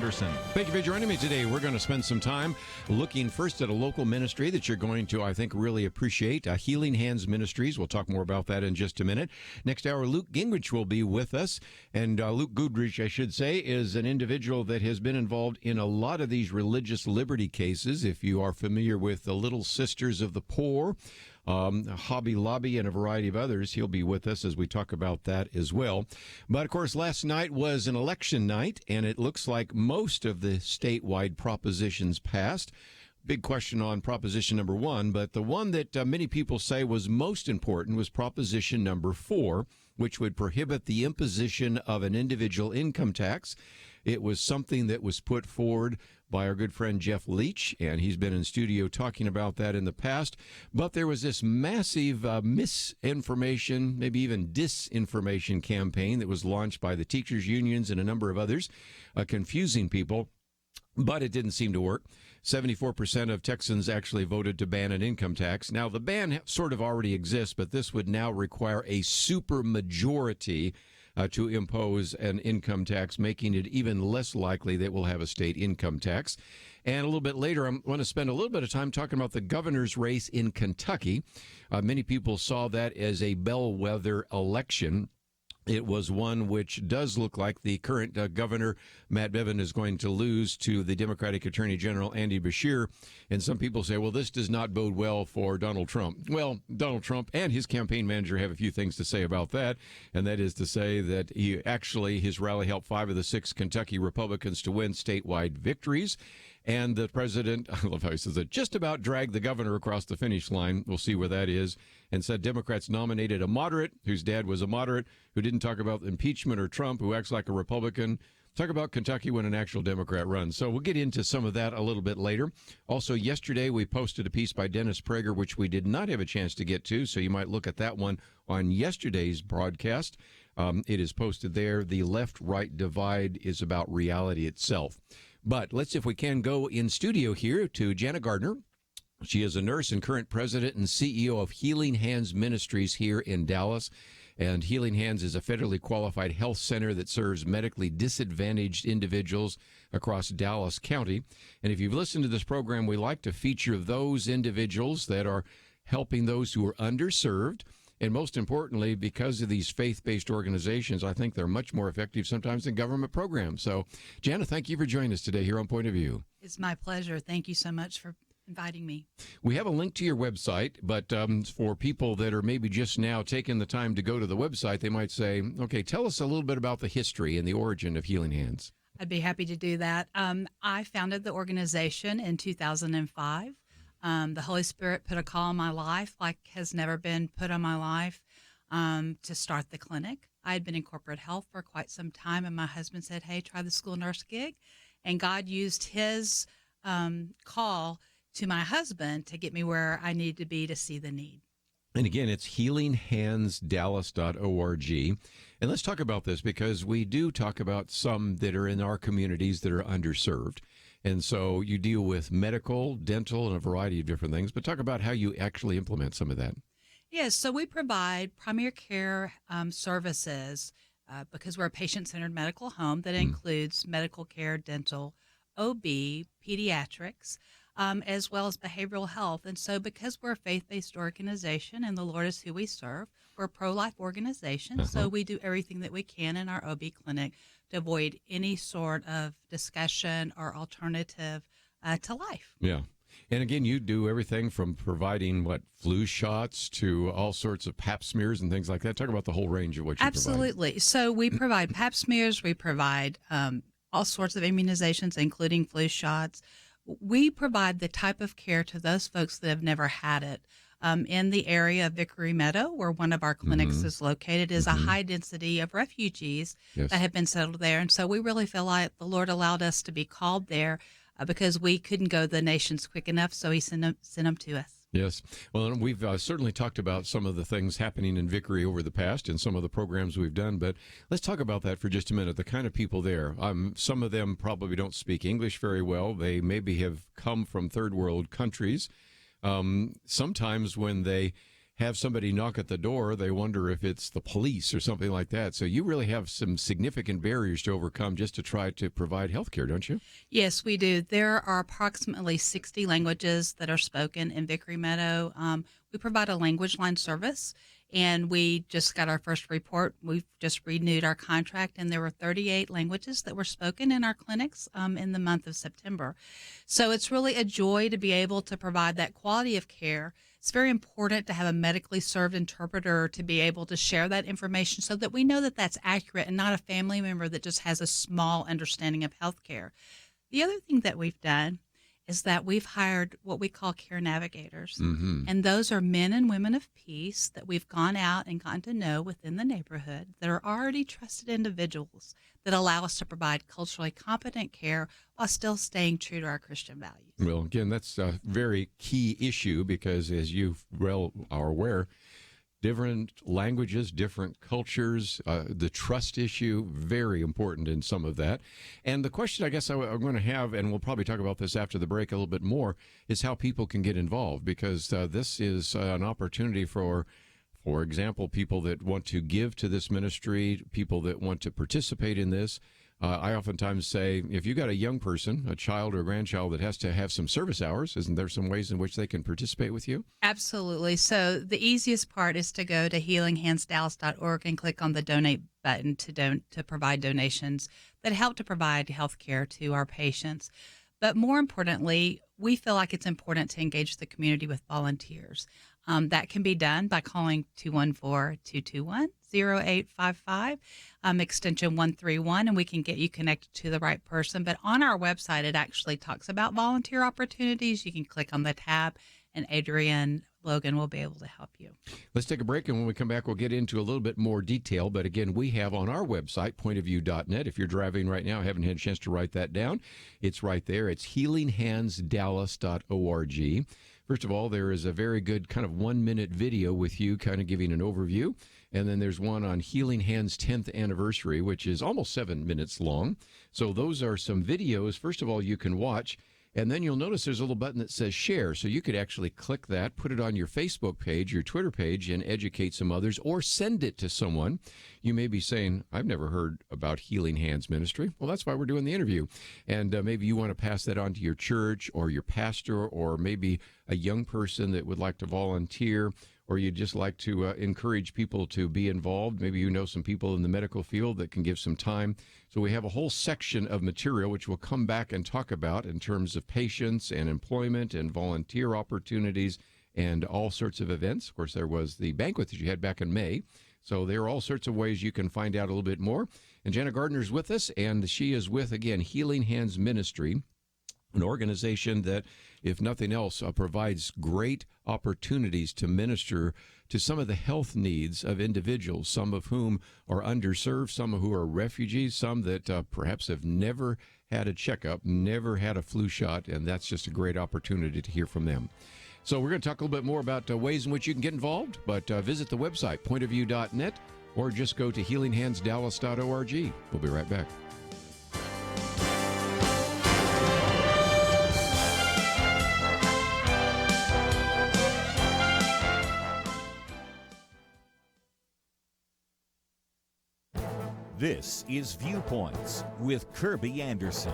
Anderson. Thank you for joining me today. We're going to spend some time looking first at a local ministry that you're going to, I think, really appreciate, Healing Hands Ministries. We'll talk more about that in just a minute. Next hour, Luke Goodrich will be with us. And Luke Goodrich, I should say, is an individual that has been involved in a lot of these religious liberty cases. If you are familiar with the Little Sisters of the Poor, Hobby Lobby, and a variety of others, he'll be with us as we talk about that as well. But, of course, last night was an election night, and it looks like most of the statewide propositions passed. Big question on proposition number 1, but the one that many people say was most important was proposition number 4, which would prohibit the imposition of an individual income tax. It was something that was put forward by our good friend Jeff Leach, and he's been in studio talking about that in the past. But there was this massive misinformation, maybe even disinformation campaign that was launched by the teachers' unions and a number of others, confusing people. But it didn't seem to work. 74% of Texans actually voted to ban an income tax. Now, the ban sort of already exists, but this would now require a supermajority to impose an income tax, making it even less likely that we'll have a state income tax. And a little bit later, I want to spend a little bit of time talking about the governor's race in Kentucky. Many people saw that as a bellwether election. It was one which does look like the current governor, Matt Bevin, is going to lose to the Democratic Attorney General, Andy Beshear. And some people say, well, this does not bode well for Donald Trump. Well, Donald Trump and his campaign manager have a few things to say about that. And that is to say that his rally helped 5 of the 6 Kentucky Republicans to win statewide victories. And the president, I love how he says it, just about dragged the governor across the finish line. We'll see where that is. And said Democrats nominated a moderate, whose dad was a moderate, who didn't talk about impeachment or Trump, who acts like a Republican. Talk about Kentucky when an actual Democrat runs. So we'll get into some of that a little bit later. Also, yesterday we posted a piece by Dennis Prager, which we did not have a chance to get to, so you might look at that one on yesterday's broadcast. It is posted there. The left-right divide is about reality itself. But let's, if we can, go in studio here to Janna Gardner. She is a nurse and current president and CEO of Healing Hands Ministries here in Dallas. And Healing Hands is a federally qualified health center that serves medically disadvantaged individuals across Dallas County. And if you've listened to this program, we like to feature those individuals that are helping those who are underserved. And most importantly, because of these faith-based organizations, I think they're much more effective sometimes than government programs. So, Janna, thank you for joining us today here on Point of View. It's my pleasure. Thank you so much for inviting me. We have a link to your website, but for people that are maybe just now taking the time to go to the website, they might say, okay, tell us a little bit about the history and the origin of Healing Hands. I'd be happy to do that. I founded the organization in 2005. The Holy Spirit put a call on my life like has never been put on my life to start the clinic. I had been in corporate health for quite some time, and my husband said, hey, try the school nurse gig. And God used his call to my husband to get me where I needed to be to see the need. And again, it's healinghandsdallas.org. And let's talk about this because we do talk about some that are in our communities that are underserved. And so you deal with medical, dental, and a variety of different things. But talk about how you actually implement some of that. Yes, so we provide primary care services because we're a patient-centered medical home that includes medical care, dental, OB, pediatrics, as well as behavioral health. And so because we're a faith-based organization and the Lord is who we serve, we're a pro-life organization. So we do everything that we can in our OB clinic to avoid any sort of discussion or alternative to life. Yeah. And again, you do everything from providing, flu shots to all sorts of pap smears and things like that. Talk about the whole range of what you Absolutely. Provide. So we provide pap smears. We provide all sorts of immunizations, including flu shots. We provide the type of care to those folks that have never had it. In the area of Vickery Meadow, where one of our clinics is located, is a high density of refugees that have been settled there. And so we really feel like the Lord allowed us to be called there because we couldn't go to the nations quick enough, so he sent them to us. Yes. Well, we've certainly talked about some of the things happening in Vickery over the past and some of the programs we've done, but let's talk about that for just a minute, the kind of people there. Some of them probably don't speak English very well. They maybe have come from third world countries. Sometimes when they have somebody knock at the door, they wonder if it's the police or something like that. So you really have some significant barriers to overcome just to try to provide health care, don't you? Yes, we do. There are approximately 60 languages that are spoken in Vickery Meadow. We provide a language line service, and we just got our first report. We've just renewed our contract, and there were 38 languages that were spoken in our clinics in the month of September. So it's really a joy to be able to provide that quality of care. It's very important to have a medically served interpreter to be able to share that information so that we know that that's accurate and not a family member that just has a small understanding of healthcare. The other thing that we've done is that we've hired what we call care navigators. Mm-hmm. And those are men and women of peace that we've gone out and gotten to know within the neighborhood that are already trusted individuals that allow us to provide culturally competent care while still staying true to our Christian values. Well, again, that's a very key issue because, as you well are aware, different languages, different cultures, the trust issue, very important in some of that. And the question I guess I'm going to have, and we'll probably talk about this after the break a little bit more, is how people can get involved, because this is an opportunity for example, people that want to give to this ministry, people that want to participate in this. I oftentimes say, if you got a young person, a child or a grandchild that has to have some service hours, isn't there some ways in which they can participate with you? Absolutely. So the easiest part is to go to healinghandsdallas.org and click on the donate button to provide donations that help to provide health care to our patients. But more importantly, we feel like it's important to engage the community with volunteers. That can be done by calling 214-221-0855, extension 131, and we can get you connected to the right person. But on our website, it actually talks about volunteer opportunities. You can click on the tab, and Adrienne Logan will be able to help you. Let's take a break, and when we come back, we'll get into a little bit more detail. But again, we have on our website, pointofview.net. If you're driving right now, haven't had a chance to write that down, it's right there. It's healinghandsdallas.org. First of all, there is a very good kind of 1-minute video with you kind of giving an overview. And then there's one on Healing Hands 10th anniversary, which is almost 7 minutes long. So those are some videos, first of all, you can watch. And then you'll notice there's a little button that says share. So you could actually click that, put it on your Facebook page, your Twitter page, and educate some others, or send it to someone. You may be saying, I've never heard about Healing Hands Ministry. Well, that's why we're doing the interview. And maybe you want to pass that on to your church or your pastor, or maybe a young person that would like to volunteer, or you'd just like to encourage people to be involved. Maybe you know some people in the medical field that can give some time. So we have a whole section of material which we'll come back and talk about in terms of patients and employment and volunteer opportunities and all sorts of events. Of course, there was the banquet that you had back in May. So there are all sorts of ways you can find out a little bit more. And Janna Gardner is with us, and she is with, again, Healing Hands Ministry, an organization that, if nothing else, provides great opportunities to minister to some of the health needs of individuals, some of whom are underserved, some who are refugees, some that perhaps have never had a checkup, never had a flu shot, and that's just a great opportunity to hear from them. So we're going to talk a little bit more about ways in which you can get involved, but visit the website, pointofview.net, or just go to healinghandsdallas.org. We'll be right back. This is Viewpoints with Kerby Anderson.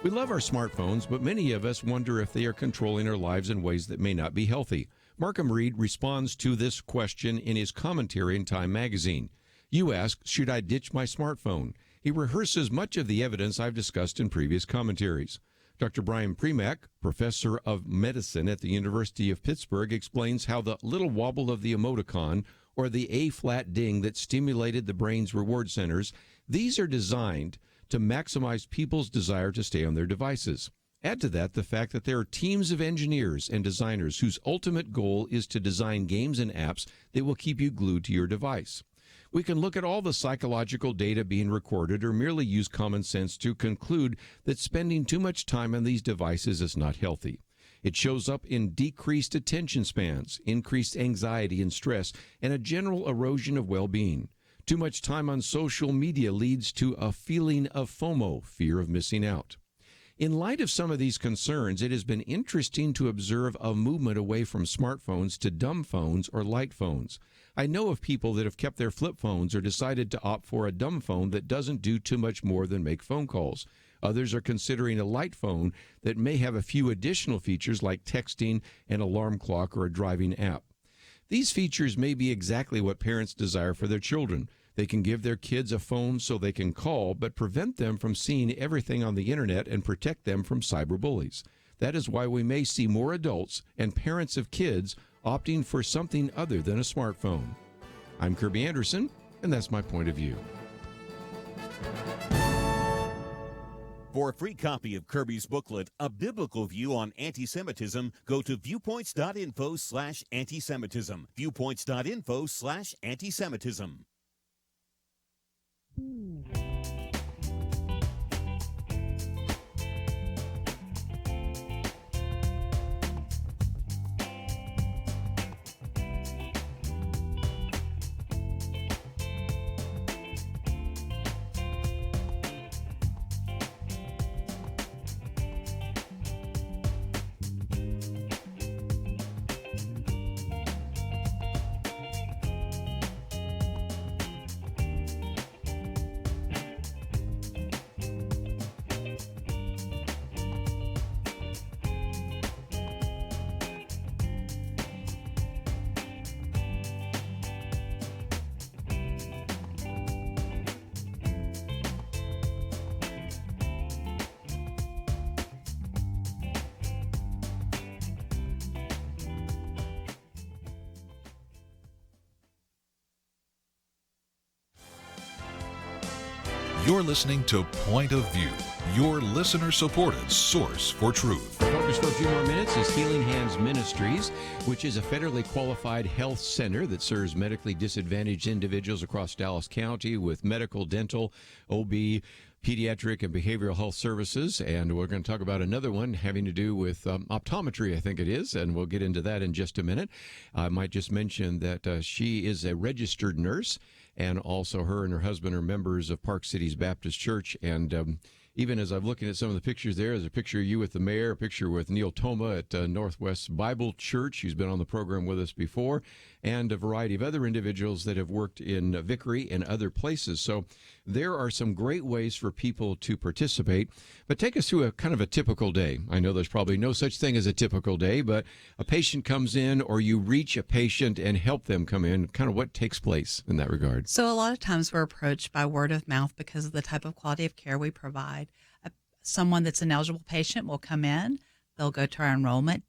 We love our smartphones, but many of us wonder if they are controlling our lives in ways that may not be healthy. Markham Reed responds to this question in his commentary in Time magazine. You ask, should I ditch my smartphone? He rehearses much of the evidence I've discussed in previous commentaries. Dr. Brian Premack, professor of medicine at the University of Pittsburgh, explains how the little wobble of the emoticon or the A-flat ding that stimulated the brain's reward centers, these are designed to maximize people's desire to stay on their devices. Add to that the fact that there are teams of engineers and designers whose ultimate goal is to design games and apps that will keep you glued to your device. We can look at all the psychological data being recorded or merely use common sense to conclude that spending too much time on these devices is not healthy. It shows up in decreased attention spans, increased anxiety and stress, and a general erosion of well-being. Too much time on social media leads to a feeling of FOMO, fear of missing out. In light of some of these concerns, it has been interesting to observe a movement away from smartphones to dumb phones or light phones. I know of people that have kept their flip phones or decided to opt for a dumb phone that doesn't do too much more than make phone calls. Others are considering a light phone that may have a few additional features like texting, an alarm clock, or a driving app. These features may be exactly what parents desire for their children. They can give their kids a phone so they can call, but prevent them from seeing everything on the internet and protect them from cyberbullies. That is why we may see more adults and parents of kids opting for something other than a smartphone. I'm Kerby Anderson, and that's my point of view. For a free copy of Kerby's booklet, A Biblical View on Anti-Semitism, go to viewpoints.info/anti-Semitism. Viewpoints.info/anti-Semitism. You're listening to Point of View, your listener-supported source for truth. Focus for a few more minutes is Healing Hands Ministries, which is a federally qualified health center that serves medically disadvantaged individuals across Dallas County with medical, dental, OB, pediatric, and behavioral health services. And we're going to talk about another one having to do with optometry, I think it is, and we'll get into that in just a minute. I might just mention that she is a registered nurse, and also her and her husband are members of Park Cities Baptist Church. And even as I'm looking at some of the pictures there's a picture of you with the mayor, a picture with Neil Toma at Northwest Bible Church. He's been on the program with us before, and a variety of other individuals that have worked in Vickery and other places. So there are some great ways for people to participate. But take us through a kind of a typical day. I know there's probably no such thing as a typical day, but a patient comes in or you reach a patient and help them come in. Kind of what takes place in that regard? So a lot of times we're approached by word of mouth because of the type of quality of care we provide. Someone that's an eligible patient will come in. They'll go to our enrollment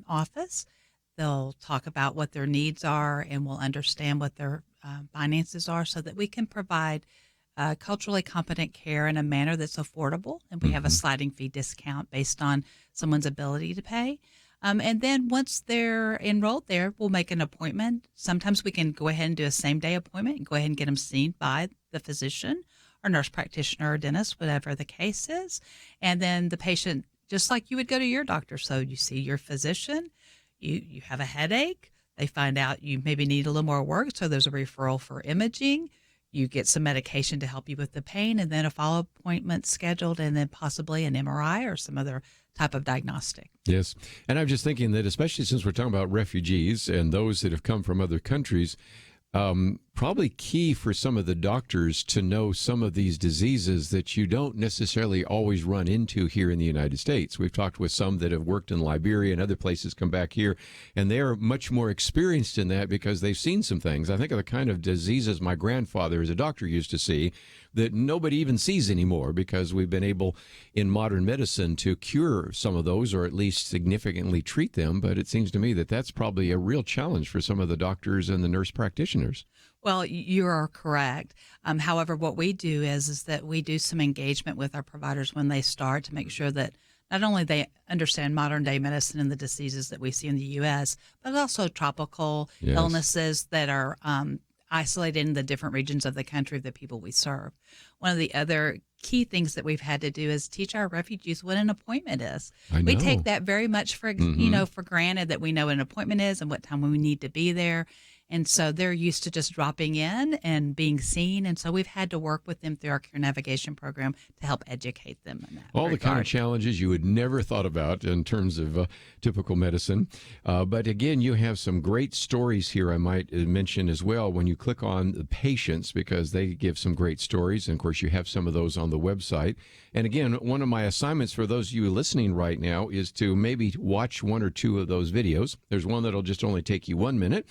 office. They'll talk about what their needs are, and we'll understand what their finances are so that we can provide culturally competent care in a manner that's affordable. And we have a sliding fee discount based on someone's ability to pay. And then once they're enrolled there, we'll make an appointment. Sometimes we can go ahead and do a same-day appointment and go ahead and get them seen by the physician or nurse practitioner or dentist, whatever the case is. And then the patient, just like you would go to your doctor, so you see your physician, you have a headache, they find out you maybe need a little more work, so there's a referral for imaging, you get some medication to help you with the pain, and then a follow-up appointment scheduled, and then possibly an MRI or some other type of diagnostic. Yes. And I'm just thinking that especially since we're talking about refugees and those that have come from other countries, probably key for some of the doctors to know some of these diseases that you don't necessarily always run into here in the United States. We've talked with some that have worked in Liberia and other places, come back here, and they are much more experienced in that because they've seen some things. I think of the kind of diseases my grandfather as a doctor used to see that nobody even sees anymore because we've been able in modern medicine to cure some of those or at least significantly treat them. But it seems to me that that's probably a real challenge for some of the doctors and the nurse practitioners. Well, you are correct. However, what we do is that we do some engagement with our providers when they start to make sure that not only they understand modern day medicine and the diseases that we see in the U.S., but also tropical illnesses that are isolated in the different regions of the country of the people we serve. One of the other key things that we've had to do is teach our refugees what an appointment is. We take that very much for for granted, that we know what an appointment is and what time we need to be there. And so they're used to just dropping in and being seen. And so we've had to work with them through our care navigation program to help educate them in that All regard. the kind of challenges you would never thought about in terms of typical medicine. But again, you have some great stories here I might mention as well when you click on the patients, because they give some great stories. And of course, you have some of those on the website. And again, one of my assignments for those of you listening right now is to maybe watch one or two of those videos. There's one that'll just only take you 1 minute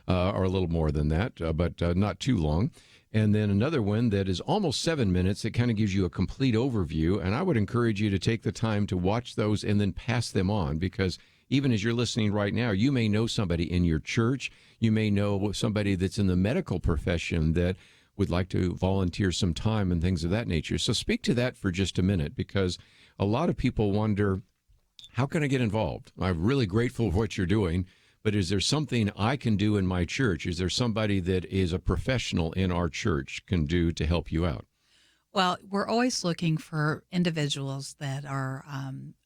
or a little more than that, but not too long. And then another one that is almost 7 minutes. It kind of gives you a complete overview. And I would encourage you to take the time to watch those and then pass them on, because even as you're listening right now, you may know somebody in your church. You may know somebody that's in the medical profession that would like to volunteer some time and things of that nature. So speak to that for just a minute, because a lot of people wonder, how can I get involved? I'm really grateful for what you're doing, but is there something I can do in my church? Is there somebody that is a professional in our church can do to help you out? Well, we're always looking for individuals that are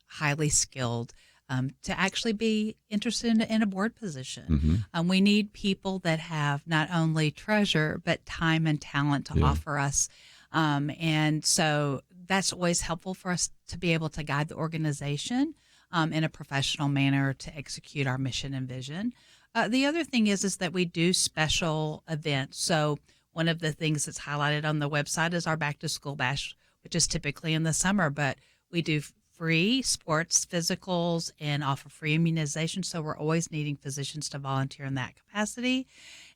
highly skilled to actually be interested in a board position. We need people that have not only treasure, but time and talent to offer us. And so that's always helpful for us to be able to guide the organization in a professional manner to execute our mission and vision. The other thing is that we do special events. So one of the things that's highlighted on the website is our back to school bash, which is typically in the summer, but we do free sports physicals and offer free immunization. So we're always needing physicians to volunteer in that capacity.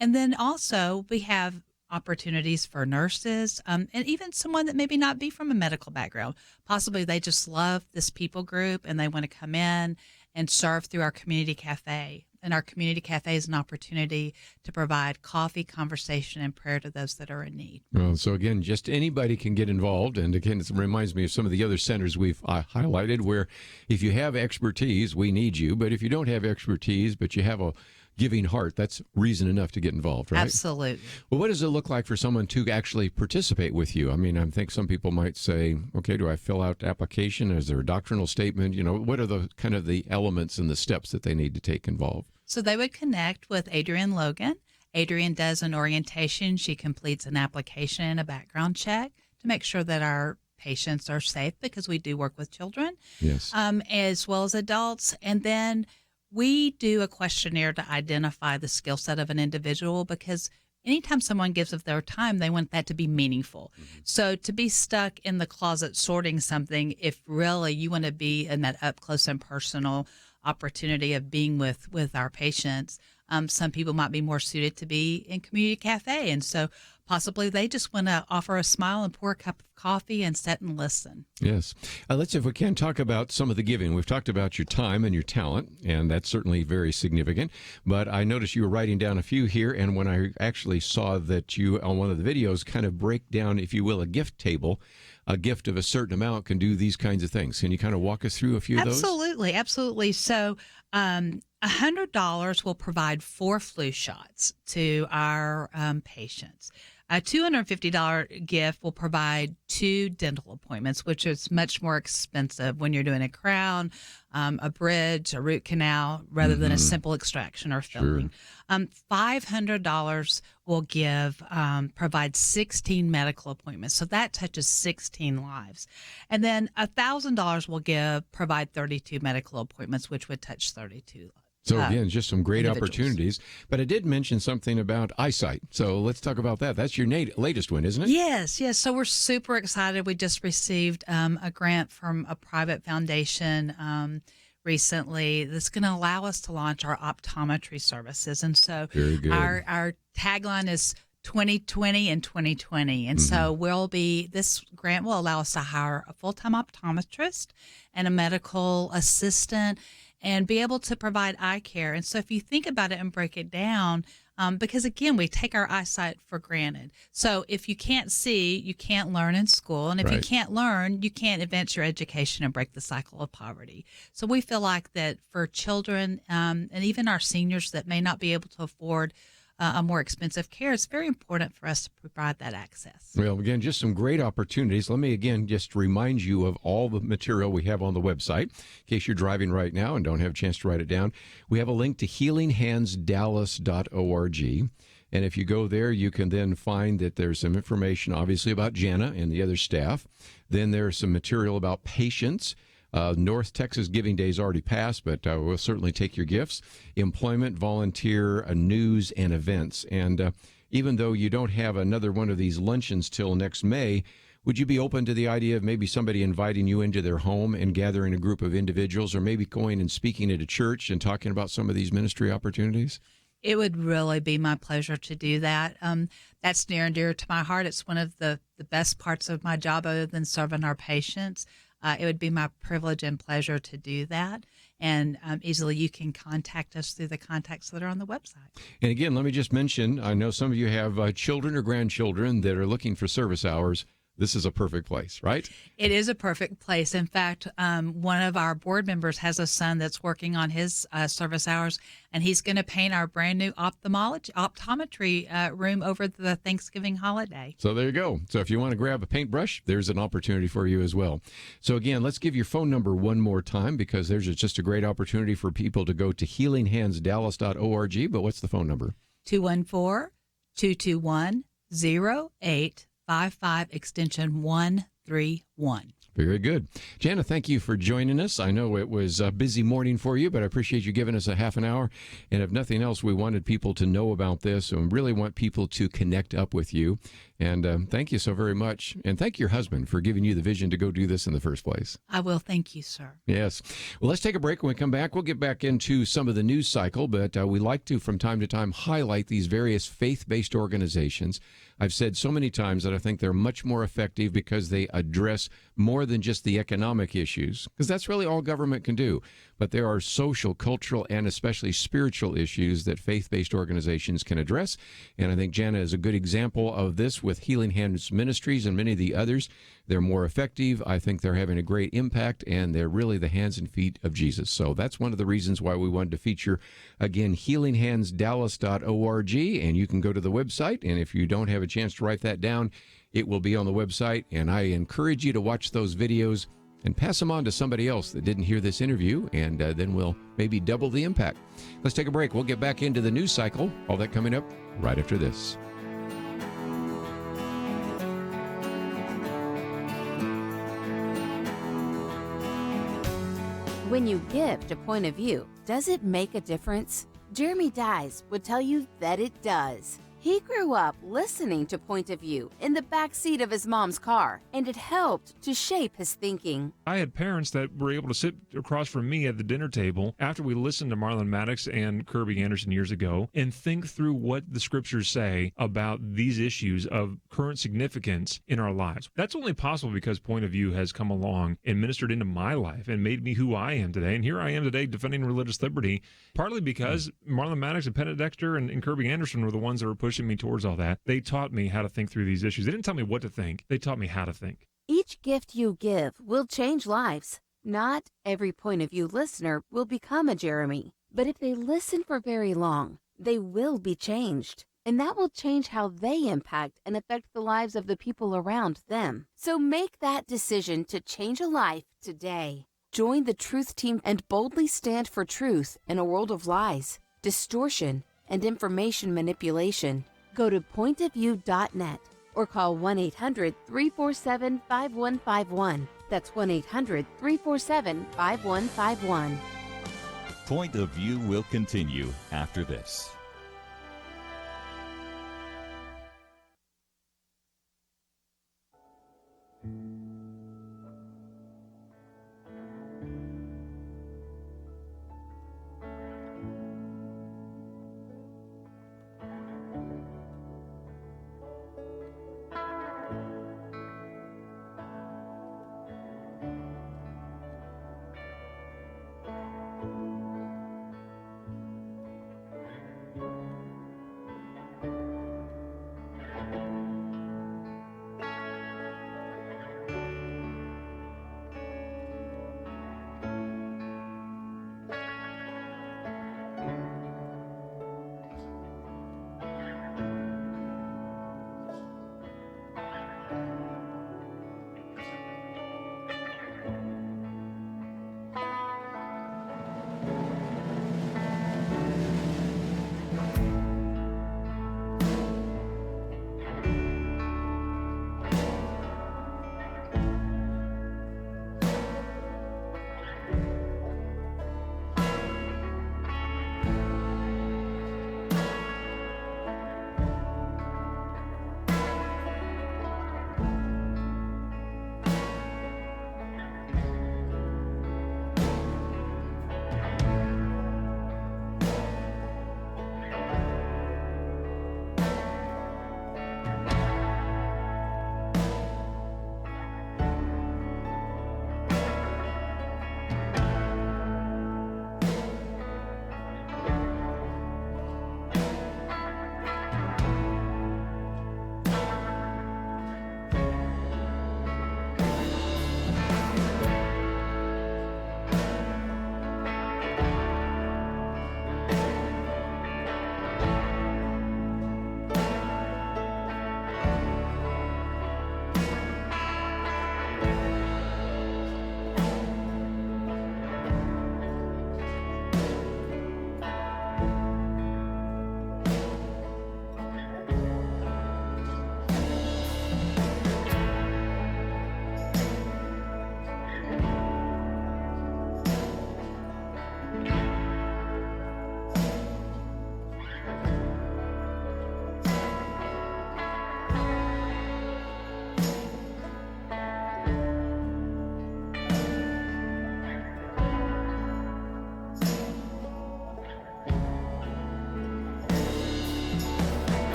And then also we have opportunities for nurses and even someone that maybe not be from a medical background. Possibly they just love this people group and they want to come in and serve through our community cafe. And our community cafe is an opportunity to provide coffee, conversation, and prayer to those that are in need. Well, so again, just anybody can get involved. And again, it reminds me of some of the other centers we've highlighted where if you have expertise, we need you. But if you don't have expertise, but you have a giving heart, that's reason enough to get involved, right? Absolutely. Well, what does it look like for someone to actually participate with you? I mean, I think some people might say, okay, do I fill out the application? Is there a doctrinal statement? You know, what are the kind of the elements and the steps that they need to take involved? So they would connect with Adrienne Logan. Adrienne does an orientation. She completes an application and a background check to make sure that our patients are safe, because we do work with children, yes, as well as adults. And then we do a questionnaire to identify the skill set of an individual, because anytime someone gives of their time, they want that to be meaningful. So to be stuck in the closet sorting something, if really you want to be in that up close and personal opportunity of being with our patients, some people might be more suited to be in community cafe. And so possibly they just want to offer a smile and pour a cup of coffee and sit and listen. Yes. Let's, if we can, talk about some of the giving. We've talked about your time and your talent, and that's certainly very significant. But I noticed you were writing down a few here, and when I actually saw that you, on one of the videos, kind of break down, if you will, a gift table, a gift of a certain amount can do these kinds of things. Can you kind of walk us through a few of those? Absolutely. So $100 will provide 4 flu shots to our patients. A $250 gift will provide 2 dental appointments, which is much more expensive when you're doing a crown, a bridge, a root canal, rather than a simple extraction or filling. Sure. $500 will provide 16 medical appointments. So that touches 16 lives. And then $1,000 will provide 32 medical appointments, which would touch 32 lives. So again, just some great opportunities. But I did mention something about eyesight. So let's talk about that. That's your latest one, isn't it? Yes. So we're super excited. We just received a grant from a private foundation recently that's going to allow us to launch our optometry services. And so very good. Our tagline is 2020 and 2020. And so this grant will allow us to hire a full-time optometrist and a medical assistant and be able to provide eye care. And so if you think about it and break it down, because again, we take our eyesight for granted. So if you can't see, you can't learn in school. And if you can't learn, you can't advance your education and break the cycle of poverty. So we feel like that for children and even our seniors that may not be able to afford a more expensive care, it's very important for us to provide that access. Well, again, just some great opportunities. Let me again just remind you of all the material we have on the website. In case you're driving right now and don't have a chance to write it down, we have a link to healinghandsdallas.org. And if you go there, you can then find that there's some information, obviously, about Janna and the other staff. Then there's some material about patients. North Texas Giving Day is already passed, but we'll certainly take your gifts. Employment, volunteer, news, and events. And even though you don't have another one of these luncheons till next May, would you be open to the idea of maybe somebody inviting you into their home and gathering a group of individuals, or maybe going and speaking at a church and talking about some of these ministry opportunities? It would really be my pleasure to do that. That's near and dear to my heart. It's one of the best parts of my job other than serving our patients. It would be my privilege and pleasure to do that. And easily you can contact us through the contacts that are on the website. And again, let me just mention, I know some of you have children or grandchildren that are looking for service hours. This is a perfect place, right? It is a perfect place. In fact, one of our board members has a son that's working on his service hours, and he's going to paint our brand new optometry room over the Thanksgiving holiday. So there you go. So if you want to grab a paintbrush, there's an opportunity for you as well. So again, let's give your phone number one more time, because there's just a great opportunity for people to go to healinghandsdallas.org. But what's the phone number? 214-221-0855, extension 131. Very good. Janna, thank you for joining us. I know it was a busy morning for you, but I appreciate you giving us a half an hour. And if nothing else, we wanted people to know about this and really want people to connect up with you. And thank you so very much. And thank your husband for giving you the vision to go do this in the first place. I will. Thank you, sir. Yes. Well, let's take a break. When we come back, we'll get back into some of the news cycle, but we like to, from time to time, highlight these various faith-based organizations. I've said so many times that I think they're much more effective because they address more than just the economic issues, because that's really all government can do. But there are social, cultural, and especially spiritual issues that faith-based organizations can address. And I think Janna is a good example of this with Healing Hands Ministries and many of the others. They're more effective. I think they're having a great impact, and they're really the hands and feet of Jesus. So that's one of the reasons why we wanted to feature, again, healinghandsdallas.org. And you can go to the website, and if you don't have a chance to write that down, it will be on the website. And I encourage you to watch those videos and pass them on to somebody else that didn't hear this interview, and then we'll maybe double the impact. Let's take a break. We'll get back into the news cycle. All that coming up right after this. When you gift a point of view, does it make a difference? Jeremy Dyes would tell you that it does. He grew up listening to Point of View in the back seat of his mom's car, and it helped to shape his thinking. I had parents that were able to sit across from me at the dinner table after we listened to Marlon Maddox and Kerby Anderson years ago and think through what the scriptures say about these issues of current significance in our lives. That's only possible because Point of View has come along and ministered into my life and made me who I am today. And here I am today defending religious liberty, partly because Marlon Maddox and Penn Dexter and Kerby Anderson were the ones that were pushing me towards all that. They taught me how to think through these issues. They didn't tell me what to think. They taught me how to think. Each gift you give will change lives. Not every Point of View listener will become a Jeremy, but if they listen for very long, they will be changed. And that will change how they impact and affect the lives of the people around them. So make that decision to change a life today. Join the Truth Team and boldly stand for truth in a world of lies, distortion, and information manipulation. Go to pointofview.net or call 1-800-347-5151. That's 1-800-347-5151. Point of View will continue after this.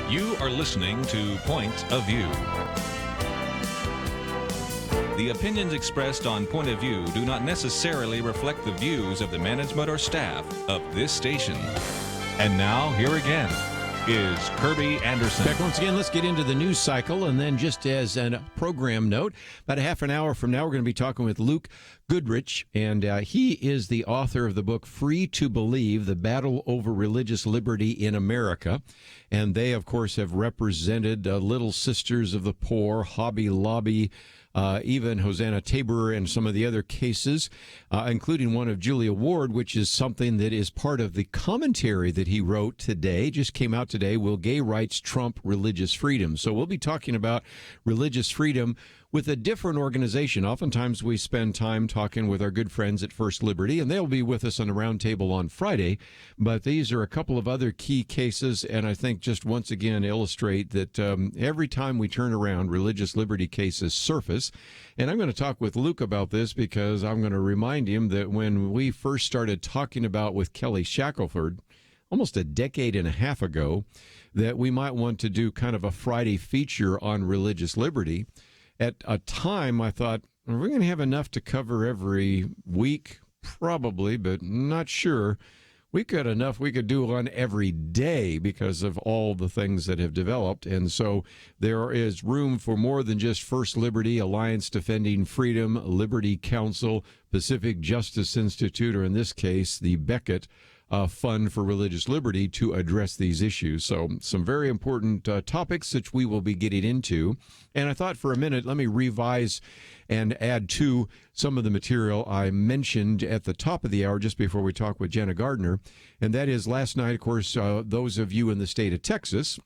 You are listening to Point of View. The opinions expressed on Point of View do not necessarily reflect the views of the management or staff of this station. And now, here again is Kerby Anderson. Back once again, let's get into the news cycle. And then just as a program note, about a half an hour from now, we're going to be talking with Luke Goodrich. And he is the author of the book Free to Believe, The Battle Over Religious Liberty in America. And they, of course, have represented Little Sisters of the Poor, Hobby Lobby, even Hosanna Tabor and some of the other cases, including one of Julia Ward, which is something that is part of the commentary that he wrote today, just came out today, Will Gay Rights Trump Religious Freedom? So we'll be talking about religious freedom with a different organization. Oftentimes we spend time talking with our good friends at First Liberty, and they'll be with us on the roundtable on Friday. But these are a couple of other key cases, and I think just once again illustrate that every time we turn around, religious liberty cases surface. And I'm going to talk with Luke about this because I'm going to remind him that when we first started talking about with Kelly Shackelford, almost a decade and a half ago, that we might want to do kind of a Friday feature on religious liberty. At a time, I thought, are we going to have enough to cover every week? Probably, but not sure. We could do one every day because of all the things that have developed. And so there is room for more than just First Liberty, Alliance Defending Freedom, Liberty Counsel, Pacific Justice Institute, or in this case, the Becket Fund for Religious Liberty to address these issues. So some very important topics that we will be getting into. And I thought for a minute, let me revise and add to some of the material I mentioned at the top of the hour just before we talk with Janna Gardner. And that is last night, of course, those of you in the state of Texas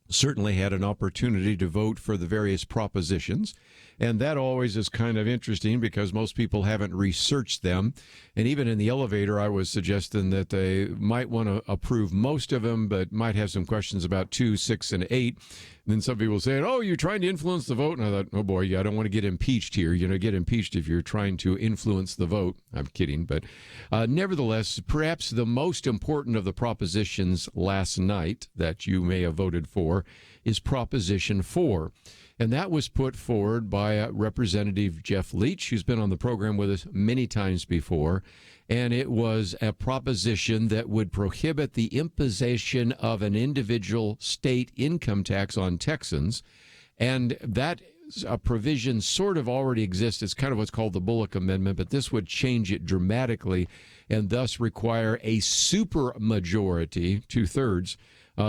certainly had an opportunity to vote for the various propositions. And that always is kind of interesting because most people haven't researched them. And even in the elevator, I was suggesting that they might want to approve most of them, but might have some questions about 2, 6, and 8. And then some people saying, oh, you're trying to influence the vote. And I thought, oh, boy, I don't want to get impeached here. You're going to get impeached if you're trying to influence the vote. I'm kidding. But nevertheless, perhaps the most important of the propositions last night that you may have voted for is Proposition 4. And that was put forward by Representative Jeff Leach, who's been on the program with us many times before. And it was a proposition that would prohibit the imposition of an individual state income tax on Texans. And that provision sort of already exists. It's kind of what's called the Bullock Amendment, but this would change it dramatically and thus require a supermajority, 2/3,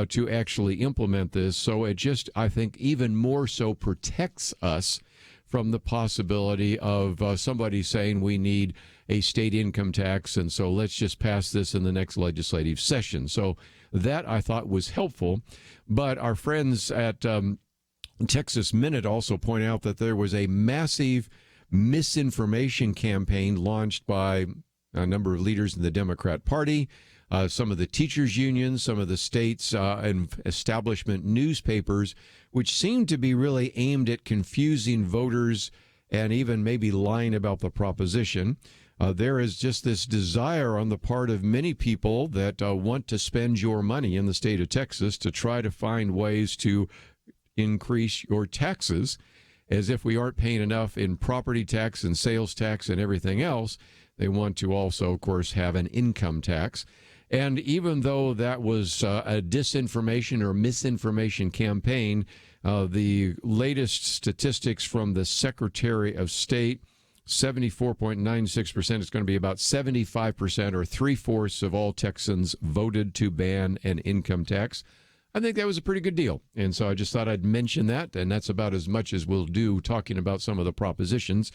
to actually implement this. So it just, I think, even more so protects us from the possibility of somebody saying we need a state income tax, and so let's just pass this in the next legislative session. So that, I thought, was helpful. But our friends at Texas Minute also point out that there was a massive misinformation campaign launched by a number of leaders in the Democrat Party, some of the teachers' unions, some of the state's and establishment newspapers, which seemed to be really aimed at confusing voters and even maybe lying about the proposition. There is just this desire on the part of many people that want to spend your money in the state of Texas to try to find ways to increase your taxes, as if we aren't paying enough in property tax and sales tax and everything else. They want to also, of course, have an income tax. And even though that was a disinformation or misinformation campaign, the latest statistics from the Secretary of State, 74.96%, it's going to be about 75% or 3/4 of all Texans voted to ban an income tax. I think that was a pretty good deal. And so I just thought I'd mention that, and that's about as much as we'll do talking about some of the propositions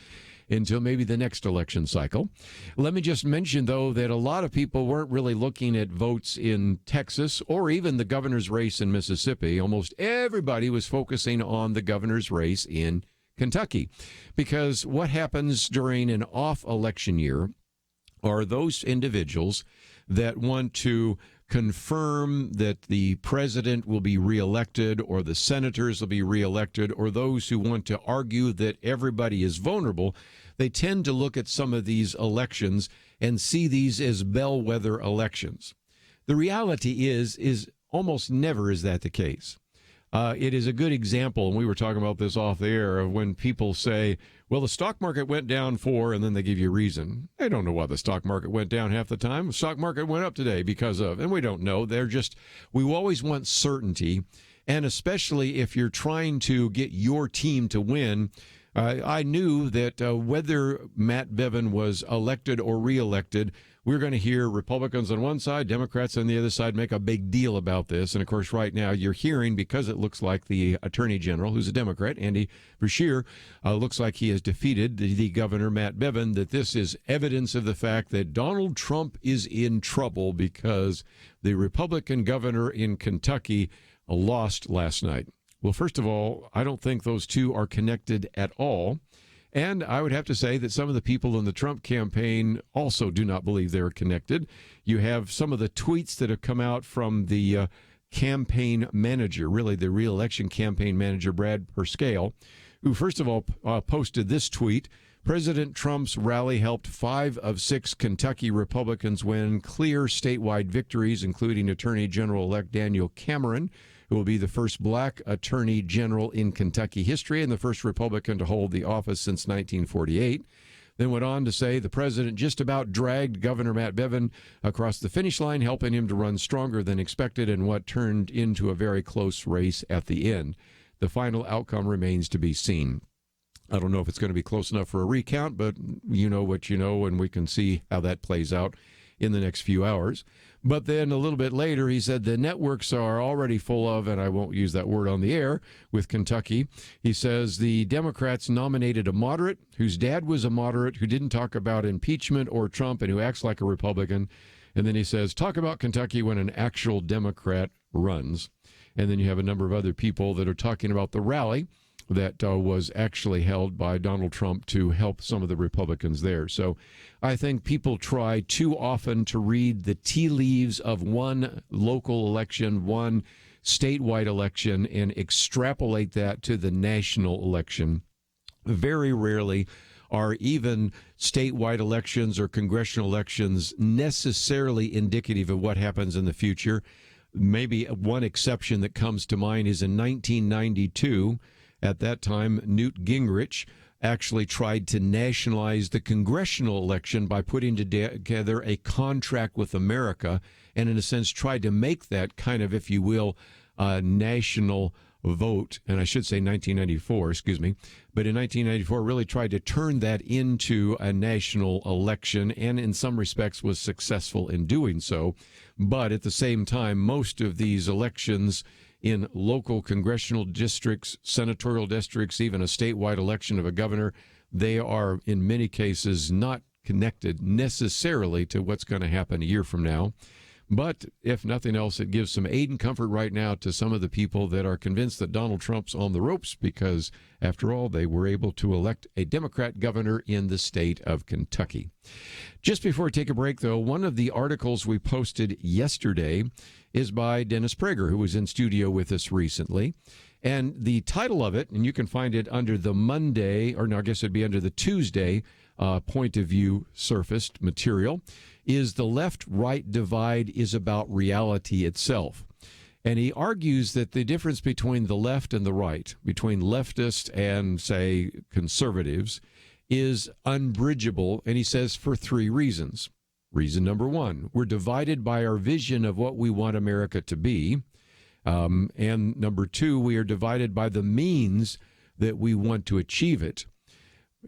until maybe the next election cycle. Let me just mention, though, that a lot of people weren't really looking at votes in Texas or even the governor's race in Mississippi. Almost everybody was focusing on the governor's race in Kentucky, because what happens during an off-election year are those individuals that want to confirm that the president will be reelected or the senators will be reelected, or those who want to argue that everybody is vulnerable. They tend to look at some of these elections and see these as bellwether elections. The reality is almost never is that the case. It is a good example, and we were talking about this off the air, of when people say, well, the stock market went down and then they give you a reason. They don't know why the stock market went down half the time. The stock market went up today because of, and we don't know. We always want certainty, and especially if you're trying to get your team to win. I knew that whether Matt Bevin was elected or reelected, we're going to hear Republicans on one side, Democrats on the other side make a big deal about this. And, of course, right now you're hearing, because it looks like the Attorney General, who's a Democrat, Andy Beshear, looks like he has defeated the Governor, Matt Bevin, that this is evidence of the fact that Donald Trump is in trouble because the Republican governor in Kentucky lost last night. Well, first of all, I don't think those two are connected at all. And I would have to say that some of the people in the Trump campaign also do not believe they're connected. You have some of the tweets that have come out from the campaign manager, really the re-election campaign manager, Brad Perscale, who first of all posted this tweet. President Trump's rally helped 5 of 6 Kentucky Republicans win clear statewide victories, including Attorney General-elect Daniel Cameron, who will be the first black attorney general in Kentucky history and the first Republican to hold the office since 1948. Then went on to say the president just about dragged Governor Matt Bevin across the finish line, helping him to run stronger than expected in what turned into a very close race at the end. The final outcome remains to be seen. I don't know if it's going to be close enough for a recount, but you know what you know, and we can see how that plays out in the next few hours. But then a little bit later, he said the networks are already full of, and I won't use that word on the air, with Kentucky. He says the Democrats nominated a moderate whose dad was a moderate, who didn't talk about impeachment or Trump, and who acts like a Republican. And then he says, talk about Kentucky when an actual Democrat runs. And then you have a number of other people that are talking about the rally that was actually held by Donald Trump to help some of the Republicans there. So I think people try too often to read the tea leaves of one local election, one statewide election, and extrapolate that to the national election. Very rarely are even statewide elections or congressional elections necessarily indicative of what happens in the future. Maybe one exception that comes to mind is in 1992. At that time, Newt Gingrich actually tried to nationalize the congressional election by putting together a contract with America and, in a sense, tried to make that kind of, if you will, national vote. And I should say 1994, excuse me. But in 1994, really tried to turn that into a national election and, in some respects, was successful in doing so. But at the same time, most of these elections in local congressional districts, senatorial districts, even a statewide election of a governor, they are in many cases not connected necessarily to what's going to happen a year from now. But if nothing else, it gives some aid and comfort right now to some of the people that are convinced that Donald Trump's on the ropes because, after all, they were able to elect a Democrat governor in the state of Kentucky. Just before we take a break, though, one of the articles we posted yesterday is by Dennis Prager, who was in studio with us recently. And the title of it, and you can find it under the Monday, or no, I guess it'd be under the Tuesday point of view surfaced material, is The Left-Right Divide is About Reality Itself. And he argues that the difference between the left and the right, between leftists and, say, conservatives, is unbridgeable, and he says for 3 reasons. Reason number 1, we're divided by our vision of what we want America to be. And number 2, we are divided by the means that we want to achieve it.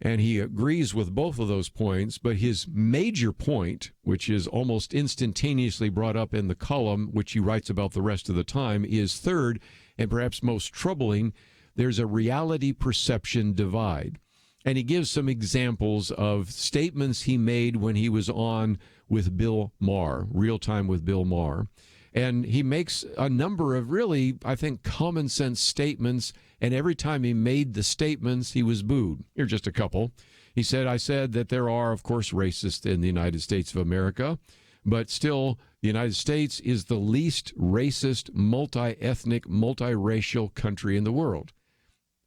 And he agrees with both of those points, but his major point, which is almost instantaneously brought up in the column, which he writes about the rest of the time, is third, and perhaps most troubling, there's a reality perception divide. And he gives some examples of statements he made when he was on with Bill Maher, Real Time with Bill Maher. And he makes a number of really, I think, common sense statements. And every time he made the statements, he was booed. Here are just a couple. He said, I said that there are, of course, racists in the United States of America, but still the United States is the least racist, multi-ethnic, multiracial country in the world.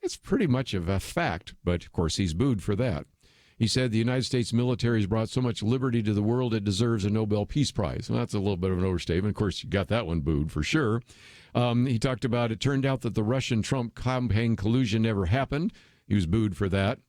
It's pretty much of a fact, but of course he's booed for that. He said the United States military has brought so much liberty to the world it deserves a Nobel Peace Prize. Well, that's a little bit of an overstatement. Of course, you got that one booed for sure. He talked about it turned out that the Russian-Trump campaign collusion never happened. He was booed for that.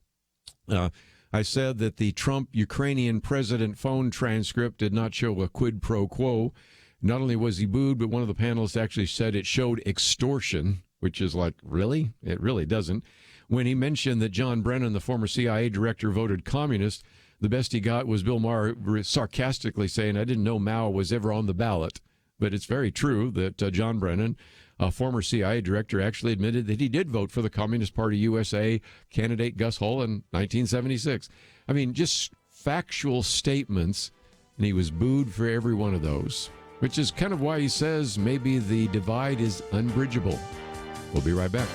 I said that the Trump-Ukrainian president phone transcript did not show a quid pro quo. Not only was he booed, but one of the panelists actually said it showed extortion, which is like, really? It really doesn't. When he mentioned that John Brennan, the former CIA director, voted communist, the best he got was Bill Maher sarcastically saying, I didn't know Mao was ever on the ballot. But it's very true that John Brennan, a former CIA director, actually admitted that he did vote for the Communist Party USA candidate Gus Hull in 1976. I mean, just factual statements, and he was booed for every one of those, which is kind of why he says maybe the divide is unbridgeable. We'll be right back.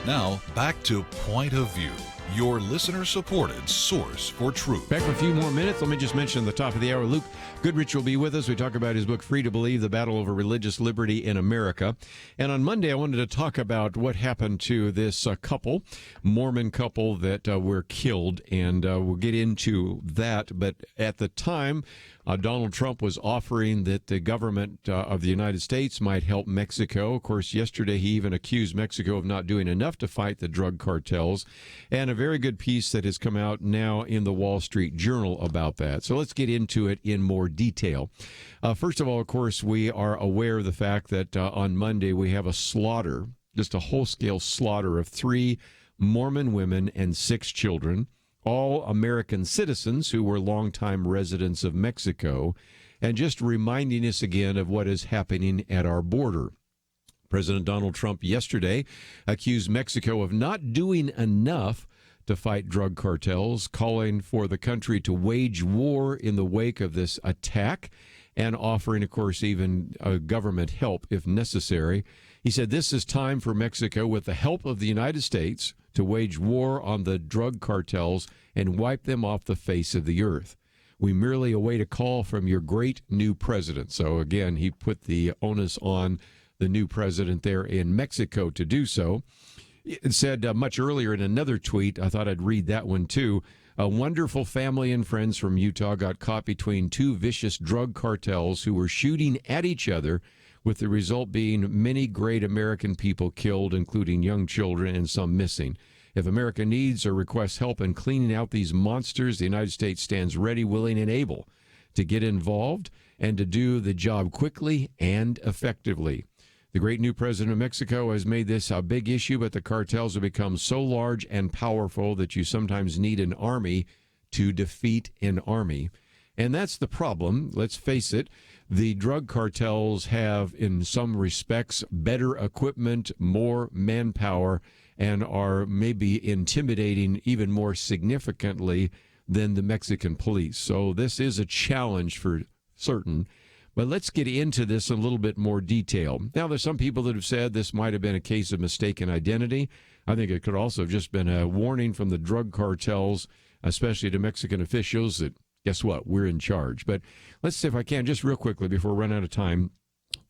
Now, back to Point of View, your listener-supported source for truth. Back for a few more minutes. Let me just mention at the top of the hour, Luke Goodrich will be with us. We talk about his book, Free to Believe, The Battle Over Religious Liberty in America. And on Monday, I wanted to talk about what happened to this Mormon couple that were killed, and we'll get into that. But at the time, Donald Trump was offering that the government of the United States might help Mexico. Of course, yesterday he even accused Mexico of not doing enough to fight the drug cartels. And a very good piece that has come out now in the Wall Street Journal about that. So let's get into it in more detail. First of all, of course, we are aware of the fact that on Monday we have a slaughter, just a whole-scale slaughter of 3 Mormon women and 6 children. all American citizens who were longtime residents of Mexico, and just reminding us again of what is happening at our border. President Donald Trump yesterday accused Mexico of not doing enough to fight drug cartels, calling for the country to wage war in the wake of this attack, and offering, of course, even government help if necessary. He said this is time for Mexico, with the help of the United States, to wage war on the drug cartels and wipe them off the face of the earth. We merely await a call from your great new president. So again, he put the onus on the new president there in Mexico to do so. It said much earlier in another tweet, I thought I'd read that one too, a wonderful family and friends from Utah got caught between two vicious drug cartels who were shooting at each other, with the result being many great American people killed, including young children and some missing. If America needs or requests help in cleaning out these monsters, the United States stands ready, willing, and able to get involved and to do the job quickly and effectively. The great new president of Mexico has made this a big issue, but the cartels have become so large and powerful that you sometimes need an army to defeat an army. And that's the problem. Let's face it. The drug cartels have, in some respects, better equipment, more manpower, and are maybe intimidating even more significantly than the Mexican police. So this is a challenge for certain. But let's get into this in a little bit more detail. Now, there's some people that have said this might have been a case of mistaken identity. I think it could also have just been a warning from the drug cartels, especially to Mexican officials, that guess what? We're in charge. But let's see if I can, just real quickly before we run out of time,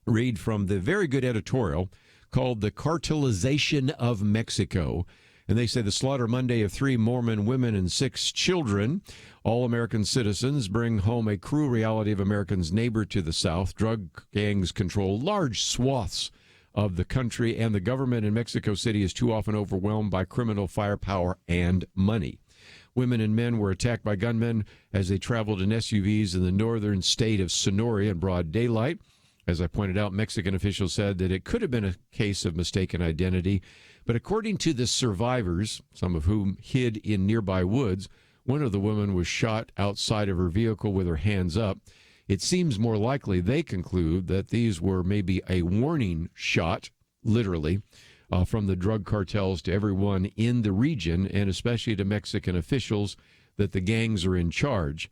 read from the very good editorial called The Cartelization of Mexico. And they say the slaughter Monday of 3 Mormon women and 6 children, all American citizens, bring home a cruel reality of Americans' neighbor to the south. Drug gangs control large swaths of the country, and the government in Mexico City is too often overwhelmed by criminal firepower and money. Women and men were attacked by gunmen as they traveled in SUVs in the northern state of Sonora in broad daylight. As I pointed out, Mexican officials said that it could have been a case of mistaken identity. But according to the survivors, some of whom hid in nearby woods, one of the women was shot outside of her vehicle with her hands up. It seems more likely, they conclude, that these were maybe a warning shot, literally, from the drug cartels to everyone in the region, and especially to Mexican officials, that the gangs are in charge.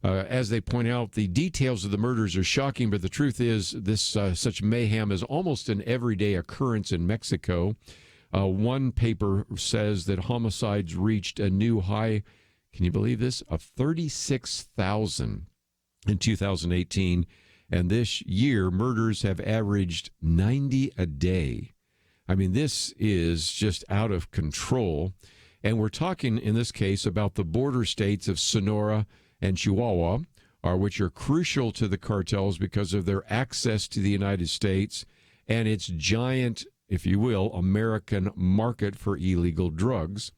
As they point out, the details of the murders are shocking, but the truth is this such mayhem is almost an everyday occurrence in Mexico. One paper says that homicides reached a new high, can you believe this, of 36,000 in 2018. And this year, murders have averaged 90 a day. I mean, this is just out of control. And we're talking, in this case, about the border states of Sonora and Chihuahua, which are crucial to the cartels because of their access to the United States and its giant, if you will, American market for illegal drugs.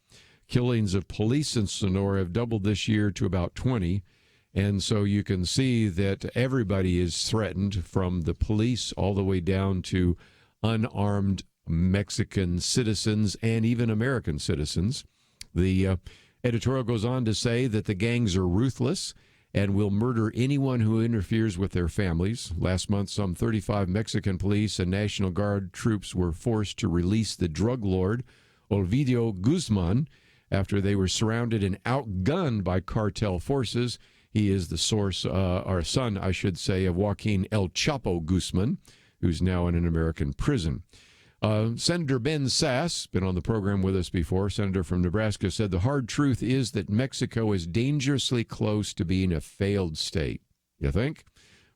Killings of police in Sonora have doubled this year to about 20. And so you can see that everybody is threatened, from the police all the way down to unarmed Mexican citizens and even American citizens. The editorial goes on to say that the gangs are ruthless and will murder anyone who interferes with their families. Last month, some 35 Mexican police and National Guard troops were forced to release the drug lord Ovidio Guzman after they were surrounded and outgunned by cartel forces. He is the source, or son, I should say, of Joaquin El Chapo Guzman, who's now in an American prison. Senator Ben Sass, been on the program with us before, senator from Nebraska, said the hard truth is that Mexico is dangerously close to being a failed state. You think?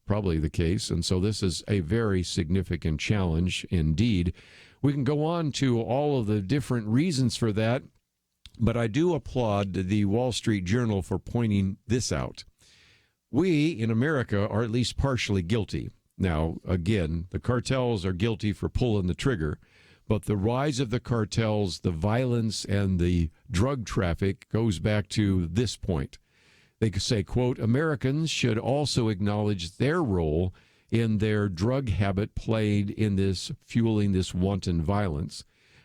Probably the case. And so this is a very significant challenge indeed. We can go on to all of the different reasons for that, but I do applaud the Wall Street Journal for pointing this out. We in America are at least partially guilty. Now, again, the cartels are guilty for pulling the trigger, but the rise of the cartels, the violence, and the drug traffic goes back to this point. They could say, quote, Americans should also acknowledge their role in their drug habit played in this, fueling this wanton violence.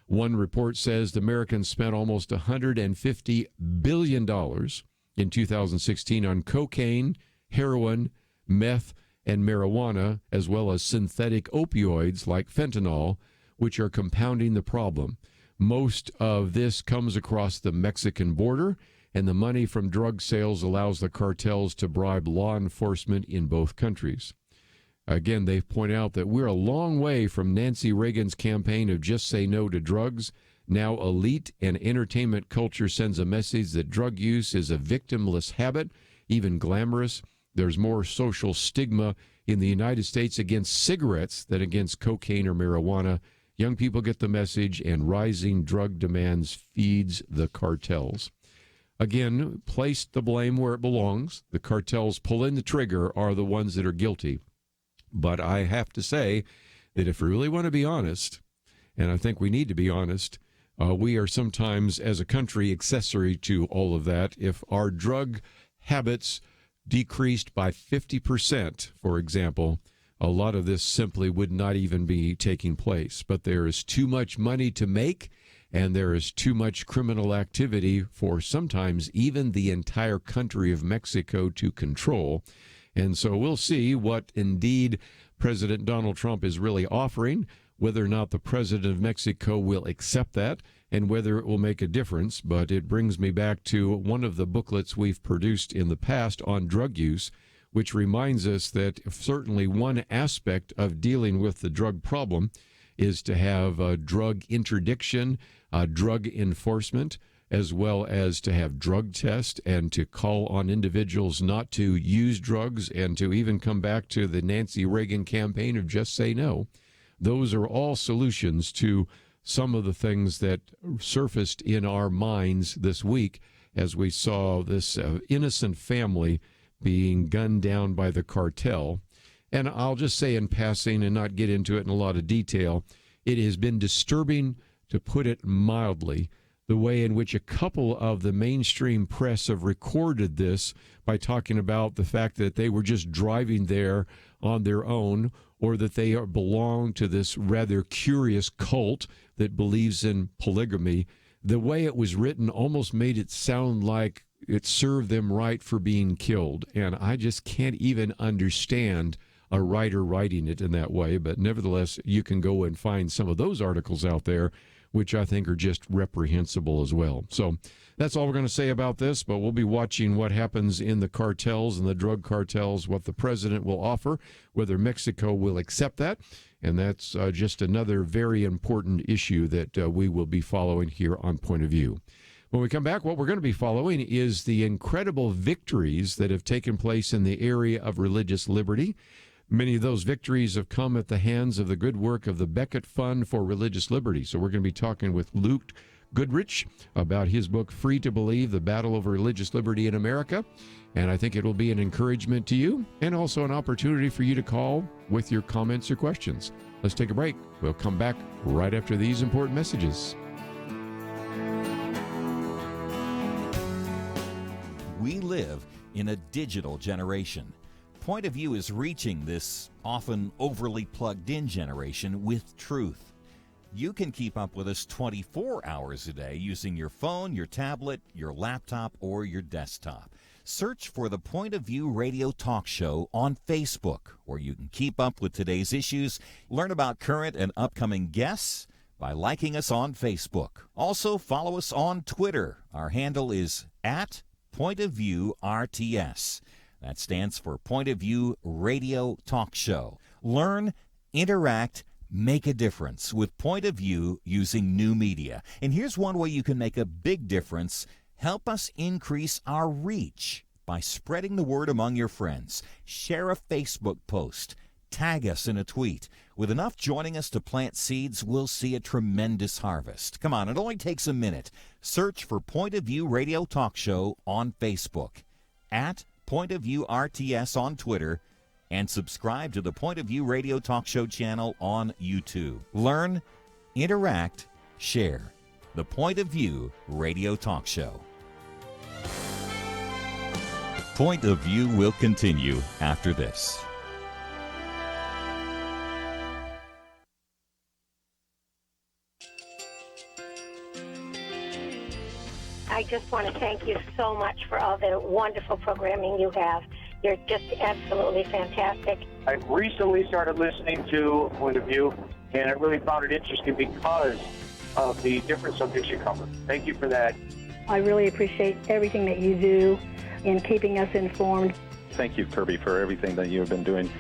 One report says the Americans spent almost $150 billion in 2016 on cocaine, heroin, meth, and marijuana, as well as synthetic opioids like fentanyl, which are compounding the problem. Most of this comes across the Mexican border, and the money from drug sales allows the cartels to bribe law enforcement in both countries. Again, they point out that we're a long way from Nancy Reagan's campaign of just say no to drugs. Now elite and entertainment culture sends a message that drug use is a victimless habit, even glamorous. There's more social stigma in the United States against cigarettes than against cocaine or marijuana. Young people get the message, and rising drug demands feeds the cartels. Again, place the blame where it belongs. The cartels pulling the trigger are the ones that are guilty. But I have to say that if we really want to be honest, and I think we need to be honest, we are sometimes, as a country, accessory to all of that. If our drug habits decreased by 50%, for example, a lot of this simply would not even be taking place. But there is too much money to make, and there is too much criminal activity for sometimes even the entire country of Mexico to control. And so we'll see what indeed President Donald Trump is really offering, whether or not the president of Mexico will accept that, and whether it will make a difference. But it brings me back to one of the booklets we've produced in the past on drug use, which reminds us that certainly one aspect of dealing with the drug problem is to have drug interdiction, drug enforcement, as well as to have drug tests and to call on individuals not to use drugs, and to even come back to the Nancy Reagan campaign of just say no. Those are all solutions to some of the things that surfaced in our minds this week as we saw this innocent family being gunned down by the cartel. And I'll just say in passing and not get into it in a lot of detail, it has been disturbing, to put it mildly, the way in which a couple of the mainstream press have recorded this by talking about the fact that they were just driving there on their own, or that they belong to this rather curious cult that believes in polygamy. The way it was written almost made it sound like it served them right for being killed. And I just can't even understand a writer writing it in that way. But nevertheless, you can go and find some of those articles out there, which I think are just reprehensible as well. So that's all we're going to say about this, but we'll be watching what happens in the cartels and the drug cartels, what the president will offer, whether Mexico will accept that. And that's just another very important issue that we will be following here on Point of View. When we come back, what we're going to be following is the incredible victories that have taken place in the area of religious liberty. Many of those victories have come at the hands of the good work of the Becket Fund for Religious Liberty. So we're going to be talking with Luke Goodrich about his book, Free to Believe, The Battle Over Religious Liberty in America. And I think it will be an encouragement to you, and also an opportunity for you to call with your comments or questions. Let's take a break. We'll come back right after these important messages. We live in a digital generation. Point of View is reaching this often overly plugged-in generation with truth. You can keep up with us 24 hours a day using your phone, your tablet, your laptop, or your desktop. Search for the Point of View radio talk show on Facebook, where you can keep up with today's issues, learn about current and upcoming guests by liking us on Facebook. Also, follow us on Twitter. Our handle is @PointOfViewRTS. That stands for Point of View Radio Talk Show. Learn, interact, make a difference with Point of View using new media. And here's one way you can make a big difference. Help us increase our reach by spreading the word among your friends. Share a Facebook post. Tag us in a tweet. With enough joining us to plant seeds, we'll see a tremendous harvest. Come on, it only takes a minute. Search for Point of View Radio Talk Show on Facebook, @Point of View RTS on Twitter, and subscribe to the Point of View Radio Talk Show channel on YouTube. Learn, interact, share. The Point of View Radio Talk Show. Point of View will continue after this. I just want to thank you so much for all the wonderful programming you have. You're just absolutely fantastic. I recently started listening to Point of View, and I really found it interesting because of the different subjects you cover. Thank you for that. I really appreciate everything that you do in keeping us informed. Thank you, Kerby, for everything that you have been doing.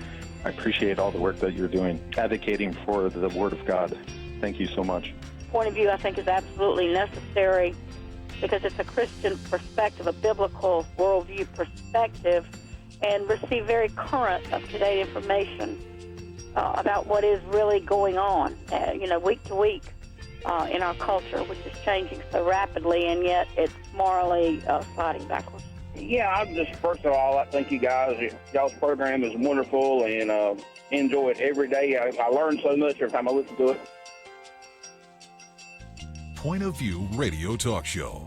I appreciate all the work that you're doing, advocating for the Word of God. Thank you so much. Point of View, I think, is absolutely necessary because it's a Christian perspective, a biblical worldview perspective, and receive very current, up-to-date information about what is really going on, week to week in our culture, which is changing so rapidly, and yet it's morally sliding backwards. Yeah, first of all, I think y'all's program is wonderful, and enjoy it every day. I learn so much every time I listen to it. Point of View Radio Talk Show.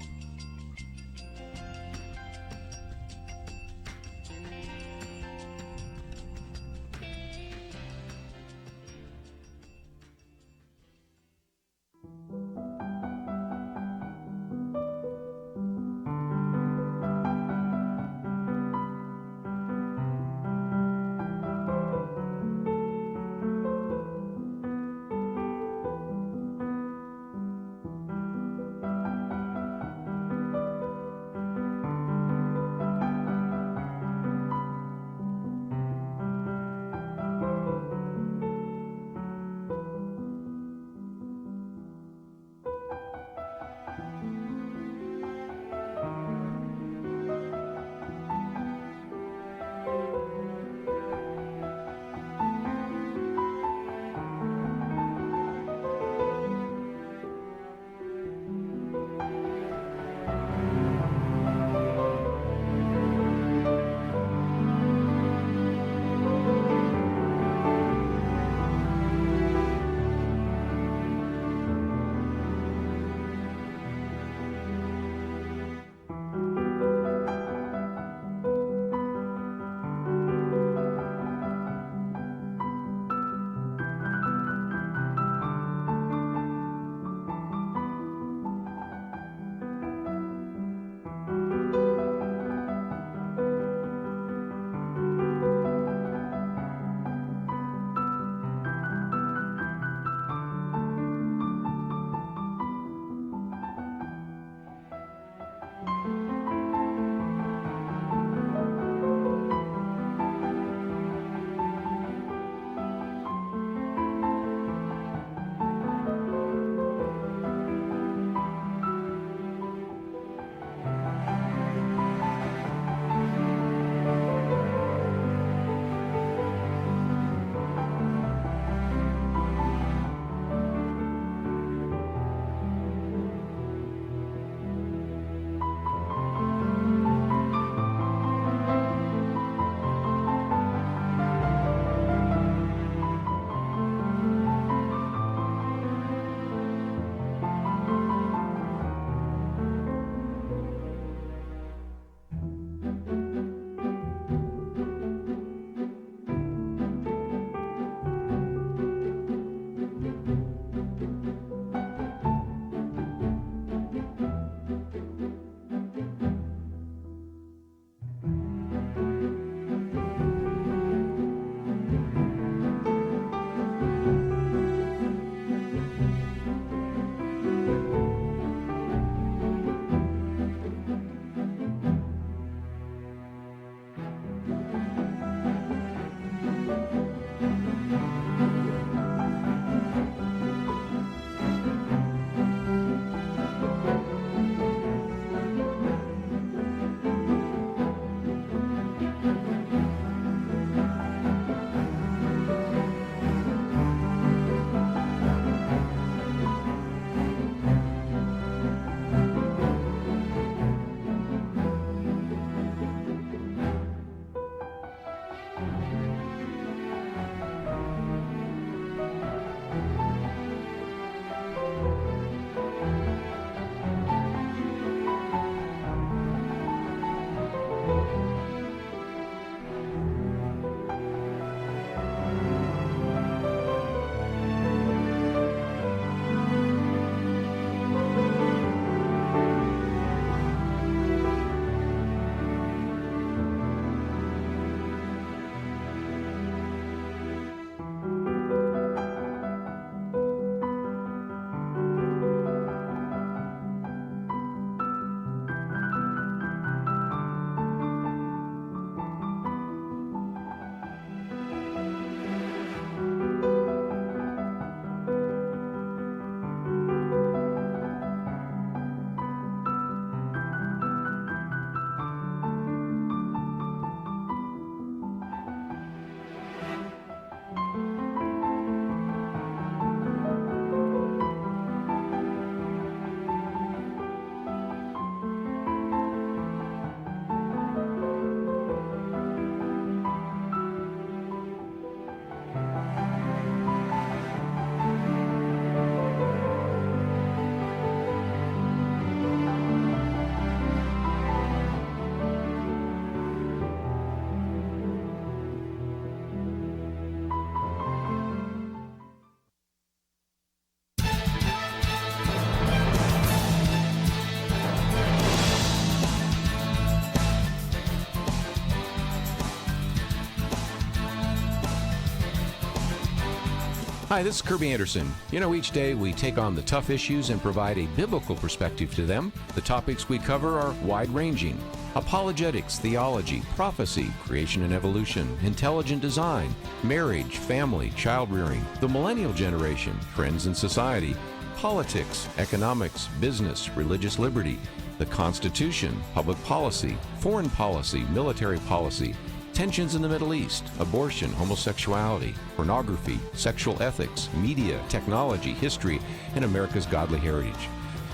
Hi, this is Kerby Anderson. You know, each day we take on the tough issues and provide a biblical perspective to them. The topics we cover are wide-ranging: apologetics, theology, prophecy, creation and evolution, intelligent design, marriage, family, child-rearing, the millennial generation, trends in society, politics, economics, business, religious liberty, the Constitution, public policy, foreign policy, military policy, tensions in the Middle East, abortion, homosexuality, pornography, sexual ethics, media, technology, history, and America's godly heritage.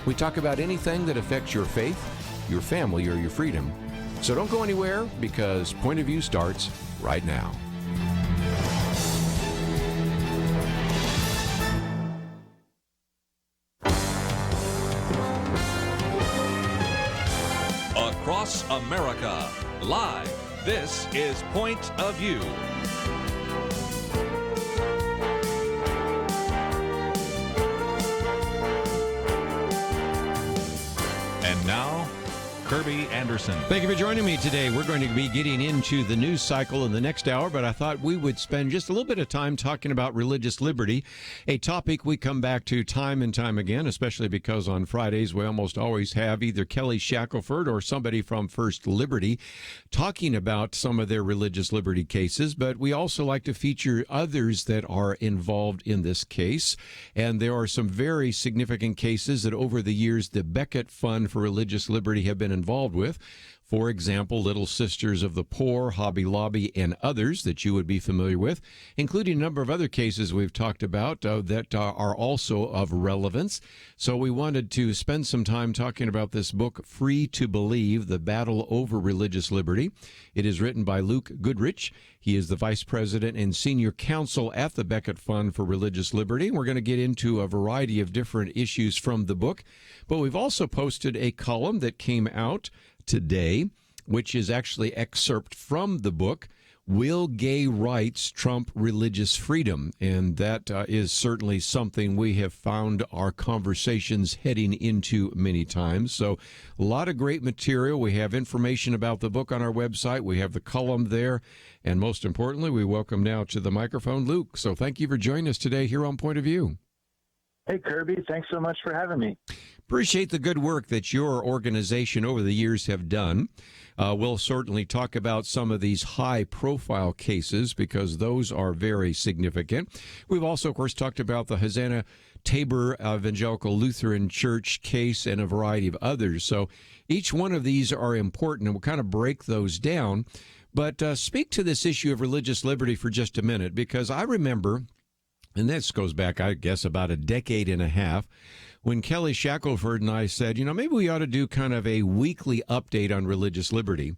We talk about anything that affects your faith, your family, or your freedom. So don't go anywhere, because Point of View starts right now. Across America, live. This is Point of View. And now, Kerby Anderson. Thank you for joining me today. We're going to be getting into the news cycle in the next hour, but I thought we would spend just a little bit of time talking about religious liberty, a topic we come back to time and time again, especially because on Fridays we almost always have either Kelly Shackelford or somebody from First Liberty talking about some of their religious liberty cases, but we also like to feature others that are involved in this case, and there are some very significant cases that over the years the Becket Fund for Religious Liberty have been involved with. For example, Little Sisters of the Poor, Hobby Lobby, and others that you would be familiar with, including a number of other cases we've talked about that are also of relevance. So we wanted to spend some time talking about this book, Free to Believe, The Battle Over Religious Liberty. It is written by Luke Goodrich. He is the Vice President and Senior Counsel at the Becket Fund for Religious Liberty. We're going to get into a variety of different issues from the book, but we've also posted a column that came out today, which is actually excerpt from the book, Will Gay Rights Trump Religious Freedom? And that is certainly something we have found our conversations heading into many times. So a lot of great material. We have information about the book on our website. We have the column there. And most importantly, we welcome now to the microphone Luke. So thank you for joining us today here on Point of View. Hey, Kerby. Thanks so much for having me. Appreciate the good work that your organization over the years have done. We'll certainly talk about some of these high-profile cases because those are very significant. We've also, of course, talked about the Hosanna Tabor Evangelical Lutheran Church case and a variety of others. So each one of these are important, and we'll kind of break those down. But speak to this issue of religious liberty for just a minute, because I remember, and this goes back, I guess, about a decade and a half, when Kelly Shackelford and I said, you know, maybe we ought to do kind of a weekly update on religious liberty.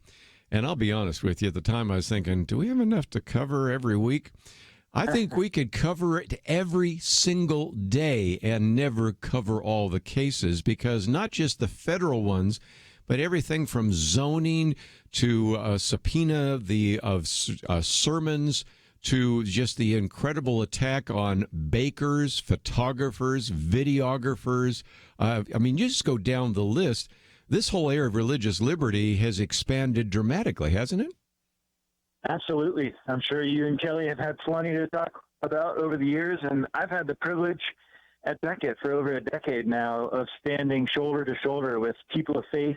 And I'll be honest with you, at the time I was thinking, do we have enough to cover every week? I think we could cover it every single day and never cover all the cases, because not just the federal ones, but everything from zoning to subpoena of sermons, to just the incredible attack on bakers, photographers, videographers. I mean, you just go down the list. This whole area of religious liberty has expanded dramatically, hasn't it? Absolutely. I'm sure you and Kelly have had plenty to talk about over the years, and I've had the privilege at Becket for over a decade now of standing shoulder to shoulder with people of faith,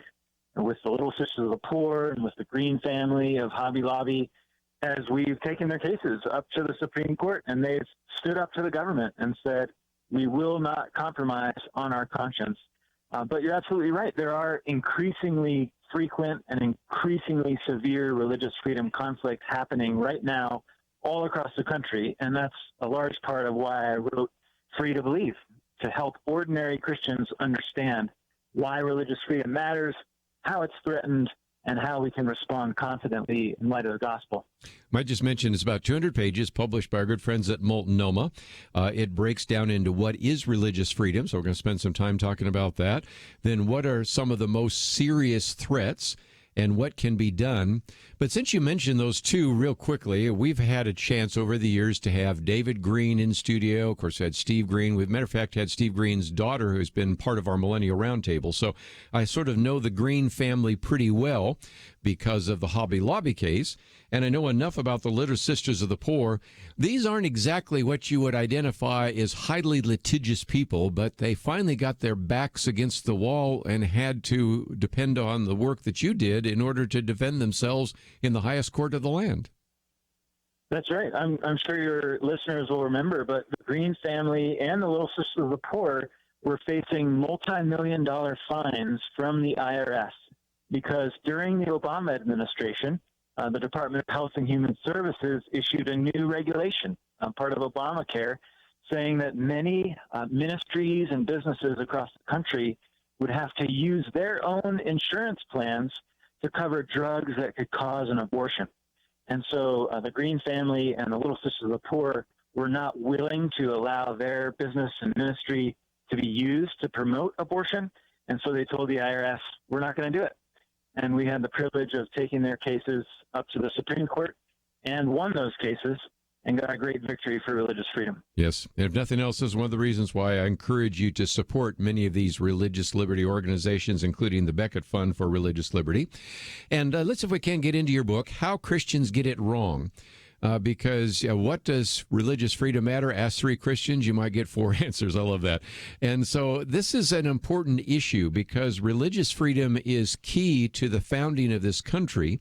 and with the Little Sisters of the Poor, and with the Green family of Hobby Lobby, as we've taken their cases up to the Supreme Court, and they've stood up to the government and said, we will not compromise on our conscience. But you're absolutely right. There are increasingly frequent and increasingly severe religious freedom conflicts happening right now all across the country, and that's a large part of why I wrote Free to Believe, to help ordinary Christians understand why religious freedom matters, how it's threatened, and how we can respond confidently in light of the gospel. Might just mention it's about 200 pages, published by our good friends at Multnomah. It breaks down into what is religious freedom, so we're going to spend some time talking about that. Then what are some of the most serious threats and what can be done. But since you mentioned those two real quickly, we've had a chance over the years to have David Green in studio. Of course, had Steve Green. We've, matter of fact, had Steve Green's daughter, who's been part of our Millennial Roundtable. So I sort of know the Green family pretty well. because of the Hobby Lobby case, and I know enough about the Little Sisters of the Poor. These aren't exactly what you would identify as highly litigious people, but they finally got their backs against the wall and had to depend on the work that you did in order to defend themselves in the highest court of the land. That's right. I'm sure your listeners will remember, but the Green family and the Little Sisters of the Poor were facing multi-million-dollar fines from the IRS because during the Obama administration, the Department of Health and Human Services issued a new regulation, part of Obamacare, saying that many ministries and businesses across the country would have to use their own insurance plans to cover drugs that could cause an abortion. And so the Green family and the Little Sisters of the Poor were not willing to allow their business and ministry to be used to promote abortion. And so they told the IRS, we're not going to do it. And we had the privilege of taking their cases up to the Supreme Court and won those cases and got a great victory for religious freedom. Yes. And if nothing else, this is one of the reasons why I encourage you to support many of these religious liberty organizations, including the Becket Fund for Religious Liberty. And let's, if we can, get into your book, How Christians Get It Wrong. Because what does religious freedom matter? Ask 3 Christians, you might get 4 answers. I love that. And so this is an important issue because religious freedom is key to the founding of this country.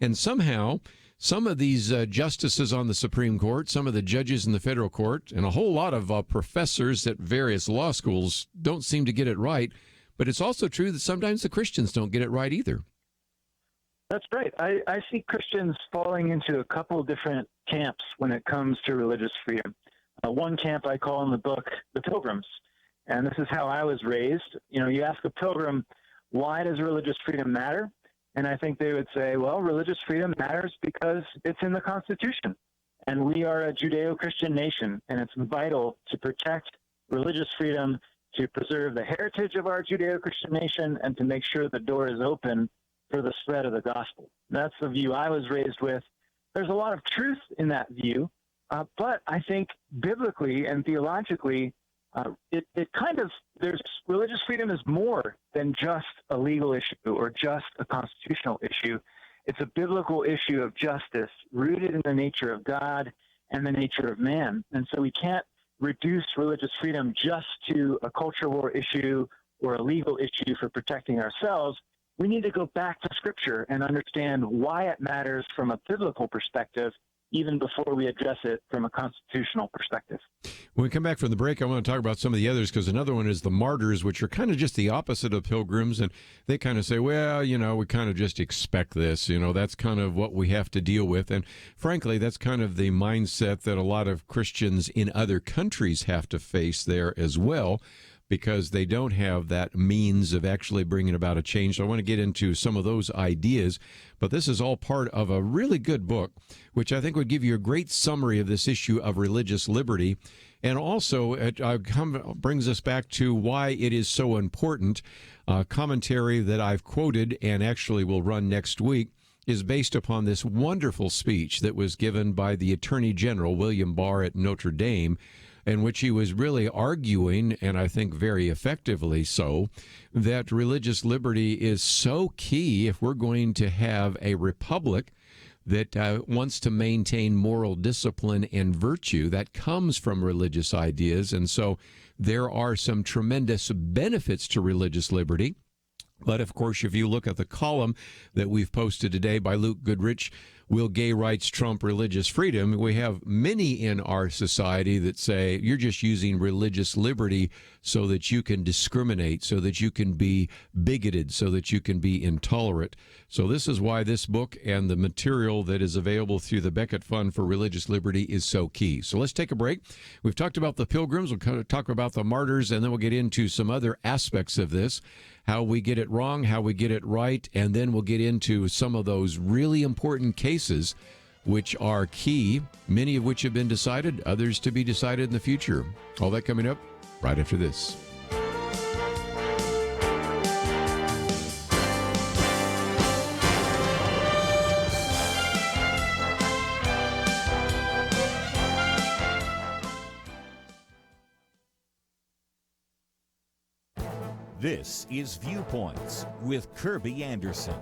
And somehow, some of these justices on the Supreme Court, some of the judges in the federal court, and a whole lot of professors at various law schools don't seem to get it right. But it's also true that sometimes the Christians don't get it right either. That's right. I see Christians falling into a couple of different camps when it comes to religious freedom. One camp I call in the book the Pilgrims. And this is how I was raised. You know, you ask a pilgrim, why does religious freedom matter? And I think they would say, well, religious freedom matters because it's in the Constitution. And we are a Judeo-Christian nation, and it's vital to protect religious freedom, to preserve the heritage of our Judeo-Christian nation, and to make sure the door is open for the spread of the gospel. That's the view I was raised with. There's a lot of truth in that view, but I think biblically and theologically, there's religious freedom is more than just a legal issue or just a constitutional issue. It's a biblical issue of justice rooted in the nature of God and the nature of man. And so we can't reduce religious freedom just to a culture war issue or a legal issue for protecting ourselves. We need to go back to Scripture and understand why it matters from a biblical perspective, even before we address it from a constitutional perspective. When we come back from the break, I want to talk about some of the others, because another one is the martyrs, which are kind of just the opposite of pilgrims, and they kind of say, well, you know, we kind of just expect this, you know, that's kind of what we have to deal with. And frankly, that's kind of the mindset that a lot of Christians in other countries have to face there as well, because they don't have that means of actually bringing about a change. So I want to get into some of those ideas, but this is all part of a really good book, which I think would give you a great summary of this issue of religious liberty. And also, it brings us back to why it is so important. Commentary that I've quoted and actually will run next week is based upon this wonderful speech that was given by the Attorney General, William Barr, at Notre Dame, in which he was really arguing, and I think very effectively so, that religious liberty is so key if we're going to have a republic that wants to maintain moral discipline and virtue that comes from religious ideas. And so there are some tremendous benefits to religious liberty. But, of course, if you look at the column that we've posted today by Luke Goodrich, Will Gay Rights Trump Religious Freedom? We have many in our society that say you're just using religious liberty so that you can discriminate, so that you can be bigoted, so that you can be intolerant. So this is why this book and the material that is available through the Becket Fund for Religious Liberty is so key. So let's take a break. We've talked about the pilgrims, we'll kind of talk about the martyrs, and then we'll get into some other aspects of this, how we get it wrong, how we get it right, and then we'll get into some of those really important cases which are key, many of which have been decided, others to be decided in the future. All that coming up right after this. This is Viewpoints with Kerby Anderson.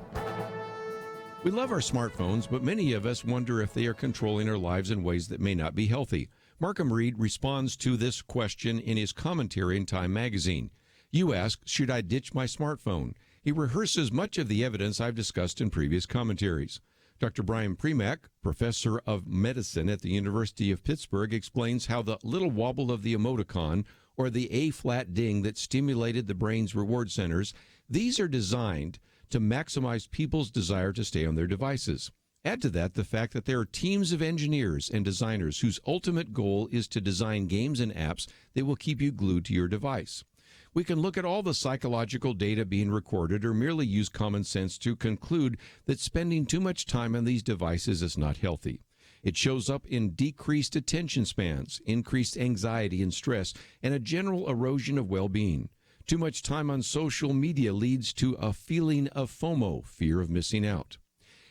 We love our smartphones, but many of us wonder if they are controlling our lives in ways that may not be healthy. Markham Reed responds to this question in his commentary in Time magazine. You ask, should I ditch my smartphone? He rehearses much of the evidence I've discussed in previous commentaries. Dr. Brian Premack, professor of medicine at the University of Pittsburgh, explains how the little wobble of the emoticon or the A-flat ding that stimulated the brain's reward centers, these are designed to maximize people's desire to stay on their devices. Add to that the fact that there are teams of engineers and designers whose ultimate goal is to design games and apps that will keep you glued to your device. We can look at all the psychological data being recorded or merely use common sense to conclude that spending too much time on these devices is not healthy. It shows up in decreased attention spans, increased anxiety and stress, and a general erosion of well-being. Too much time on social media leads to a feeling of FOMO, fear of missing out.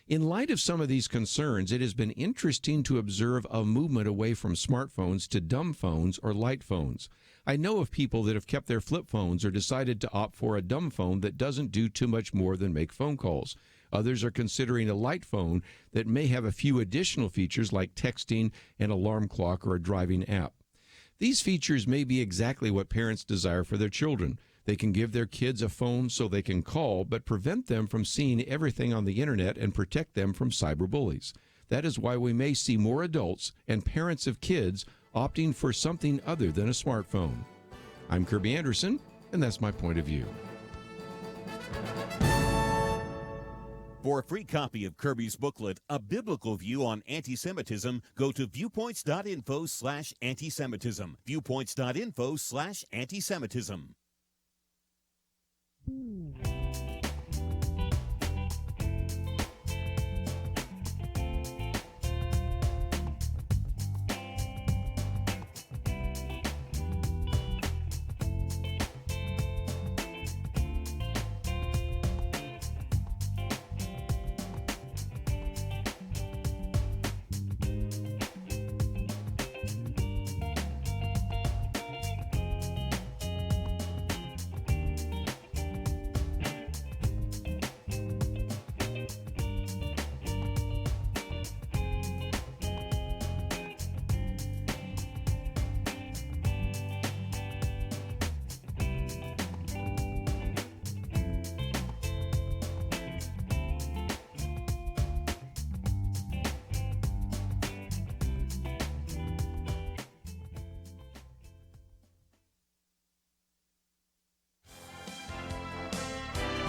In light of some of these concerns, it has been interesting to observe a movement away from smartphones to dumb phones or light phones. I know of people that have kept their flip phones or decided to opt for a dumb phone that doesn't do too much more than make phone calls. Others are considering a light phone that may have a few additional features like texting, an alarm clock, or a driving app. These features may be exactly what parents desire for their children. They can give their kids a phone so they can call, but prevent them from seeing everything on the internet and protect them from cyberbullies. That is why we may see more adults and parents of kids opting for something other than a smartphone. I'm Kerby Anderson, and that's my point of view. For a free copy of Kerby's booklet, A Biblical View on Anti-Semitism, go to viewpoints.info/anti-Semitism. Viewpoints.info/anti-Semitism.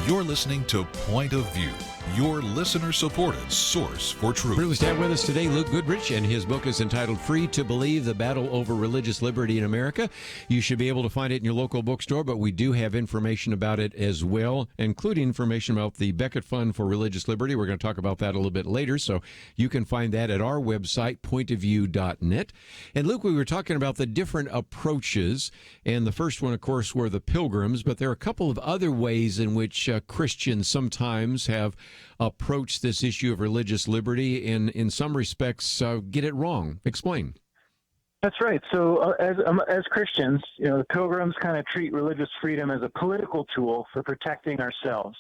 You're listening to Point of View, your listener-supported source for truth. Privileged to have with us today Luke Goodrich, and his book is entitled Free to Believe, The Battle Over Religious Liberty in America. You should be able to find it in your local bookstore, but we do have information about it as well, including information about the Becket Fund for Religious Liberty. We're going to talk about that a little bit later, so you can find that at our website, pointofview.net. And Luke, we were talking about the different approaches, and the first one, of course, were the pilgrims, but there are a couple of other ways in which Christians sometimes have approached this issue of religious liberty and in some respects get it wrong. Explain. That's right. So as Christians, the pilgrims kind of treat religious freedom as a political tool for protecting ourselves.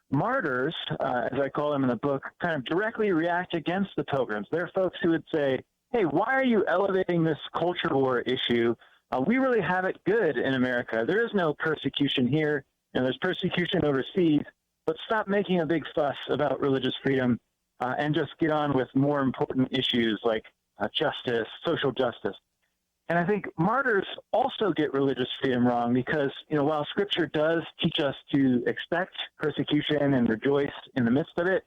Martyrs, as I call them in the book, kind of directly react against the pilgrims. They're folks who would say, hey, why are you elevating this culture war issue? We really have it good in America. There is no persecution here, and there's persecution overseas. But stop making a big fuss about religious freedom and just get on with more important issues like justice, social justice. And I think martyrs also get religious freedom wrong because, while Scripture does teach us to expect persecution and rejoice in the midst of it,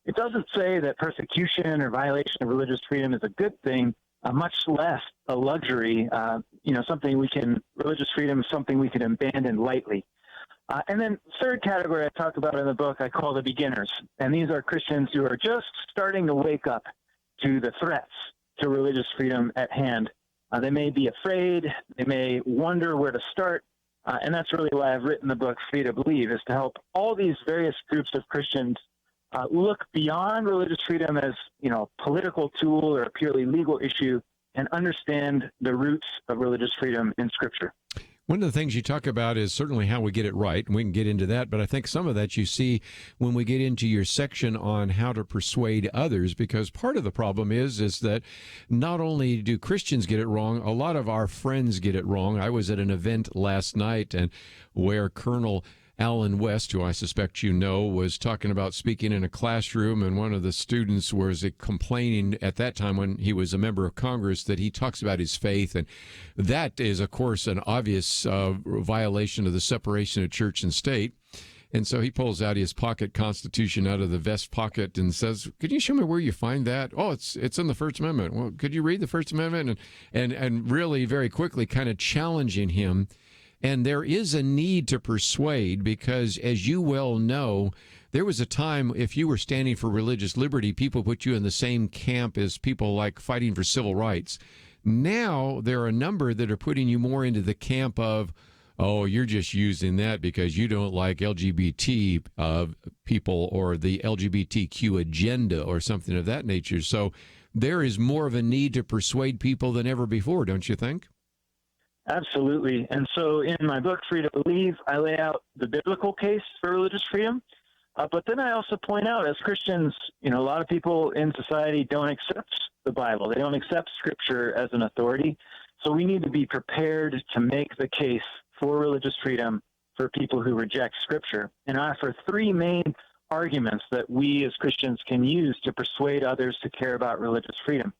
it doesn't say that persecution or violation of religious freedom is a good thing, much less a luxury. Religious freedom is something we can abandon lightly. And then third category I talk about in the book, I call the beginners. And these are Christians who are just starting to wake up to the threats to religious freedom at hand. They may be afraid. They may wonder where to start. And that's really why I've written the book, Free to Believe, is to help all these various groups of Christians look beyond religious freedom as, a political tool or a purely legal issue and understand the roots of religious freedom in Scripture. One of the things you talk about is certainly how we get it right, and we can get into that, but I think some of that you see when we get into your section on how to persuade others, because part of the problem is that not only do Christians get it wrong, a lot of our friends get it wrong. I was at an event last night and where Colonel Alan West, who I suspect you know, was talking about speaking in a classroom, and one of the students was complaining at that time when he was a member of Congress that he talks about his faith, and that is, of course, an obvious violation of the separation of church and state. And so he pulls out his pocket Constitution out of the vest pocket and says, "Can you show me where you find that?" "Oh, it's in the First Amendment." "Well, could you read the First Amendment?" And really very quickly kind of challenging him. And there is a need to persuade because, as you well know, there was a time if you were standing for religious liberty, people put you in the same camp as people like fighting for civil rights. Now there are a number that are putting you more into the camp of, oh, you're just using that because you don't like LGBT people or the LGBTQ agenda or something of that nature. So there is more of a need to persuade people than ever before, don't you think? Absolutely. And so in my book, Free to Believe, I lay out the biblical case for religious freedom. But then I also point out, as Christians, a lot of people in society don't accept the Bible. They don't accept Scripture as an authority. So we need to be prepared to make the case for religious freedom for people who reject Scripture. And I offer three main arguments that we as Christians can use to persuade others to care about religious freedom.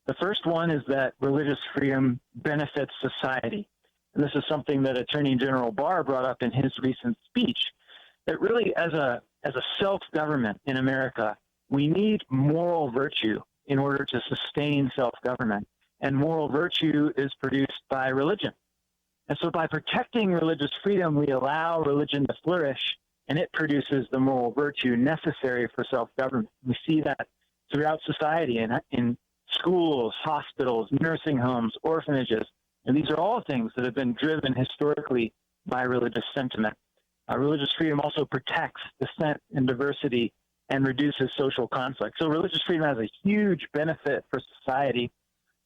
The first one is that religious freedom benefits society. And this is something that Attorney General Barr brought up in his recent speech, that really as a self-government in America, we need moral virtue in order to sustain self-government. And moral virtue is produced by religion. And so by protecting religious freedom, we allow religion to flourish, and it produces the moral virtue necessary for self-government. We see that throughout society in schools, hospitals, nursing homes, orphanages. And these are all things that have been driven historically by religious sentiment. Religious freedom also protects dissent and diversity and reduces social conflict. So religious freedom has a huge benefit for society.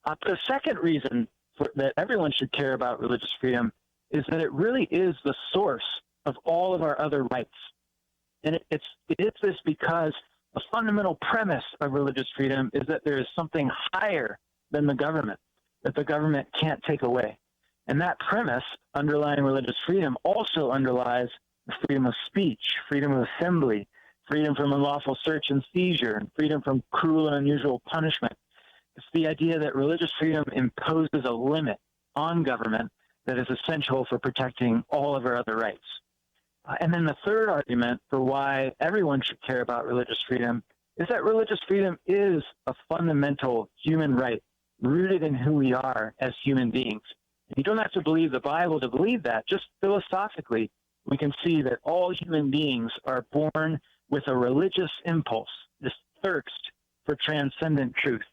The second reason that everyone should care about religious freedom is that it really is the source of all of our other rights. And it is this because the fundamental premise of religious freedom is that there is something higher than the government, that the government can't take away. And that premise underlying religious freedom also underlies the freedom of speech, freedom of assembly, freedom from unlawful search and seizure, and freedom from cruel and unusual punishment. It's the idea that religious freedom imposes a limit on government that is essential for protecting all of our other rights. And then the third argument for why everyone should care about religious freedom is that religious freedom is a fundamental human right rooted in who we are as human beings. And you don't have to believe the Bible to believe that. Just philosophically, we can see that all human beings are born with a religious impulse, this thirst for transcendent truth.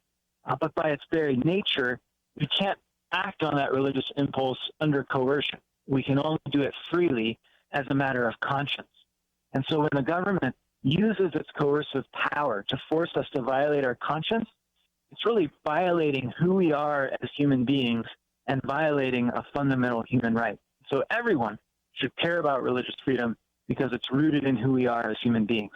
But by its very nature, we can't act on that religious impulse under coercion. We can only do it freely as a matter of conscience. And so when the government uses its coercive power to force us to violate our conscience, it's really violating who we are as human beings and violating a fundamental human right. So everyone should care about religious freedom because it's rooted in who we are as human beings.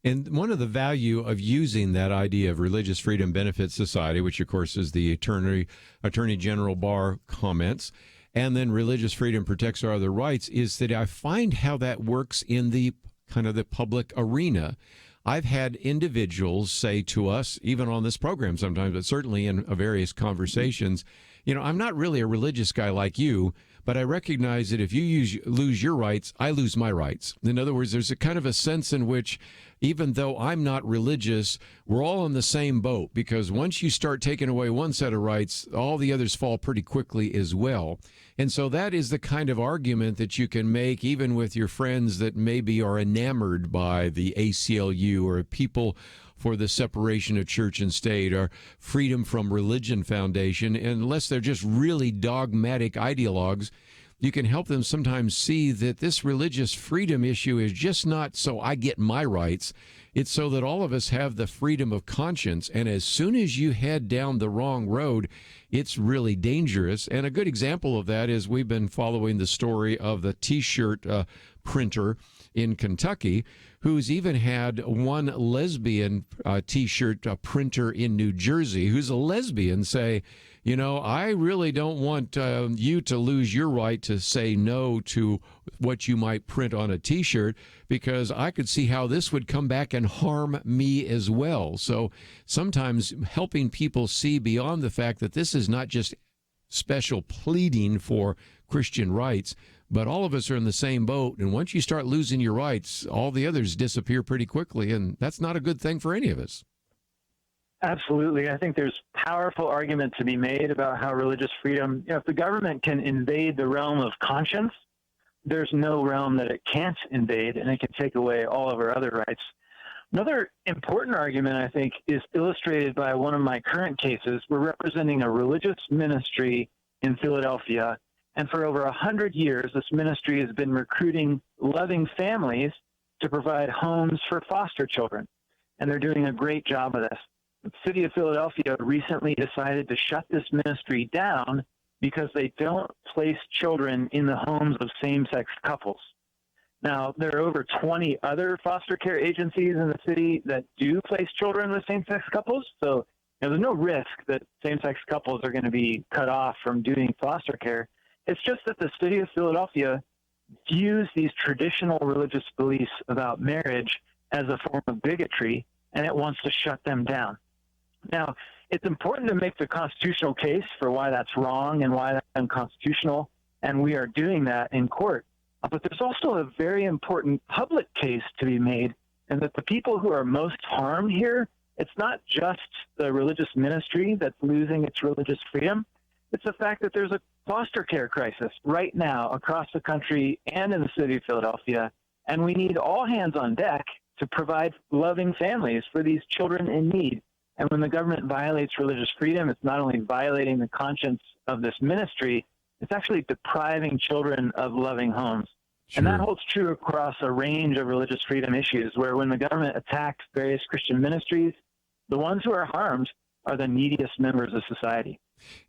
And one of the value of using that idea of religious freedom benefits society, which of course is the Attorney General Barr comments, and then religious freedom protects our other rights, is that I find how that works in the kind of the public arena. I've had individuals say to us, even on this program sometimes, but certainly in various conversations, I'm not really a religious guy like you, but I recognize that if you lose your rights, I lose my rights. In other words, there's a kind of a sense in which, even though I'm not religious, we're all in the same boat, because once you start taking away one set of rights, all the others fall pretty quickly as well. And so that is the kind of argument that you can make even with your friends that maybe are enamored by the ACLU or people for the separation of church and state or Freedom from Religion Foundation, unless they're just really dogmatic ideologues. you can help them sometimes see that this religious freedom issue is just not so I get my rights. It's so that all of us have the freedom of conscience. And as soon as you head down the wrong road, it's really dangerous. And a good example of that is we've been following the story of the T-shirt printer in Kentucky, who's even had one lesbian T-shirt printer in New Jersey who's a lesbian say, you know, I really don't want you to lose your right to say no to what you might print on a T-shirt, because I could see how this would come back and harm me as well. So sometimes helping people see beyond the fact that this is not just special pleading for Christian rights, but all of us are in the same boat. And once you start losing your rights, all the others disappear pretty quickly. And that's not a good thing for any of us. Absolutely. I think there's powerful argument to be made about how religious freedom, if the government can invade the realm of conscience, there's no realm that it can't invade, and it can take away all of our other rights. Another important argument, I think, is illustrated by one of my current cases. We're representing a religious ministry in Philadelphia, and for over 100 years, this ministry has been recruiting loving families to provide homes for foster children, and they're doing a great job of this. The city of Philadelphia recently decided to shut this ministry down because they don't place children in the homes of same-sex couples. Now, there are over 20 other foster care agencies in the city that do place children with same-sex couples, so there's no risk that same-sex couples are going to be cut off from doing foster care. It's just that the city of Philadelphia views these traditional religious beliefs about marriage as a form of bigotry, and it wants to shut them down. Now, it's important to make the constitutional case for why that's wrong and why that's unconstitutional, and we are doing that in court. But there's also a very important public case to be made, and that the people who are most harmed here, it's not just the religious ministry that's losing its religious freedom. It's the fact that there's a foster care crisis right now across the country and in the city of Philadelphia, and we need all hands on deck to provide loving families for these children in need. And when the government violates religious freedom, it's not only violating the conscience of this ministry, it's actually depriving children of loving homes. Sure. And that holds true across a range of religious freedom issues, where when the government attacks various Christian ministries, the ones who are harmed are the neediest members of society.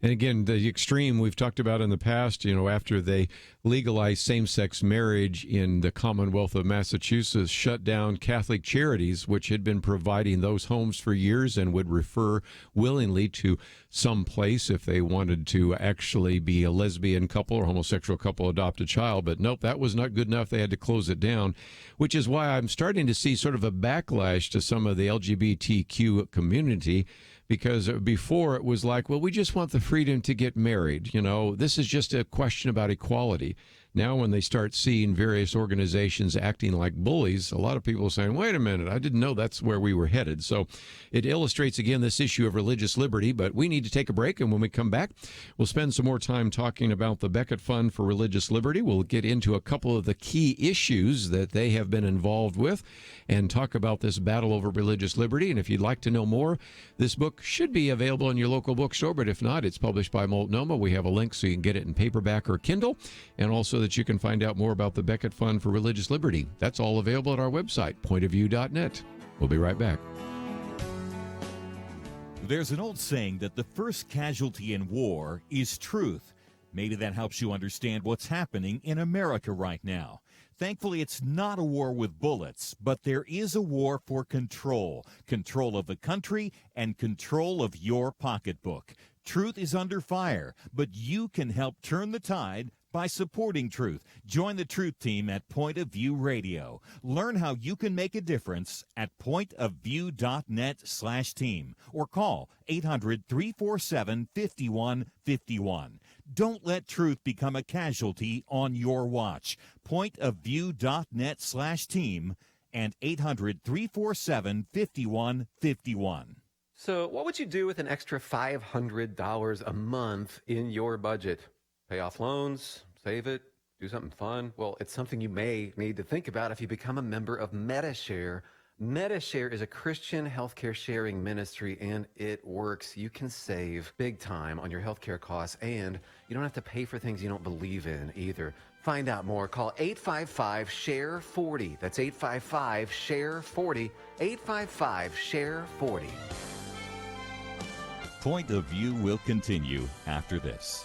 And again, the extreme we've talked about in the past, you know, after they legalized same-sex marriage in the Commonwealth of Massachusetts, shut down Catholic Charities, which had been providing those homes for years and would refer willingly to some place if they wanted to actually be a lesbian couple or homosexual couple adopt a child. But nope, that was not good enough. They had to close it down, which is why I'm starting to see sort of a backlash to some of the LGBTQ community. Because before it was like, well, we just want the freedom to get married. You know, this is just a question about equality. Now, when they start seeing various organizations acting like bullies, a lot of people are saying, wait a minute, I didn't know that's where we were headed. So it illustrates, again, this issue of religious liberty. But we need to take a break. And when we come back, we'll spend some more time talking about the Becket Fund for Religious Liberty. We'll get into a couple of the key issues that they have been involved with and talk about this battle over religious liberty. And if you'd like to know more, this book should be available in your local bookstore. But if not, it's published by Multnomah. We have a link so you can get it in paperback or Kindle, and also that you can find out more about the Becket Fund for Religious Liberty. That's all available at our website, pointofview.net. We'll be right back. There's an old saying that the first casualty in war is truth. Maybe that helps you understand what's happening in America right now. Thankfully, it's not a war with bullets, but there is a war for control. Control of the country and control of your pocketbook. Truth is under fire, but you can help turn the tide by supporting truth. Join the Truth Team at Point of View Radio. Learn how you can make a difference at pointofview.net/team or call 800-347-5151. Don't let truth become a casualty on your watch. Pointofview.net/team and 800-347-5151. So what would you do with an extra $500 a month in your budget? Pay off loans, save it, do something fun? Well, it's something you may need to think about if you become a member of MetaShare MediShare is a Christian healthcare sharing ministry, and it works. You can save big time on your healthcare costs, and you don't have to pay for things you don't believe in either. Find out more. Call 855-SHARE-40. That's 855-SHARE-40. 855-SHARE-40. Point of View will continue after this.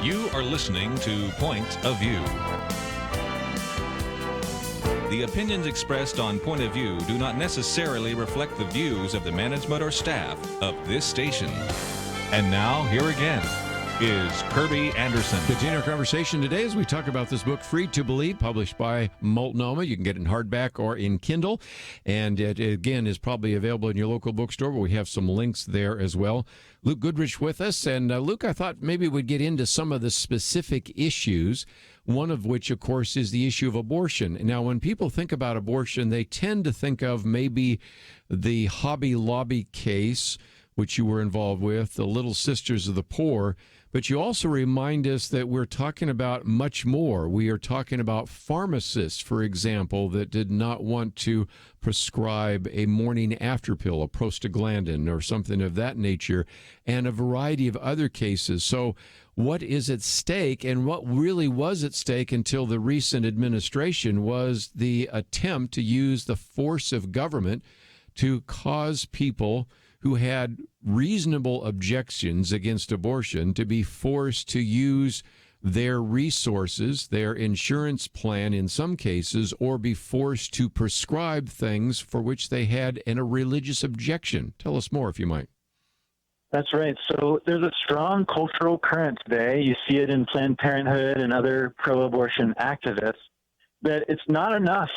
You are listening to Point of View. The opinions expressed on Point of View do not necessarily reflect the views of the management or staff of this station. And now, here again is Kerby Anderson. Continue our conversation today as we talk about this book, Free to Believe, published by Multnomah. You can get it in hardback or in Kindle. And it, again, is probably available in your local bookstore, but we have some links there as well. Luke Goodrich with us. And Luke, I thought maybe we'd get into some of the specific issues, one of which, of course, is the issue of abortion. Now, when people think about abortion, they tend to think of maybe the Hobby Lobby case, which you were involved with, the Little Sisters of the Poor. But you also remind us that we're talking about much more. We are talking about pharmacists, for example, that did not want to prescribe a morning after pill, a prostaglandin or something of that nature, and a variety of other cases. So what is at stake, and what really was at stake until the recent administration, was the attempt to use the force of government to cause people who had reasonable objections against abortion to be forced to use their resources, their insurance plan in some cases, or be forced to prescribe things for which they had a religious objection. Tell us more, if you might. That's right. So there's a strong cultural current today. You see it in Planned Parenthood and other pro-abortion activists, that it's not enough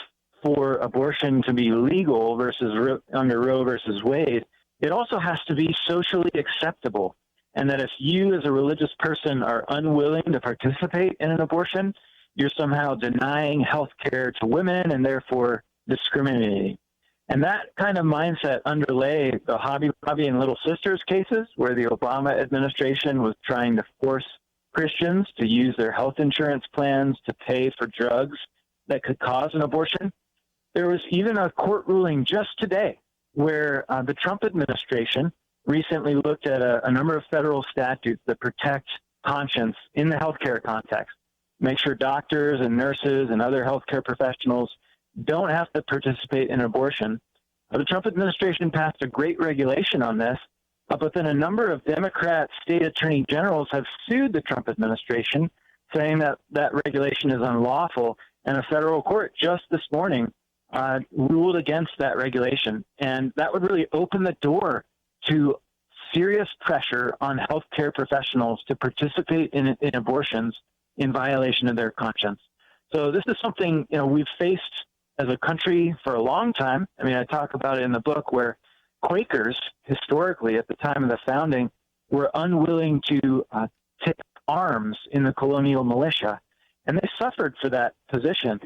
for abortion to be legal versus under Roe versus Wade. It also has to be socially acceptable, and that if you as a religious person are unwilling to participate in an abortion, you're somehow denying health care to women and therefore discriminating. And that kind of mindset underlay the Hobby Lobby and Little Sisters cases, where the Obama administration was trying to force Christians to use their health insurance plans to pay for drugs that could cause an abortion. There was even a court ruling just today where the Trump administration recently looked at a number of federal statutes that protect conscience in the healthcare context, make sure doctors and nurses and other healthcare professionals don't have to participate in abortion. The Trump administration passed a great regulation on this, but then a number of Democrat state attorney generals have sued the Trump administration, saying that that regulation is unlawful, and a federal court just this morning ruled against that regulation. And that would really open the door to serious pressure on healthcare professionals to participate in abortions in violation of their conscience. So this is something, we've faced as a country for a long time. I mean, I talk about it in the book, where Quakers, historically, at the time of the founding, were unwilling to take arms in the colonial militia. And they suffered for that position.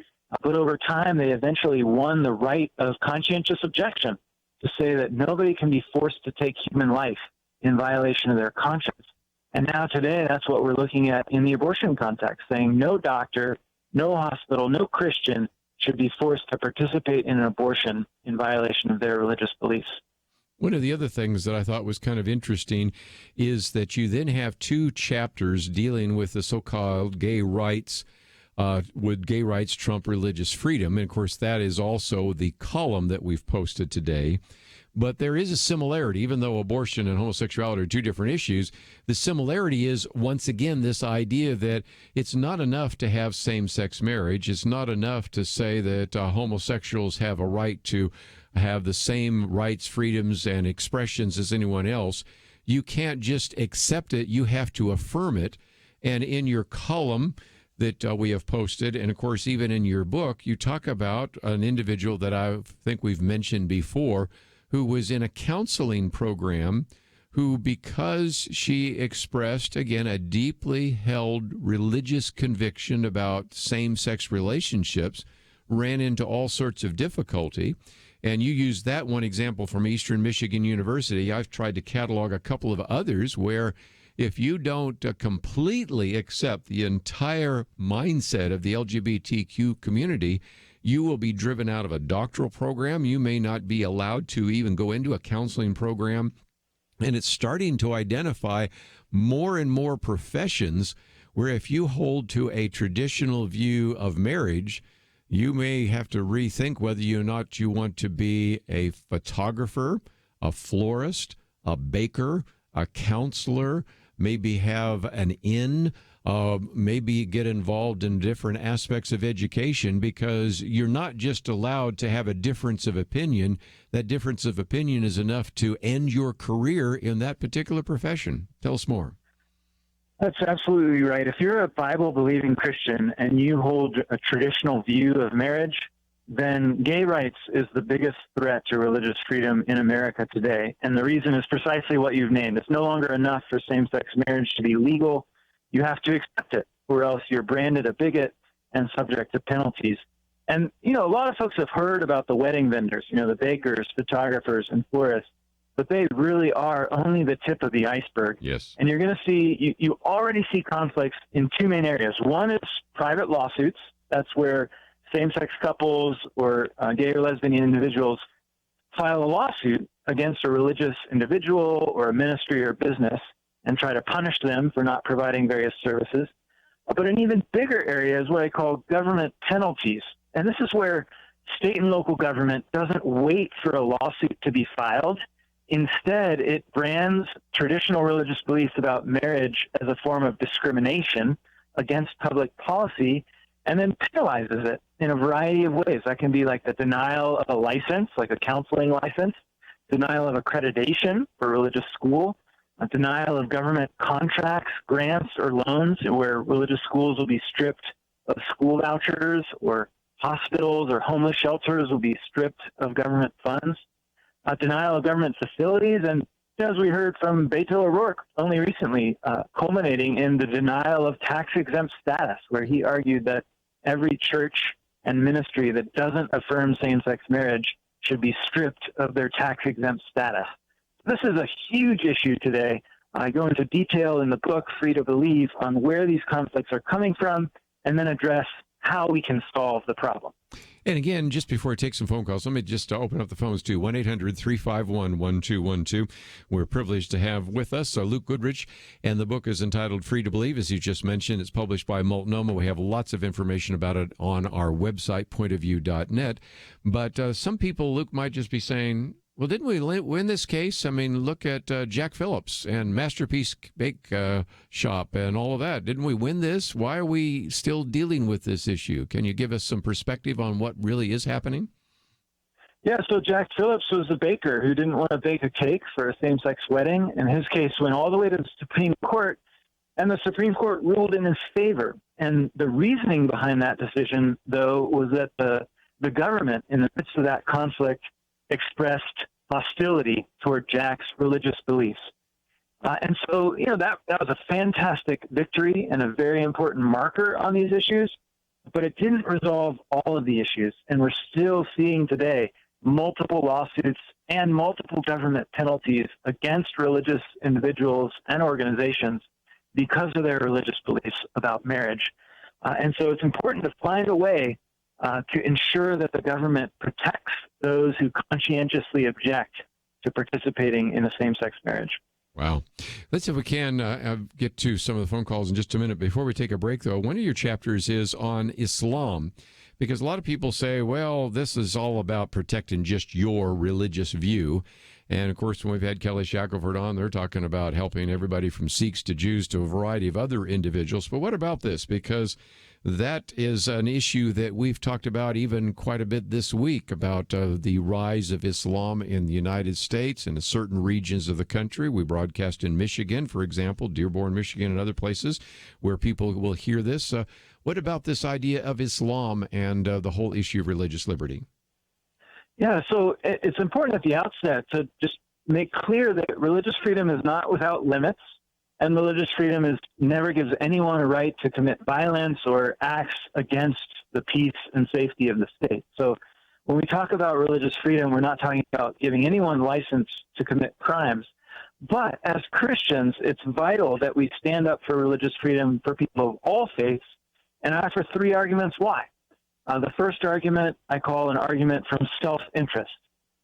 But over time, they eventually won the right of conscientious objection to say that nobody can be forced to take human life in violation of their conscience. And now today, that's what we're looking at in the abortion context, saying no doctor, no hospital, no Christian should be forced to participate in an abortion in violation of their religious beliefs. One of the other things that I thought was kind of interesting is that you then have two chapters dealing with the so-called gay rights. Would gay rights trump religious freedom? And, of course, that is also the column that we've posted today. But there is a similarity, even though abortion and homosexuality are two different issues. The similarity is, once again, this idea that it's not enough to have same-sex marriage. It's not enough to say that homosexuals have a right to have the same rights, freedoms, and expressions as anyone else. You can't just accept it. You have to affirm it. And in your column that we have posted, and of course even in your book, you talk about an individual that I think we've mentioned before, who was in a counseling program, who, because she expressed, again, a deeply held religious conviction about same-sex relationships, ran into all sorts of difficulty. And you used that one example from Eastern Michigan University. I've tried to catalog a couple of others where if you don't completely accept the entire mindset of the LGBTQ community, you will be driven out of a doctoral program. You may not be allowed to even go into a counseling program. And it's starting to identify more and more professions where if you hold to a traditional view of marriage, you may have to rethink whether or not you want to be a photographer, a florist, a baker, a counselor, maybe have an inn, maybe get involved in different aspects of education, because you're not just allowed to have a difference of opinion. That difference of opinion is enough to end your career in that particular profession. Tell us more. That's absolutely right. If you're a Bible-believing Christian and you hold a traditional view of marriage, then gay rights is the biggest threat to religious freedom in America today. And the reason is precisely what you've named. It's no longer enough for same-sex marriage to be legal. You have to accept it, or else you're branded a bigot and subject to penalties. And, a lot of folks have heard about the wedding vendors, the bakers, photographers, and florists, but they really are only the tip of the iceberg. Yes. And you're going to see, you already see conflicts in two main areas. One is private lawsuits. That's where same-sex couples or gay or lesbian individuals file a lawsuit against a religious individual or a ministry or business and try to punish them for not providing various services. But an even bigger area is what I call government penalties. And this is where state and local government doesn't wait for a lawsuit to be filed. Instead, it brands traditional religious beliefs about marriage as a form of discrimination against public policy and then penalizes it in a variety of ways. That can be like the denial of a license, like a counseling license, denial of accreditation for a religious school, a denial of government contracts, grants, or loans, where religious schools will be stripped of school vouchers, or hospitals or homeless shelters will be stripped of government funds, a denial of government facilities, and as we heard from Beto O'Rourke only recently, culminating in the denial of tax-exempt status, where he argued that every church and ministry that doesn't affirm same-sex marriage should be stripped of their tax-exempt status. This is a huge issue today. I go into detail in the book, Free to Believe, on where these conflicts are coming from, and then address how we can solve the problem. And again, just before I take some phone calls, let me just open up the phones to 1-800-351-1212. We're privileged to have with us Luke Goodrich, and the book is entitled Free to Believe, as you just mentioned. It's published by Multnomah. We have lots of information about it on our website, pointofview.net. But some people, Luke, might just be saying, well, didn't we win this case? I mean, look at Jack Phillips and Masterpiece Bake Shop and all of that. Didn't we win this? Why are we still dealing with this issue? Can you give us some perspective on what really is happening? Yeah, so Jack Phillips was a baker who didn't want to bake a cake for a same-sex wedding, and his case went all the way to the Supreme Court, and the Supreme Court ruled in his favor. And the reasoning behind that decision, though, was that the government, in the midst of that conflict, expressed hostility toward Jack's religious beliefs. And so, that was a fantastic victory and a very important marker on these issues, but it didn't resolve all of the issues. And we're still seeing today multiple lawsuits and multiple government penalties against religious individuals and organizations because of their religious beliefs about marriage. And so it's important to find a way to ensure that the government protects those who conscientiously object to participating in a same-sex marriage. Wow. Let's see if we can get to some of the phone calls in just a minute. Before we take a break, though, one of your chapters is on Islam, because a lot of people say, well, this is all about protecting just your religious view. And, of course, when we've had Kelly Shackelford on, they're talking about helping everybody from Sikhs to Jews to a variety of other individuals. But what about this? Because that is an issue that we've talked about even quite a bit this week, about the rise of Islam in the United States and in certain regions of the country. We broadcast in Michigan, for example, Dearborn, Michigan, and other places where people will hear this. What about this idea of Islam and the whole issue of religious liberty? Yeah, so it's important at the outset to just make clear that religious freedom is not without limits, and religious freedom never gives anyone a right to commit violence or acts against the peace and safety of the state. So when we talk about religious freedom, we're not talking about giving anyone license to commit crimes. But as Christians, it's vital that we stand up for religious freedom for people of all faiths, and I offer three arguments why. The first argument I call an argument from self-interest,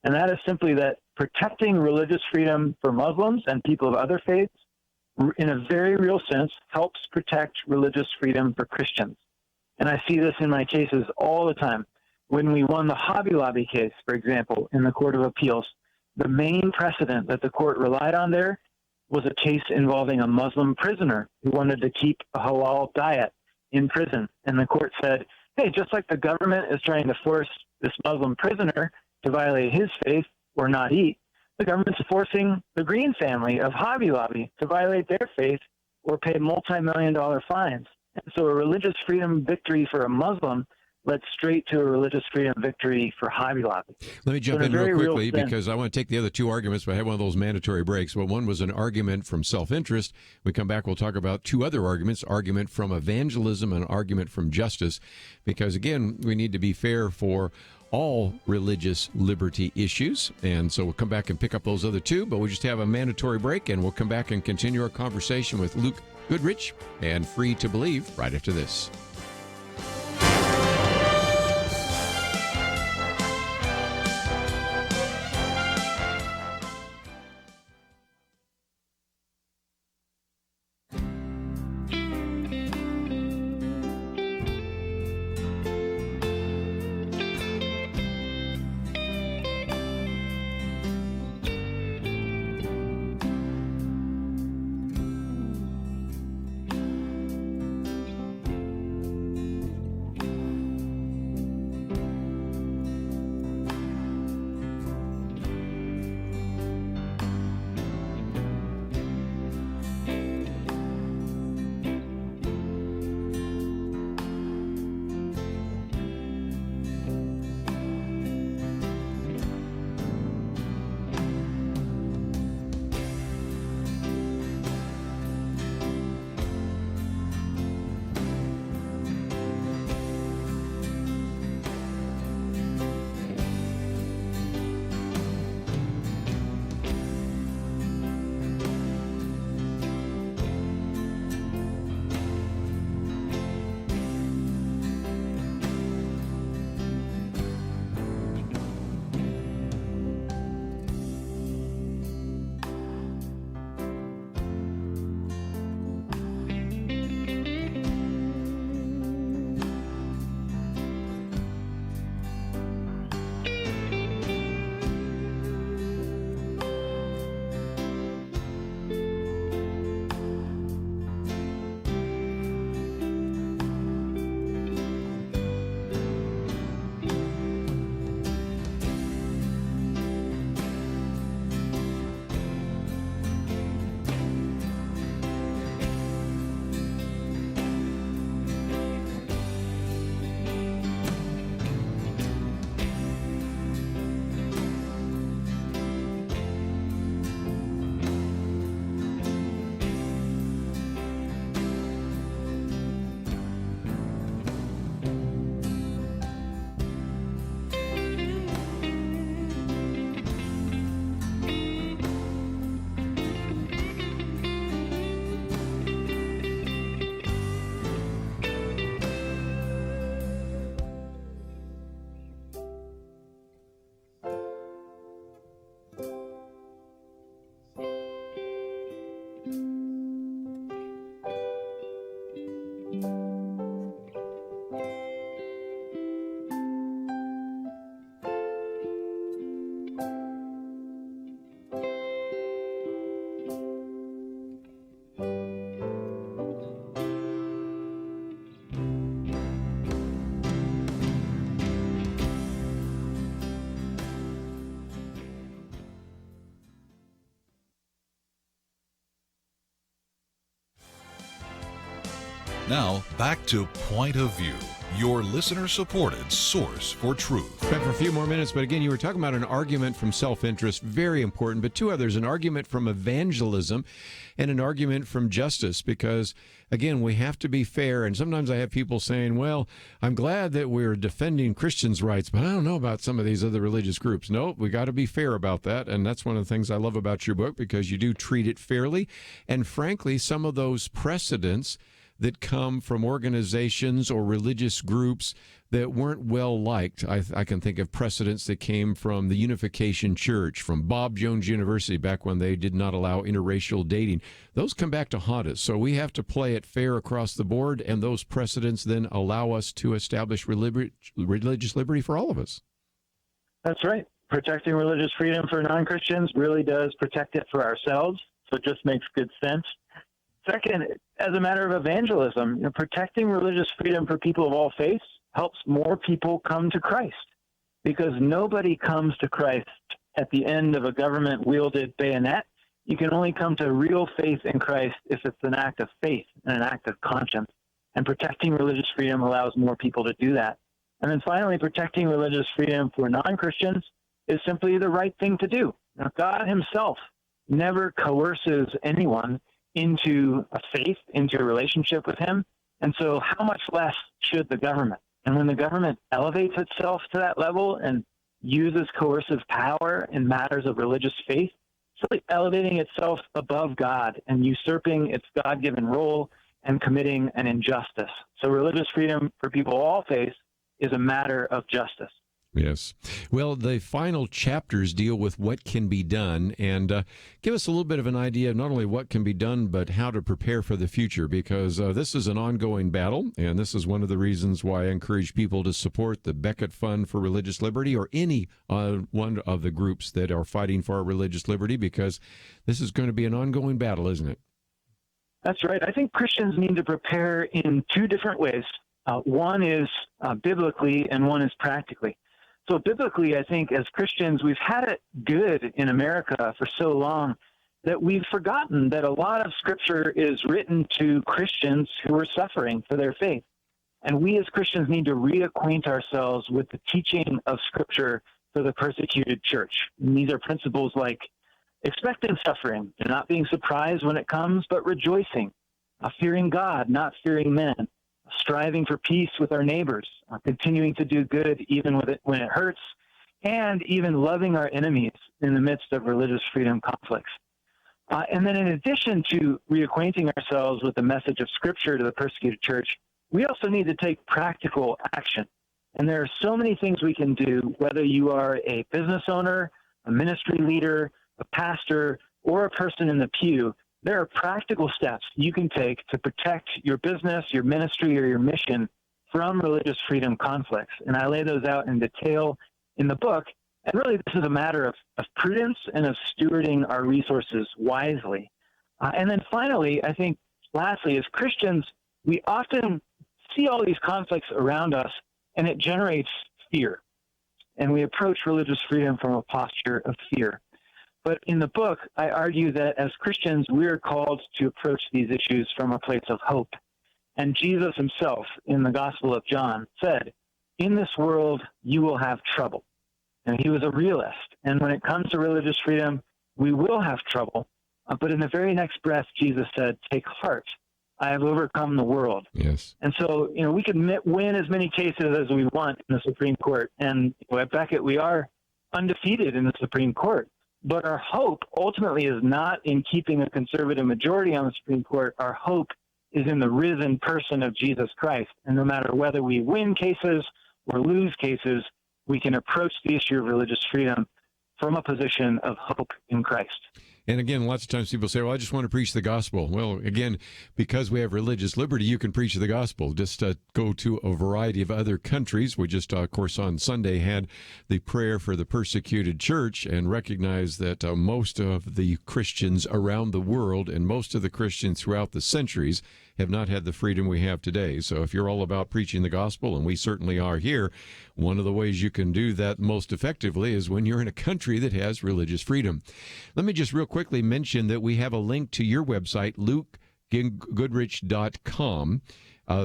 and that is simply that protecting religious freedom for Muslims and people of other faiths, in a very real sense, helps protect religious freedom for Christians. And I see this in my cases all the time. When we won the Hobby Lobby case, for example, in the Court of Appeals, the main precedent that the court relied on there was a case involving a Muslim prisoner who wanted to keep a halal diet in prison. And the court said, hey, just like the government is trying to force this Muslim prisoner to violate his faith or not eat, the government's forcing the Green family of Hobby Lobby to violate their faith or pay multi-million-dollar fines. And so a religious freedom victory for a Muslim led straight to a religious freedom victory for Hobby Lobby. Let me jump So in real quickly sense, because I want to take the other two arguments, but I had one of those mandatory breaks. But one was an argument from self-interest. We come back, we'll talk about two other arguments, argument from evangelism and argument from justice, because, again, we need to be fair for all religious liberty issues. And so we'll come back and pick up those other two, but we'll just have a mandatory break, and we'll come back and continue our conversation with Luke Goodrich and Free to Believe right after this. Now, back to Point of View, your listener-supported source for truth. Back for a few more minutes, but again, you were talking about an argument from self-interest, very important, but two others, an argument from evangelism and an argument from justice, because, again, we have to be fair, and sometimes I have people saying, well, I'm glad that we're defending Christians' rights, but I don't know about some of these other religious groups. No, we got to be fair about that, and that's one of the things I love about your book, because you do treat it fairly, and frankly, some of those precedents that come from organizations or religious groups that weren't well liked. I can think of precedents that came from the Unification Church, from Bob Jones University back when they did not allow interracial dating. Those come back to haunt us. So we have to play it fair across the board, and those precedents then allow us to establish religious liberty for all of us. That's right. Protecting religious freedom for non-Christians really does protect it for ourselves, so it just makes good sense. Second, as a matter of evangelism, protecting religious freedom for people of all faiths helps more people come to Christ, because nobody comes to Christ at the end of a government-wielded bayonet. You can only come to real faith in Christ if it's an act of faith and an act of conscience. And protecting religious freedom allows more people to do that. And then finally, protecting religious freedom for non-Christians is simply the right thing to do. Now, God himself never coerces anyone into a faith, into a relationship with him. And so how much less should the government? And when the government elevates itself to that level and uses coercive power in matters of religious faith, it's really elevating itself above God and usurping its God-given role and committing an injustice. So religious freedom for people of all faiths is a matter of justice. Yes. Well, the final chapters deal with what can be done, and give us a little bit of an idea of not only what can be done, but how to prepare for the future, because this is an ongoing battle, and this is one of the reasons why I encourage people to support the Becket Fund for Religious Liberty or any one of the groups that are fighting for religious liberty, because this is going to be an ongoing battle, isn't it? That's right. I think Christians need to prepare in two different ways. One is biblically and one is practically. So biblically, I think as Christians, we've had it good in America for so long that we've forgotten that a lot of Scripture is written to Christians who are suffering for their faith. And we as Christians need to reacquaint ourselves with the teaching of Scripture for the persecuted church. And these are principles like expecting suffering, not being surprised when it comes, but rejoicing, fearing God, not fearing men, striving for peace with our neighbors, continuing to do good even when it hurts, and even loving our enemies in the midst of religious freedom conflicts. And then in addition to reacquainting ourselves with the message of Scripture to the persecuted church, we also need to take practical action. And there are so many things we can do, whether you are a business owner, a ministry leader, a pastor, or a person in the pew. There are practical steps you can take to protect your business, your ministry, or your mission from religious freedom conflicts. And I lay those out in detail in the book. And really, this is a matter of prudence and of stewarding our resources wisely. And then finally, I think, lastly, as Christians, we often see all these conflicts around us, and it generates fear. And we approach religious freedom from a posture of fear. But in the book, I argue that as Christians, we are called to approach these issues from a place of hope. And Jesus himself, in the Gospel of John, said, "In this world, you will have trouble." And he was a realist. And when it comes to religious freedom, we will have trouble. But in the very next breath, Jesus said, "Take heart. I have overcome the world." Yes. And so, we can win as many cases as we want in the Supreme Court. And at Becket, we are undefeated in the Supreme Court. But our hope ultimately is not in keeping a conservative majority on the Supreme Court. Our hope is in the risen person of Jesus Christ. And no matter whether we win cases or lose cases, we can approach the issue of religious freedom from a position of hope in Christ. And again, lots of times people say, well, I just want to preach the gospel. Well, again, because we have religious liberty, you can preach the gospel. Just go to a variety of other countries. We just, of course, on Sunday had the prayer for the persecuted church and recognize that most of the Christians around the world and most of the Christians throughout the centuries have not had the freedom we have today. So if you're all about preaching the gospel, and we certainly are here, one of the ways you can do that most effectively is when you're in a country that has religious freedom. Let me just real quickly mention that we have a link to your website, lukegoodrich.com.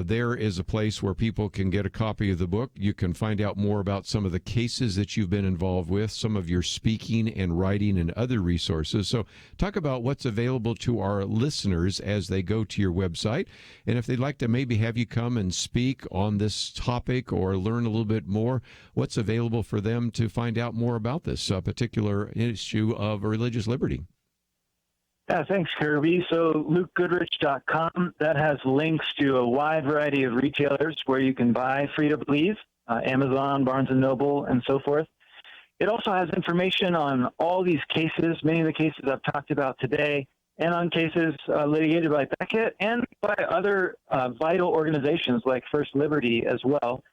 There is a place where people can get a copy of the book. You can find out more about some of the cases that you've been involved with, some of your speaking and writing and other resources. So talk about what's available to our listeners as they go to your website. And if they'd like to maybe have you come and speak on this topic or learn a little bit more, what's available for them to find out more about this particular issue of religious liberty? Yeah, thanks, Kerby. So lukegoodrich.com, that has links to a wide variety of retailers where you can buy Free to Believe, Amazon, Barnes & Noble, and so forth. It also has information on all these cases, many of the cases I've talked about today, and on cases litigated by Becket and by other vital organizations like First Liberty as well.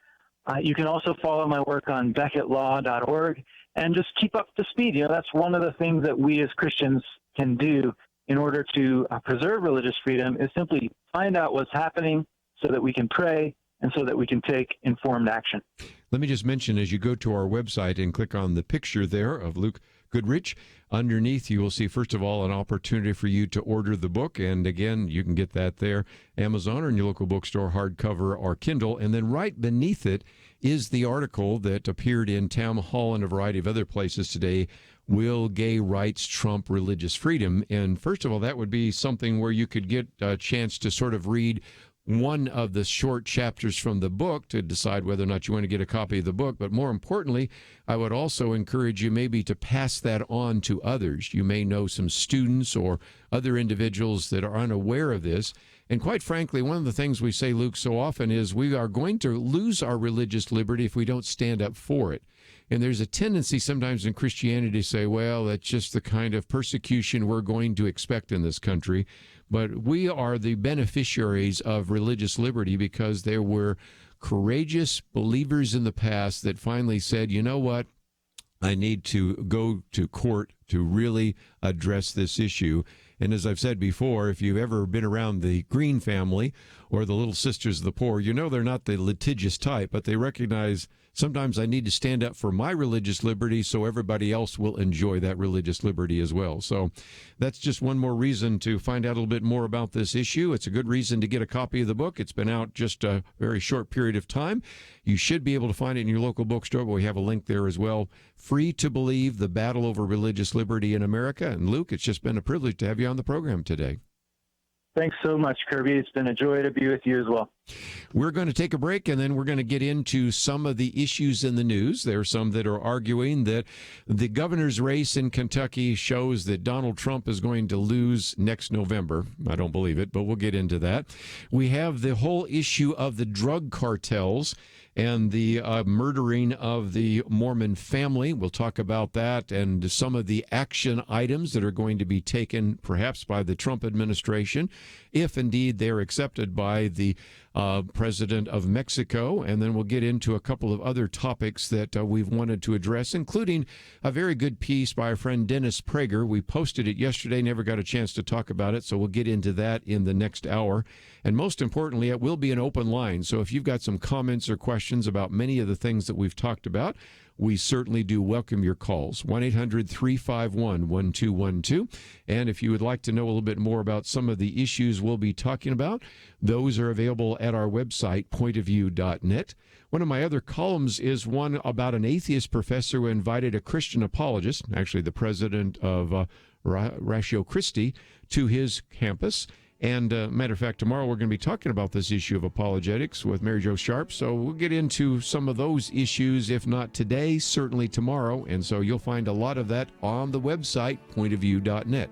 You can also follow my work on becketlaw.org and just keep up to speed. That's one of the things that we as Christians can do in order to preserve religious freedom is simply find out what's happening so that we can pray and so that we can take informed action. Let me just mention, as you go to our website and click on the picture there of Luke Goodrich. Underneath, you will see, first of all, an opportunity for you to order the book. And again, you can get that there, Amazon or in your local bookstore, hardcover or Kindle. And then right beneath it is the article that appeared in Town Hall and a variety of other places today, Will Gay Rights Trump Religious Freedom? And first of all, that would be something where you could get a chance to sort of read one of the short chapters from the book to decide whether or not you want to get a copy of the book. But more importantly, I would also encourage you maybe to pass that on to others. You may know some students or other individuals that are unaware of this. And quite frankly, one of the things we say, Luke, so often is we are going to lose our religious liberty if we don't stand up for it. And there's a tendency sometimes in Christianity to say, well, that's just the kind of persecution we're going to expect in this country. But we are the beneficiaries of religious liberty because there were courageous believers in the past that finally said, you know what? I need to go to court to really address this issue. And as I've said before, if you've ever been around the Green family or the Little Sisters of the Poor, you know they're not the litigious type, but they recognize sometimes I need to stand up for my religious liberty so everybody else will enjoy that religious liberty as well. So that's just one more reason to find out a little bit more about this issue. It's a good reason to get a copy of the book. It's been out just a very short period of time. You should be able to find it in your local bookstore, but we have a link there as well. Free to Believe, the Battle Over Religious Liberty in America. And Luke, it's just been a privilege to have you on the program today. Thanks so much, Kerby. It's been a joy to be with you as well. We're going to take a break, and then we're going to get into some of the issues in the news. There are some that are arguing that the governor's race in Kentucky shows that Donald Trump is going to lose next November. I don't believe it, but we'll get into that. We have the whole issue of the drug cartels and the murdering of the Mormon family. We'll talk about that and some of the action items that are going to be taken perhaps by the Trump administration, if indeed they're accepted by the president of Mexico. And then we'll get into a couple of other topics that we've wanted to address, including a very good piece by our friend Dennis Prager. We posted it yesterday, never got a chance to talk about it, so we'll get into that in the next hour. And most importantly, it will be an open line. So if you've got some comments or questions about many of the things that we've talked about, we certainly do welcome your calls. 1-800-351-1212. And if you would like to know a little bit more about some of the issues we'll be talking about, those are available at our website, pointofview.net. One of my other columns is one about an atheist professor who invited a Christian apologist, actually the president of Ratio Christi, to his campus. And matter of fact, tomorrow we're going to be talking about this issue of apologetics with Mary Jo Sharp. So we'll get into some of those issues, if not today, certainly tomorrow. And so you'll find a lot of that on the website, pointofview.net.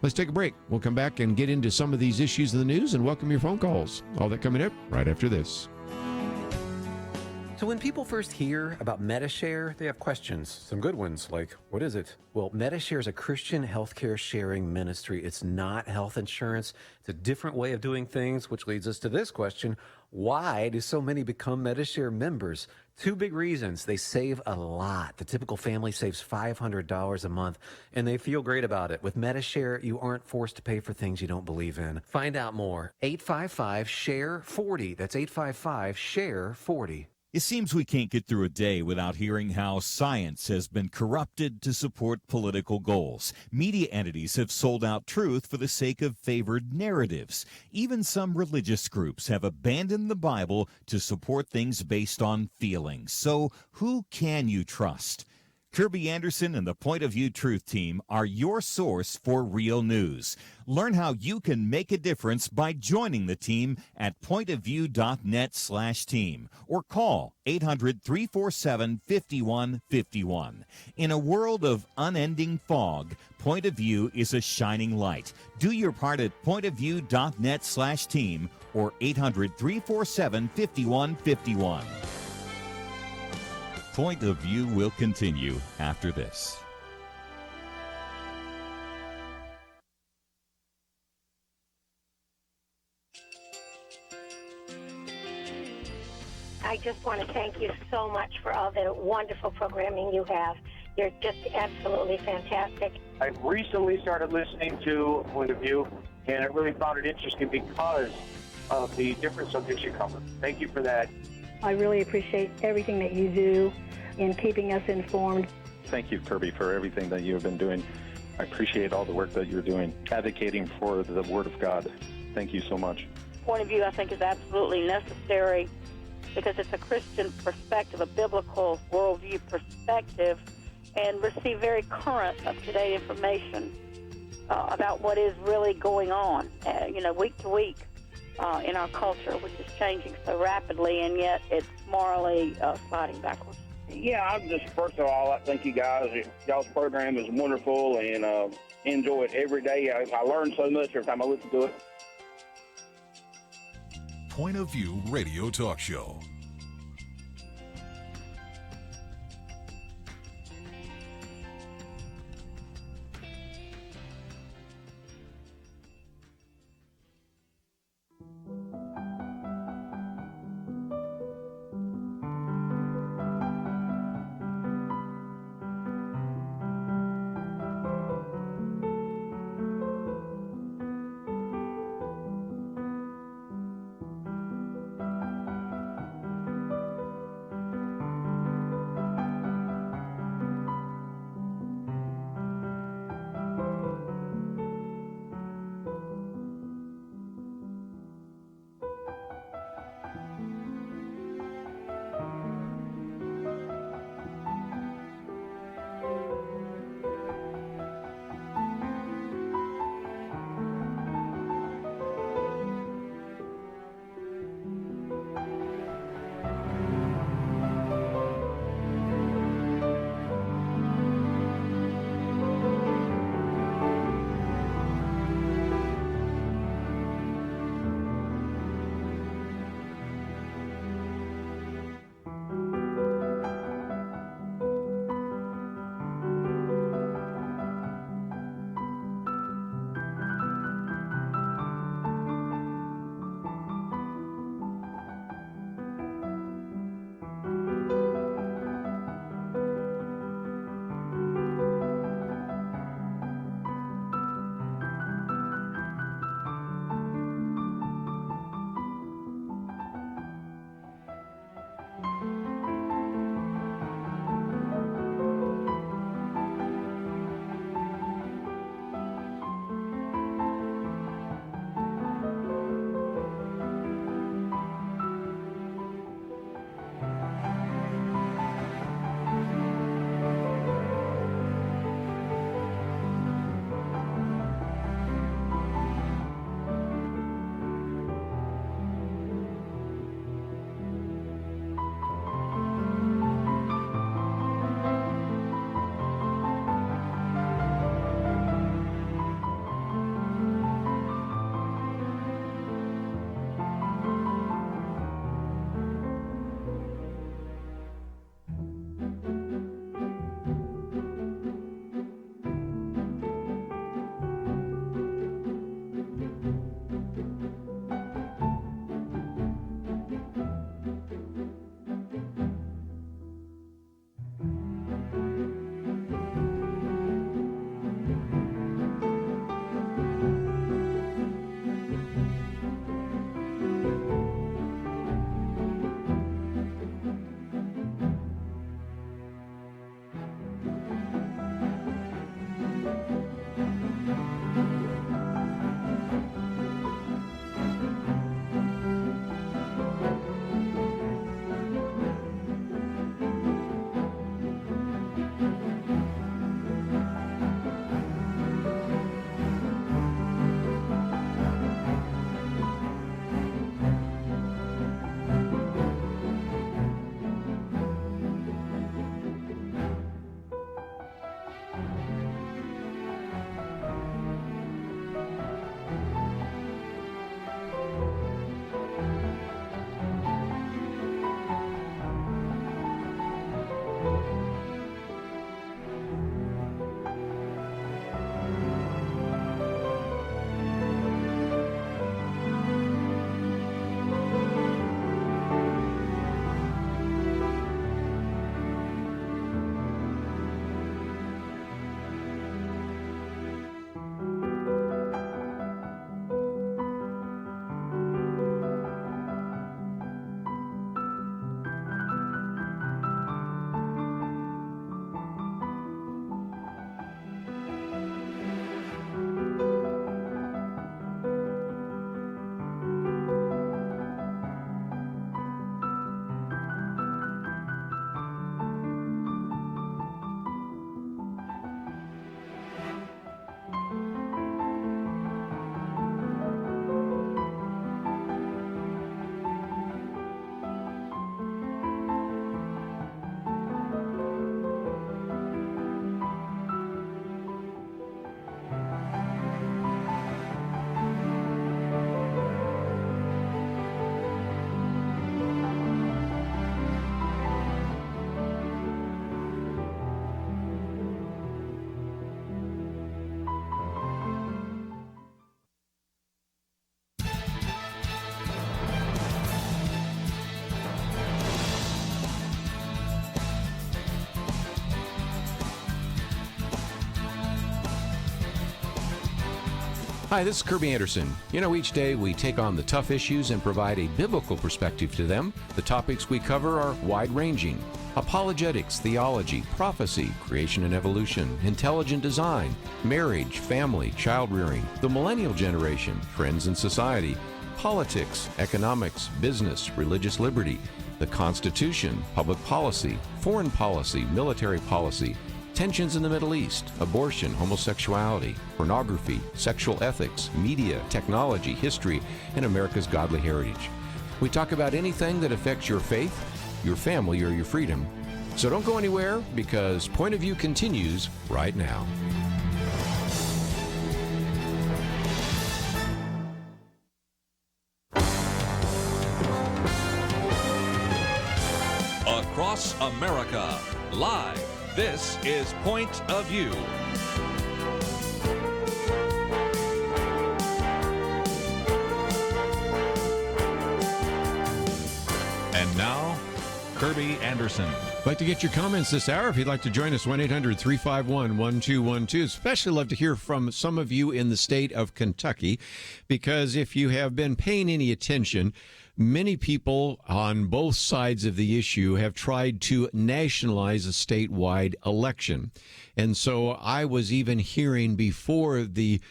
Let's take a break. We'll come back and get into some of these issues in the news and welcome your phone calls. All that coming up right after this. So when people first hear about Medi-Share, they have questions, some good ones, like, what is it? Well, Medi-Share is a Christian healthcare sharing ministry. It's not health insurance. It's a different way of doing things, which leads us to this question. Why do so many become Medi-Share members? Two big reasons. They save a lot. The typical family saves $500 a month, and they feel great about it. With Medi-Share, you aren't forced to pay for things you don't believe in. Find out more. 855-SHARE-40. That's 855-SHARE-40. It seems we can't get through a day without hearing how science has been corrupted to support political goals. Media entities have sold out truth for the sake of favored narratives. Even some religious groups have abandoned the Bible to support things based on feelings. So who can you trust? Kerby Anderson and the Point of View Truth Team are your source for real news. Learn how you can make a difference by joining the team at pointofview.net/team or call 800-347-5151. In a world of unending fog, Point of View is a shining light. Do your part at pointofview.net/team or 800-347-5151. Point of View will continue after this. I just want to thank you so much for all the wonderful programming you have. You're just absolutely fantastic. I recently started listening to Point of View, and I really found it interesting because of the different subjects you cover. Thank you for that. I really appreciate everything that you do in keeping us informed. Thank you, Kerby, for everything that you have been doing. I appreciate all the work that you're doing, advocating for the Word of God. Thank you so much. Point of view, I think, is absolutely necessary because it's a Christian perspective, a biblical worldview perspective, and receive very current, up-to-date information about what is really going on, week to week in our culture, which is changing so rapidly, and yet it's morally sliding backwards. Yeah, first of all, I thank you guys. Y'all's program is wonderful, and enjoy it every day. I learn so much every time I listen to it. Point of View Radio Talk Show. Hi, this is Kerby Anderson. You know, each day we take on the tough issues and provide a biblical perspective to them. The topics we cover are wide-ranging. Apologetics, theology, prophecy, creation and evolution, intelligent design, marriage, family, child-rearing, the millennial generation, trends in society, politics, economics, business, religious liberty, the Constitution, public policy, foreign policy, military policy, tensions in the Middle East, abortion, homosexuality, pornography, sexual ethics, media, technology, history, and America's godly heritage. We talk about anything that affects your faith, your family, or your freedom. So don't go anywhere, because Point of View continues right now. Across America, live. This is Point of View. And now, Kerby Anderson. I'd like to get your comments this hour. If you'd like to join us, 1-800-351-1212. Especially love to hear from some of you in the state of Kentucky, because if you have been paying any attention, many people on both sides of the issue have tried to nationalize a statewide election. And so I was even hearing before the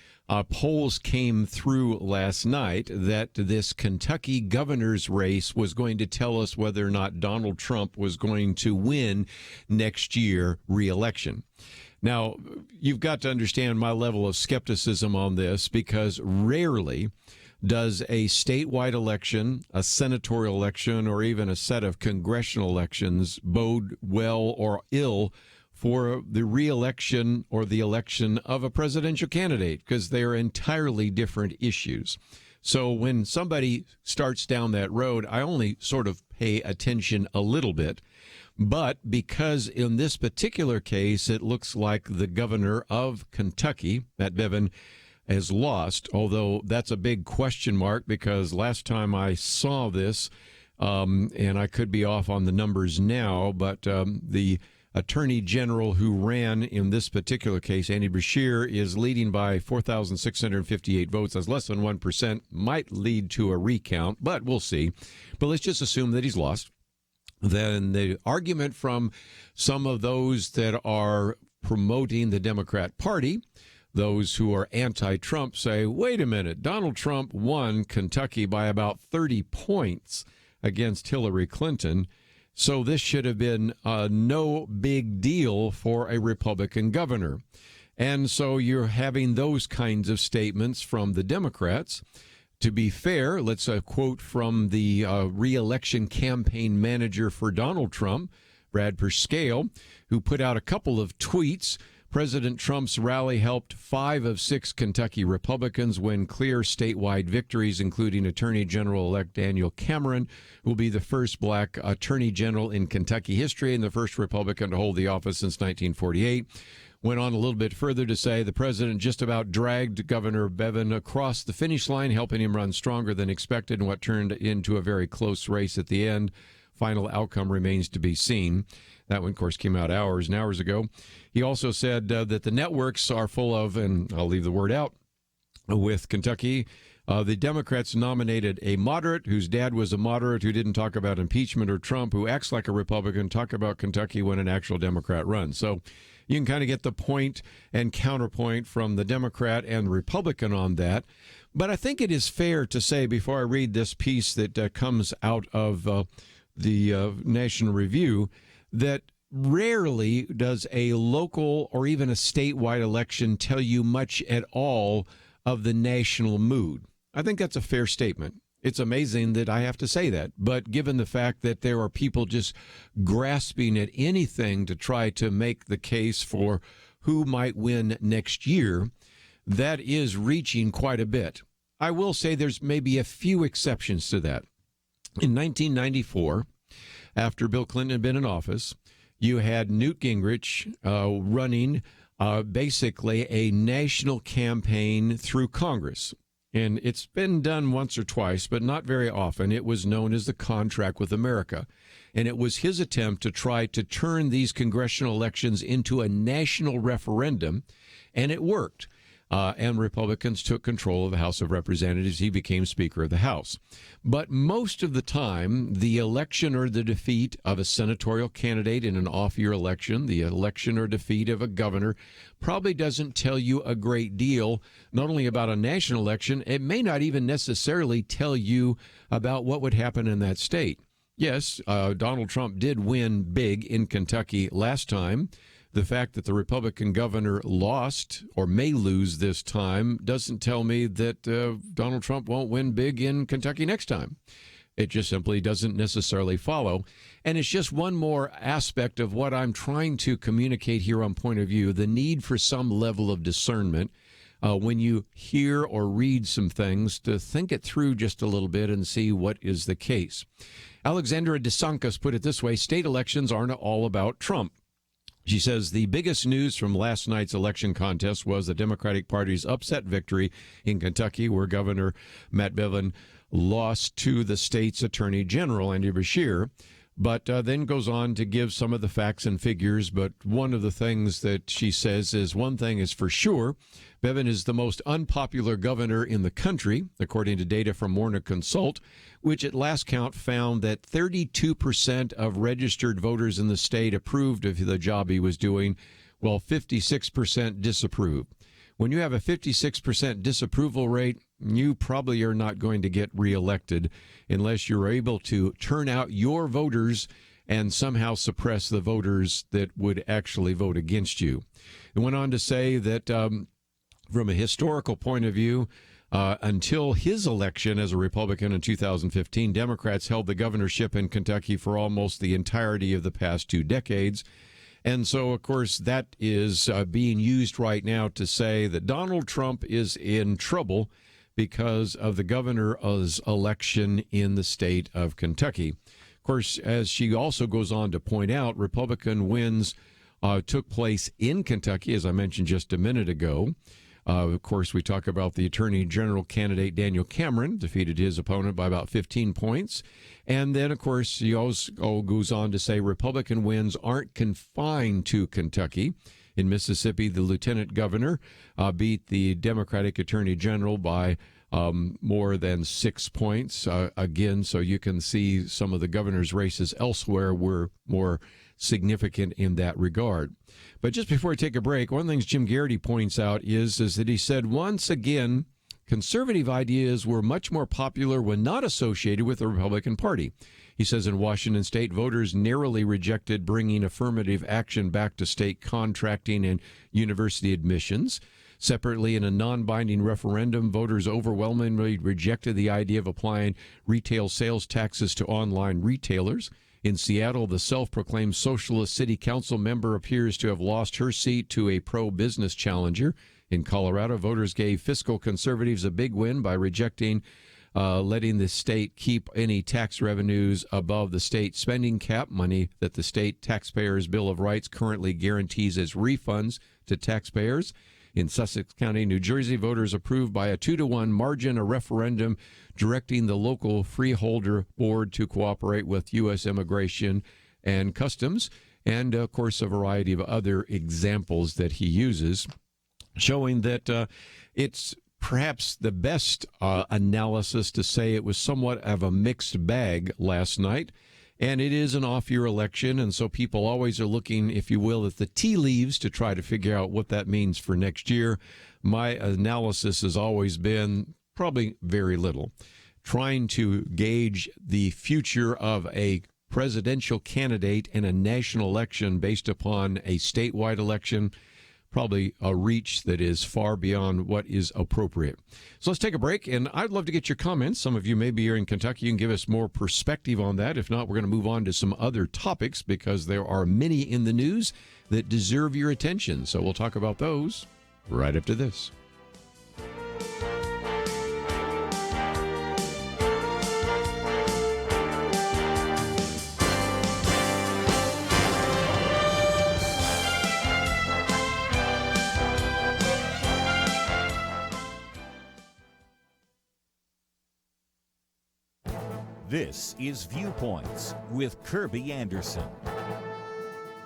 polls came through last night that this Kentucky governor's race was going to tell us whether or not Donald Trump was going to win next year re-election. Now, you've got to understand my level of skepticism on this, because rarely does a statewide election, a senatorial election, or even a set of congressional elections bode well or ill for the re-election or the election of a presidential candidate, because they are entirely different issues. So when somebody starts down that road, I only sort of pay attention a little bit. But because in this particular case, it looks like the governor of Kentucky, Matt Bevin, has lost, although that's a big question mark, because last time I saw this, and I could be off on the numbers now, but the attorney general who ran in this particular case, Andy Beshear, is leading by 4,658 votes. That's less than 1%, might lead to a recount, but we'll see. But let's just assume that he's lost. Then the argument from some of those that are promoting the Democrat Party, those who are anti-Trump, say, wait a minute, Donald Trump won Kentucky by about 30 points against Hillary Clinton, so this should have been no big deal for a Republican governor. And so you're having those kinds of statements from the Democrats. To be fair, let's quote from the re-election campaign manager for Donald Trump, Brad Perscale, who put out a couple of tweets. President Trump's rally helped 5 of 6 Kentucky Republicans win clear statewide victories, including Attorney General-elect Daniel Cameron, who will be the first black attorney general in Kentucky history and the first Republican to hold the office since 1948. Went on a little bit further to say the president just about dragged Governor Bevin across the finish line, helping him run stronger than expected in what turned into a very close race at the end. Final outcome remains to be seen. That one, of course, came out hours and hours ago. He also said that the networks are full of, and I'll leave the word out, with Kentucky. The Democrats nominated a moderate whose dad was a moderate who didn't talk about impeachment or Trump, who acts like a Republican, talk about Kentucky when an actual Democrat runs. So you can kind of get the point and counterpoint from the Democrat and Republican on that. But I think it is fair to say, before I read this piece that comes out of the National Review, that rarely does a local or even a statewide election tell you much at all of the national mood. I think that's a fair statement. It's amazing that I have to say that, but given the fact that there are people just grasping at anything to try to make the case for who might win next year, that is reaching quite a bit. I will say there's maybe a few exceptions to that. In 1994, after Bill Clinton had been in office, you had Newt Gingrich running basically a national campaign through Congress. And it's been done once or twice, but not very often. It was known as the Contract with America. And it was his attempt to try to turn these congressional elections into a national referendum, and it worked. and Republicans took control of the House of Representatives. He became Speaker of the House. But most of the time, the election or the defeat of a senatorial candidate in an off-year election, the election or defeat of a governor, probably doesn't tell you a great deal, not only about a national election, it may not even necessarily tell you about what would happen in that state. Yes, Donald Trump did win big in Kentucky last time. The fact that the Republican governor lost or may lose this time doesn't tell me that Donald Trump won't win big in Kentucky next time. It just simply doesn't necessarily follow. And it's just one more aspect of what I'm trying to communicate here on Point of View, the need for some level of discernment when you hear or read some things, to think it through just a little bit and see what is the case. Alexandra DeSancas put it this way: state elections aren't all about Trump. She says the biggest news from last night's election contest was the Democratic Party's upset victory in Kentucky, where Governor Matt Bevin lost to the state's Attorney General, Andy Beshear, but then goes on to give some of the facts and figures. But one of the things that she says is, one thing is for sure, Bevin is the most unpopular governor in the country, according to data from Warner Consult, which at last count found that 32% of registered voters in the state approved of the job he was doing, while 56% disapproved. When you have a 56% disapproval rate, you probably are not going to get reelected unless you're able to turn out your voters and somehow suppress the voters that would actually vote against you. It went on to say that from a historical point of view, until his election as a Republican in 2015, Democrats held the governorship in Kentucky for almost the entirety of the past 2 decades. And so, of course, that is being used right now to say that Donald Trump is in trouble because of the governor's election in the state of Kentucky. Of course, as she also goes on to point out, Republican wins took place in Kentucky, as I mentioned just a minute ago. Of course, we talk about the Attorney General candidate Daniel Cameron defeated his opponent by about 15 points. And then, of course, he also goes on to say Republican wins aren't confined to Kentucky. In Mississippi, the lieutenant governor beat the Democratic Attorney General by more than 6 points. Again, so you can see some of the governor's races elsewhere were more significant in that regard. But just before I take a break, one of the things Jim Garrity points out is that he said, once again, conservative ideas were much more popular when not associated with the Republican Party. He says in Washington state, voters narrowly rejected bringing affirmative action back to state contracting and university admissions. Separately, in a non-binding referendum, voters overwhelmingly rejected the idea of applying retail sales taxes to online retailers. In Seattle, the self-proclaimed socialist city council member appears to have lost her seat to a pro-business challenger. In Colorado, voters gave fiscal conservatives a big win by rejecting letting the state keep any tax revenues above the state spending cap, money that the state taxpayers' Bill of Rights currently guarantees as refunds to taxpayers. In Sussex County, New Jersey, voters approved by a 2-to-1 margin a referendum directing the local freeholder board to cooperate with U.S. Immigration and Customs, and, of course, a variety of other examples that he uses, showing that it's perhaps the best analysis to say it was somewhat of a mixed bag last night. And it is an off-year election, and so people always are looking, if you will, at the tea leaves to try to figure out what that means for next year. My analysis has always been probably very little. Trying to gauge the future of a presidential candidate in a national election based upon a statewide election, probably a reach that is far beyond what is appropriate. So let's take a break, and I'd love to get your comments. Some of you maybe here in Kentucky, you can give us more perspective on that. If not, we're going to move on to some other topics because there are many in the news that deserve your attention. So we'll talk about those right after this. This is Viewpoints with Kerby Anderson.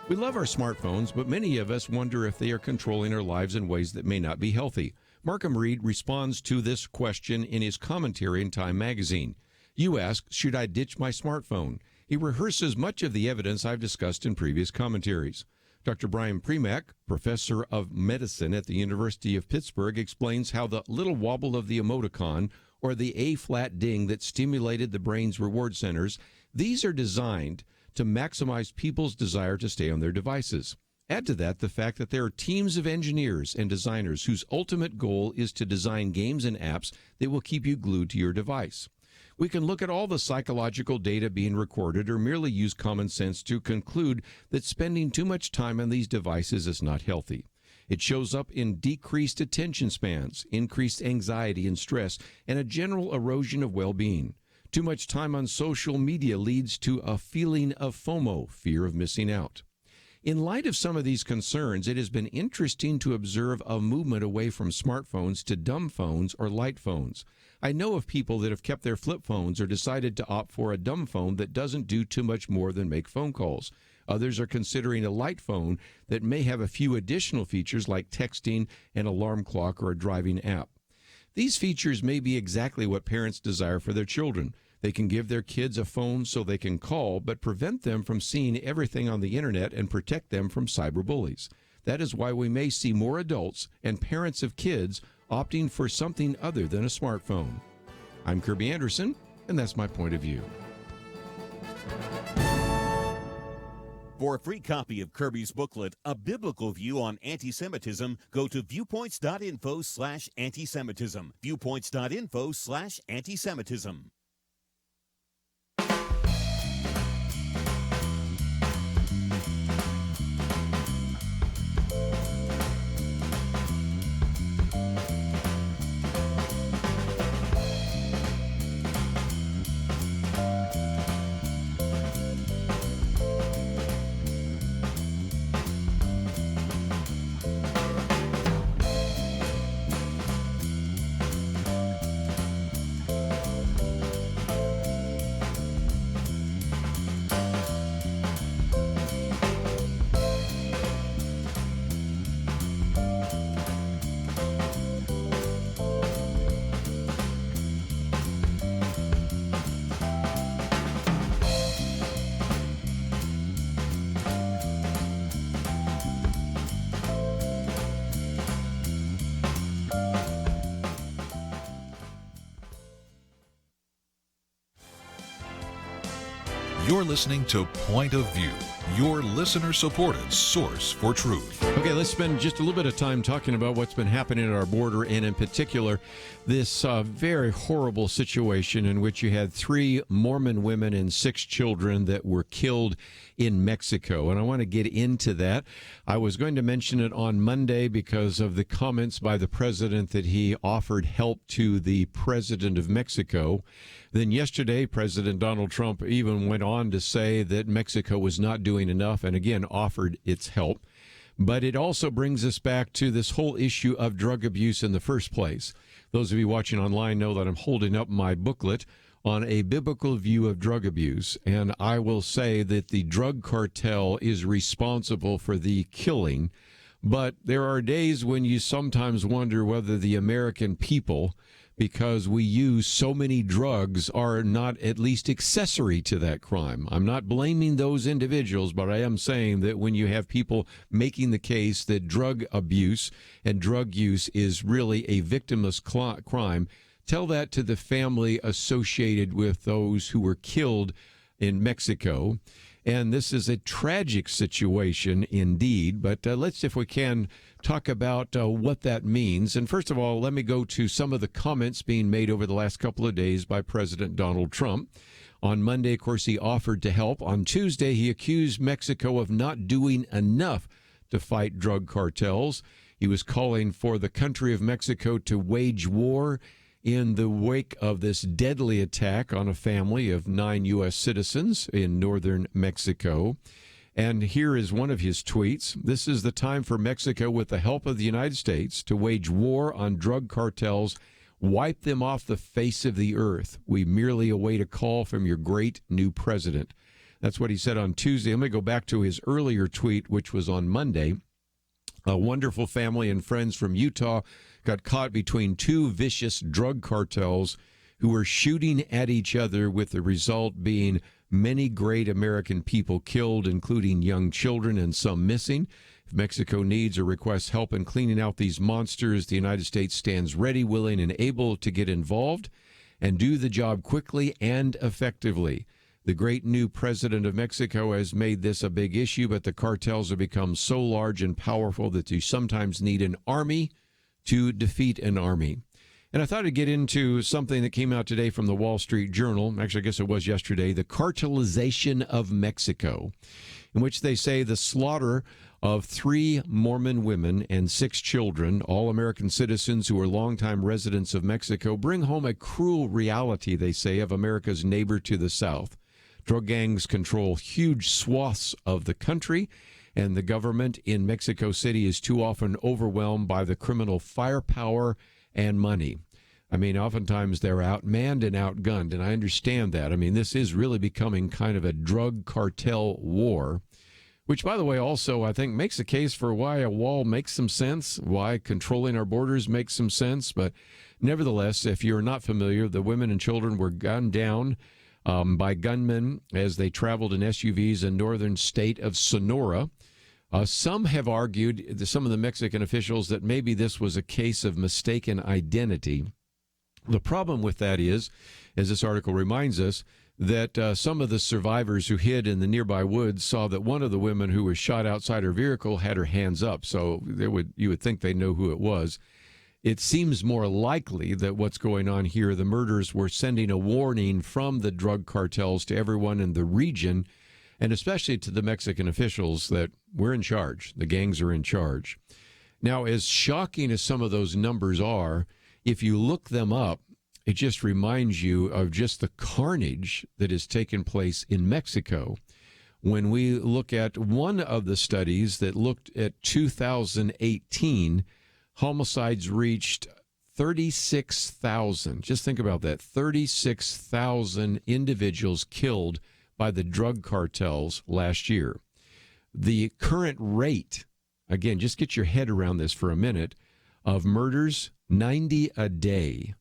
We love our smartphones, but many of us wonder if they are controlling our lives in ways that may not be healthy. Markham Reed responds to this question in his commentary in Time magazine. You ask, should I ditch my smartphone? He rehearses much of the evidence I've discussed in previous commentaries. Dr. Brian Premack, professor of medicine at the University of Pittsburgh, explains how the little wobble of the emoticon or the A-flat ding that stimulated the brain's reward centers, these are designed to maximize people's desire to stay on their devices. Add to that the fact that there are teams of engineers and designers whose ultimate goal is to design games and apps that will keep you glued to your device. We can look at all the psychological data being recorded or merely use common sense to conclude that spending too much time on these devices is not healthy. It shows up in decreased attention spans, increased anxiety and stress, and a general erosion of well-being. Too much time on social media leads to a feeling of FOMO, fear of missing out. In light of some of these concerns, it has been interesting to observe a movement away from smartphones to dumb phones or light phones. I know of people that have kept their flip phones or decided to opt for a dumb phone that doesn't do too much more than make phone calls. Others are considering a light phone that may have a few additional features like texting, an alarm clock, or a driving app. These features may be exactly what parents desire for their children. They can give their kids a phone so they can call, but prevent them from seeing everything on the internet and protect them from cyberbullies. That is why we may see more adults and parents of kids opting for something other than a smartphone. I'm Kerby Anderson, and that's my point of view. For a free copy of Kerby's booklet, A Biblical View on Anti-Semitism, go to viewpoints.info/antisemitism. Viewpoints.info/antisemitism. You're listening to Point of View, your listener-supported source for truth. Okay, let's spend just a little bit of time talking about what's been happening at our border, and in particular, this very horrible situation in which you had 3 Mormon women and 6 children that were killed in Mexico. And I want to get into that. I was going to mention it on Monday because of the comments by the president that he offered help to the president of Mexico. Then yesterday, President Donald Trump even went on to say that Mexico was not doing enough and again offered its help. But it also brings us back to this whole issue of drug abuse in the first place. Those of you watching online know that I'm holding up my booklet on a biblical view of drug abuse. And I will say that the drug cartel is responsible for the killing. But there are days when you sometimes wonder whether the American people, because we use so many drugs, are not at least accessory to that crime. I'm not blaming those individuals, but I am saying that when you have people making the case that drug abuse and drug use is really a victimless crime, tell that to the family associated with those who were killed in Mexico. And this is a tragic situation indeed, but let's, if we can, talk about what that means. And first of all, let me go to some of the comments being made over the last couple of days by President Donald Trump. On Monday, of course, he offered to help. On Tuesday, he accused Mexico of not doing enough to fight drug cartels. He was calling for the country of Mexico to wage war in the wake of this deadly attack on a family of 9 U.S. citizens in northern Mexico. And here is one of his tweets. This is the time for Mexico, with the help of the United States, to wage war on drug cartels, wipe them off the face of the earth. We merely await a call from your great new president. That's what he said on Tuesday. Let me go back to his earlier tweet, which was on Monday. A wonderful family and friends from Utah got caught between two vicious drug cartels who were shooting at each other, with the result being many great American people killed, including young children and some missing. If Mexico needs or requests help in cleaning out these monsters, the United States stands ready, willing, and able to get involved and do the job quickly and effectively. The great new president of Mexico has made this a big issue, but the cartels have become so large and powerful that you sometimes need an army to defeat an army. And I thought I'd get into something that came out today from the Wall Street Journal. Actually, I guess it was yesterday, the cartelization of Mexico, in which they say the slaughter of 3 Mormon women and 6 children, all American citizens who are longtime residents of Mexico, bring home a cruel reality, they say, of America's neighbor to the south. Drug gangs control huge swaths of the country, and the government in Mexico City is too often overwhelmed by the criminal firepower and money. I mean, oftentimes they're outmanned and outgunned, and I understand that. I mean, this is really becoming kind of a drug cartel war, which, by the way, also I think makes a case for why a wall makes some sense, why controlling our borders makes some sense. But nevertheless, if you're not familiar, the women and children were gunned down by gunmen as they traveled in SUVs in northern state of Sonora. Some have argued, some of the Mexican officials, that maybe this was a case of mistaken identity. The problem with that is, as this article reminds us, that some of the survivors who hid in the nearby woods saw that one of the women who was shot outside her vehicle had her hands up, so you would think they know who it was. It seems more likely that what's going on here, the murders were sending a warning from the drug cartels to everyone in the region, and especially to the Mexican officials, that we're in charge. The gangs are in charge. Now, as shocking as some of those numbers are, if you look them up, it just reminds you of just the carnage that has taken place in Mexico. When we look at one of the studies that looked at 2018, homicides reached 36,000. Just think about that. 36,000 individuals killed by the drug cartels last year. The current rate, again, just get your head around this for a minute, of murders, 90 a day.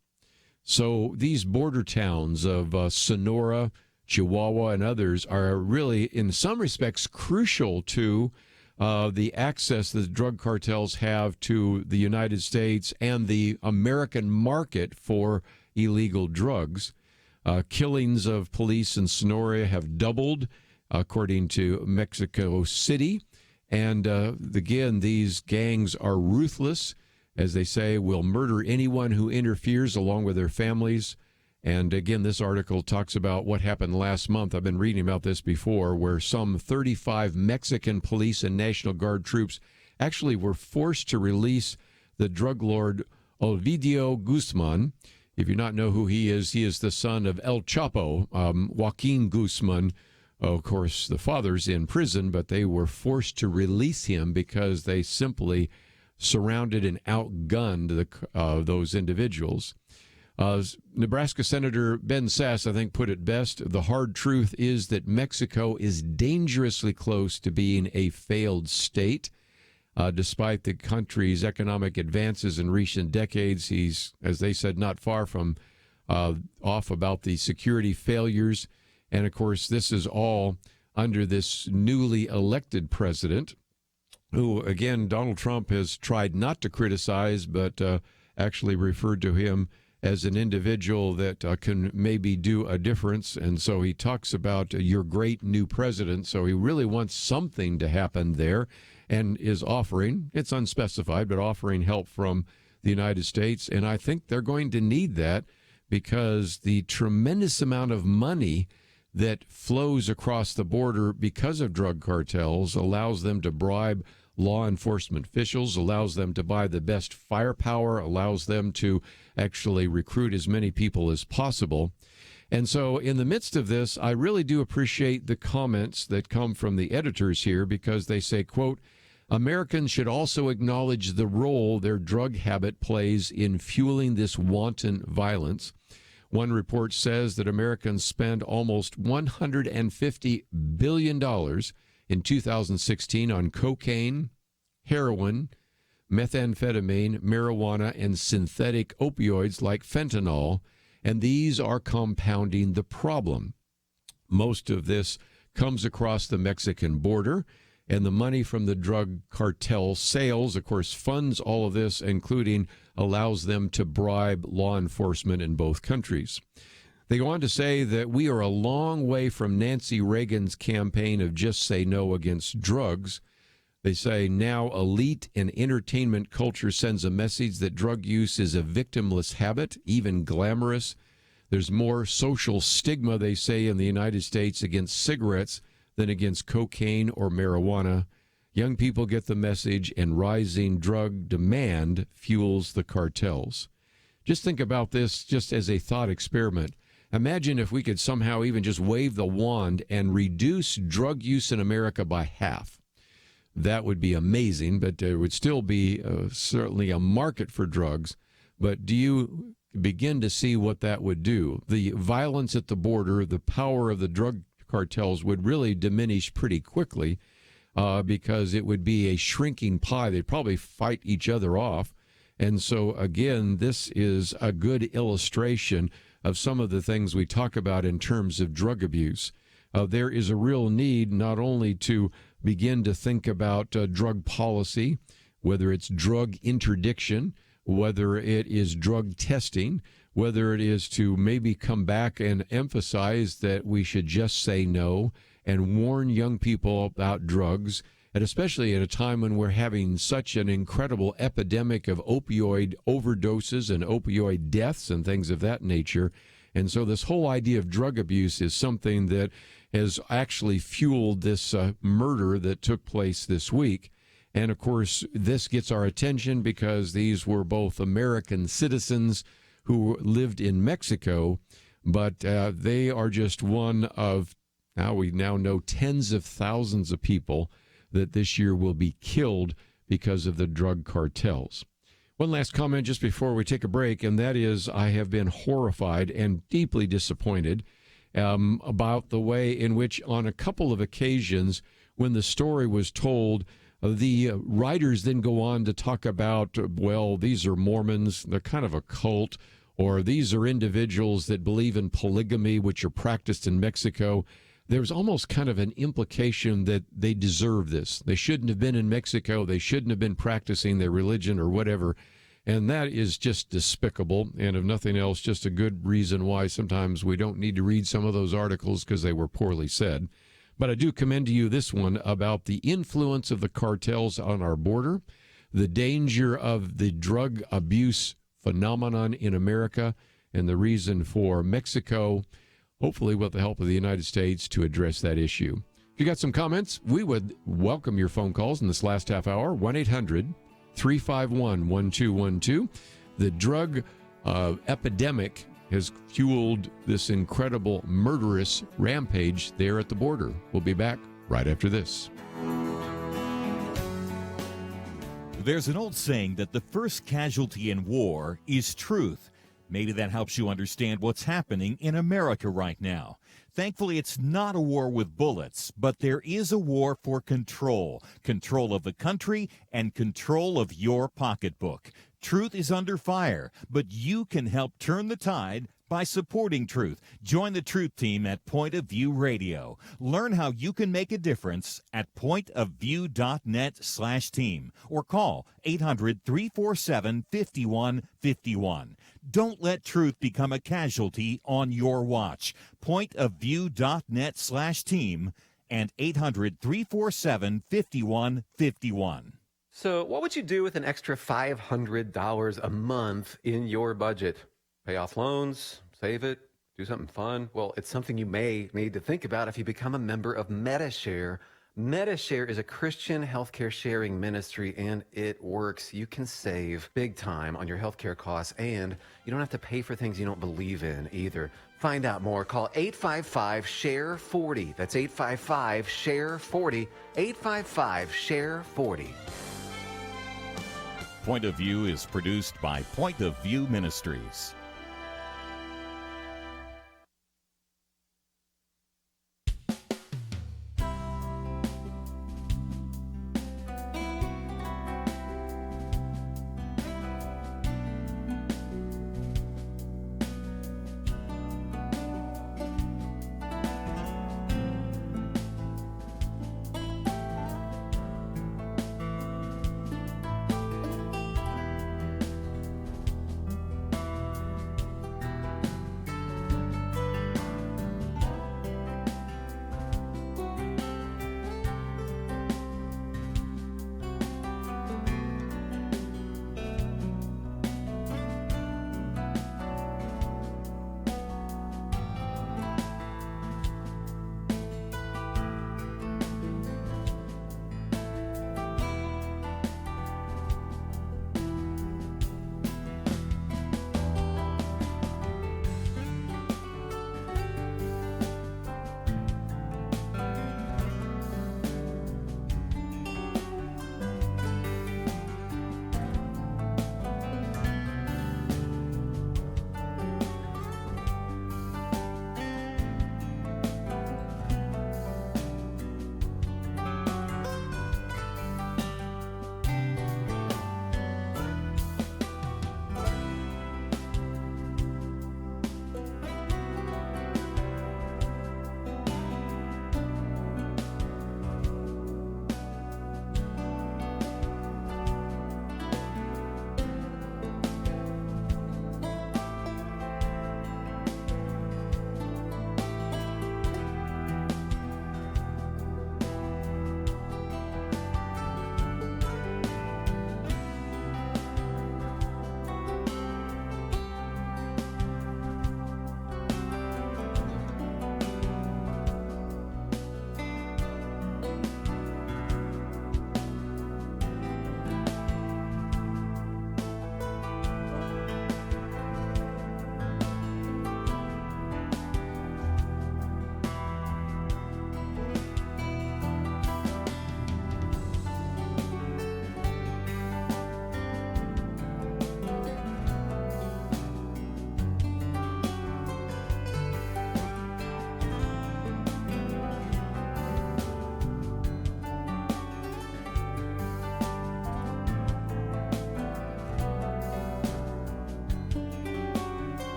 So these border towns of Sonora, Chihuahua, and others are really, in some respects, crucial to the access that the drug cartels have to the United States and the American market for illegal drugs. Killings of police in Sonora have doubled, according to Mexico City. And again, these gangs are ruthless. As they say, will murder anyone who interferes along with their families. And again, this article talks about what happened last month. I've been reading about this before, where some 35 Mexican police and National Guard troops actually were forced to release the drug lord Ovidio Guzman. If you not know who he is the son of El Chapo, Joaquin Guzman. Of course, the father's in prison, but they were forced to release him because they simply surrounded and outgunned those individuals. Nebraska Senator Ben Sass, I think, put it best. The hard truth is that Mexico is dangerously close to being a failed state. Despite the country's economic advances in recent decades, he's, as they said, not far from off about the security failures. And, of course, this is all under this newly elected president, who, again, Donald Trump has tried not to criticize, but actually referred to him as an individual that can maybe do a difference. And so he talks about your great new president. So he really wants something to happen there and is offering, it's unspecified, but offering help from the United States. And I think they're going to need that because the tremendous amount of money that flows across the border because of drug cartels allows them to bribe law enforcement officials, allows them to buy the best firepower, allows them to actually recruit as many people as possible. And so in the midst of this, I really do appreciate the comments that come from the editors here, because they say, quote, Americans should also acknowledge the role their drug habit plays in fueling this wanton violence. One report says that Americans spend almost $150 billion in 2016 on cocaine, heroin, methamphetamine, marijuana, and synthetic opioids like fentanyl, and these are compounding the problem. Most of this comes across the Mexican border, and the money from the drug cartel sales, of course, funds all of this, including allows them to bribe law enforcement in both countries. They go on to say that we are a long way from Nancy Reagan's campaign of just say no against drugs. They say now elite and entertainment culture sends a message that drug use is a victimless habit, even glamorous. There's more social stigma, they say, in the United States against cigarettes than against cocaine or marijuana. Young people get the message, and rising drug demand fuels the cartels. Just think about this just as a thought experiment. Imagine if we could somehow even just wave the wand and reduce drug use in America by half. That would be amazing, but there would still be certainly a market for drugs. But do you begin to see what that would do? The violence at the border, the power of the drug cartels would really diminish pretty quickly because it would be a shrinking pie. They'd probably fight each other off. And so, again, this is a good illustration of some of the things we talk about in terms of drug abuse. There is a real need not only to begin to think about drug policy, whether it's drug interdiction, whether it is drug testing, whether it is to maybe come back and emphasize that we should just say no and warn young people about drugs, and especially at a time when we're having such an incredible epidemic of opioid overdoses and opioid deaths and things of that nature. And so this whole idea of drug abuse is something that has actually fueled this murder that took place this week. And, of course, this gets our attention because these were both American citizens who lived in Mexico, but they are just one of, we now know, tens of thousands of people that this year will be killed because of the drug cartels. One last comment just before we take a break, and that is I have been horrified and deeply disappointed about the way in which on a couple of occasions when the story was told, the writers then go on to talk about, well, these are Mormons, they're kind of a cult, or these are individuals that believe in polygamy, which are practiced in Mexico. There's almost kind of an implication that they deserve this. They shouldn't have been in Mexico. They shouldn't have been practicing their religion or whatever. And that is just despicable. And if nothing else, just a good reason why sometimes we don't need to read some of those articles because they were poorly said. But I do commend to you this one about the influence of the cartels on our border, the danger of the drug abuse phenomenon in America, and the reason for Mexico, hopefully with the help of the United States, to address that issue. If you got some comments, we would welcome your phone calls in this last half hour, 1-800-351-1212. The drug epidemic has fueled this incredible murderous rampage there at the border. We'll be back right after this. There's an old saying that the first casualty in war is truth. Maybe that helps you understand what's happening in America right now. Thankfully, it's not a war with bullets, but there is a war for control. Control of the country and control of your pocketbook. Truth is under fire, but you can help turn the tide by supporting truth. Join the Truth Team at Point of View Radio. Learn how you can make a difference at pointofview.net/team or call 800-347-5151. Don't let truth become a casualty on your watch. Pointofview.net/team and 800-347-5151. So what would you do with an extra $500 a month in your budget? Pay off loans, save it, do something fun? Well, it's something you may need to think about if you become a member of MediShare. MediShare is a Christian healthcare sharing ministry, and it works. You can save big time on your healthcare costs, and you don't have to pay for things you don't believe in either. Find out more. Call 855-SHARE-40. That's 855-SHARE-40. 855-SHARE-40. Point of View is produced by Point of View Ministries.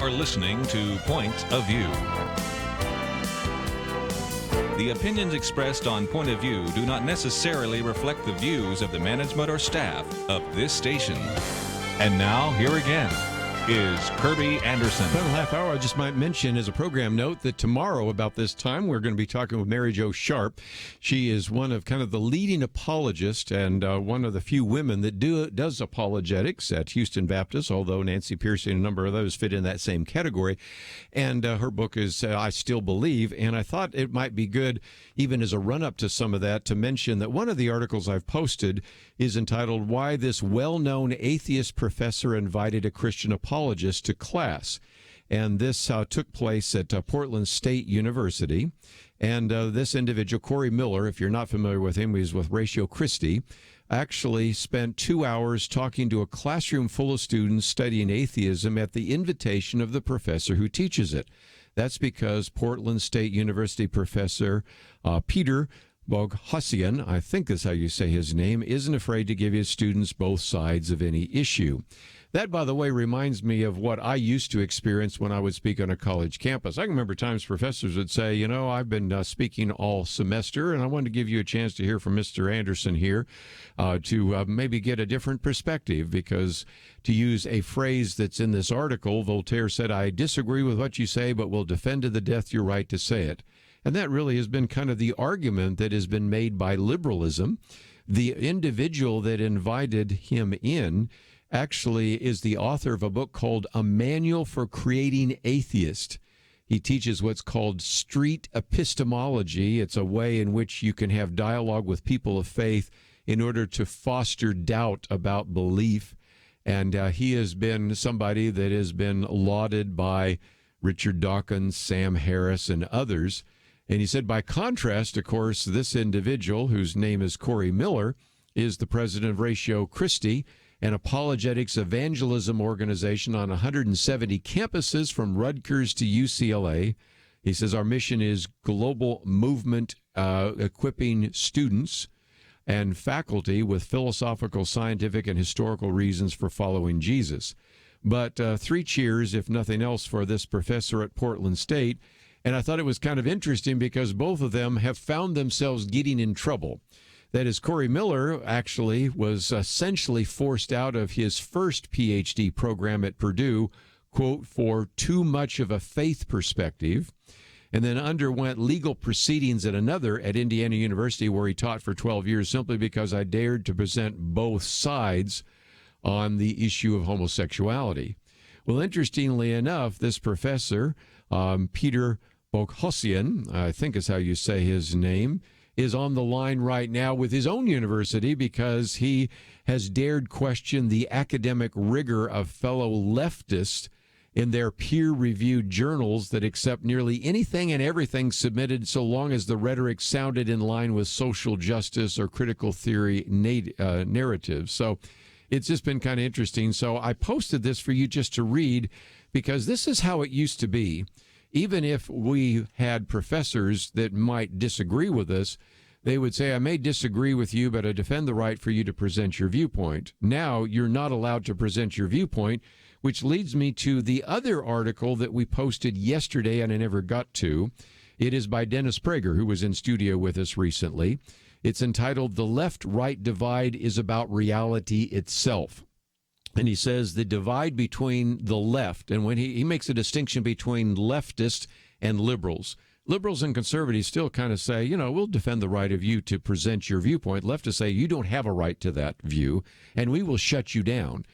are listening to Point of View. The opinions expressed on Point of View do not necessarily reflect the views of the management or staff of this station. And now, here again is Kerby Anderson. Final half hour, I just might mention as a program note that tomorrow about this time we're going to be talking with Mary Jo Sharp. She is one of kind of the leading apologists and one of the few women that does apologetics at Houston Baptist, although Nancy Pearson and a number of those fit in that same category. And her book is I Still Believe, and I thought it might be good, even as a run-up to some of that, to mention that one of the articles I've posted is entitled Why This Well-Known Atheist Professor Invited a Christian Apologist to Class. And this took place at Portland State University. And this individual, Corey Miller, if you're not familiar with him, he's with Ratio Christi, actually spent 2 hours talking to a classroom full of students studying atheism at the invitation of the professor who teaches it. That's because Portland State University professor Peter Boghossian, I think that's how you say his name, isn't afraid to give his students both sides of any issue. That, by the way, reminds me of what I used to experience when I would speak on a college campus. I can remember times professors would say, you know, I've been speaking all semester, and I wanted to give you a chance to hear from Mr. Anderson here to maybe get a different perspective, because to use a phrase that's in this article, Voltaire said, I disagree with what you say, but will defend to the death your right to say it. And that really has been kind of the argument that has been made by liberalism. The individual that invited him in actually is the author of a book called A Manual for Creating Atheists. He teaches what's called street epistemology. It's a way in which you can have dialogue with people of faith in order to foster doubt about belief. And he has been somebody that has been lauded by Richard Dawkins, Sam Harris, and others. And he said, by contrast, of course, this individual, whose name is Corey Miller, is the president of Ratio Christi, an apologetics evangelism organization on 170 campuses from Rutgers to UCLA. He says, our mission is global movement, equipping students and faculty with philosophical, scientific, and historical reasons for following Jesus. But 3 cheers, if nothing else, for this professor at Portland State. And I thought it was kind of interesting because both of them have found themselves getting in trouble. That is, Corey Miller actually was essentially forced out of his first PhD program at Purdue, quote, for too much of a faith perspective, and then underwent legal proceedings at another at Indiana University, where he taught for 12 years, simply because I dared to present both sides on the issue of homosexuality. Well, interestingly enough, this professor, Peter Boghossian, I think is how you say his name, is on the line right now with his own university because he has dared question the academic rigor of fellow leftists in their peer-reviewed journals that accept nearly anything and everything submitted so long as the rhetoric sounded in line with social justice or critical theory narratives. So it's just been kind of interesting. So I posted this for you just to read, because this is how it used to be. Even if we had professors that might disagree with us, they would say, I may disagree with you, but I defend the right for you to present your viewpoint. Now you're not allowed to present your viewpoint, which leads me to the other article that we posted yesterday and I never got to. It is by Dennis Prager, who was in studio with us recently. It's entitled, The Left-Right Divide is About Reality Itself. And he says the divide between the left, and when he makes a distinction between leftists and liberals. Liberals and conservatives still kind of say, you know, we'll defend the right of you to present your viewpoint. Leftists say you don't have a right to that view, and we will shut you down.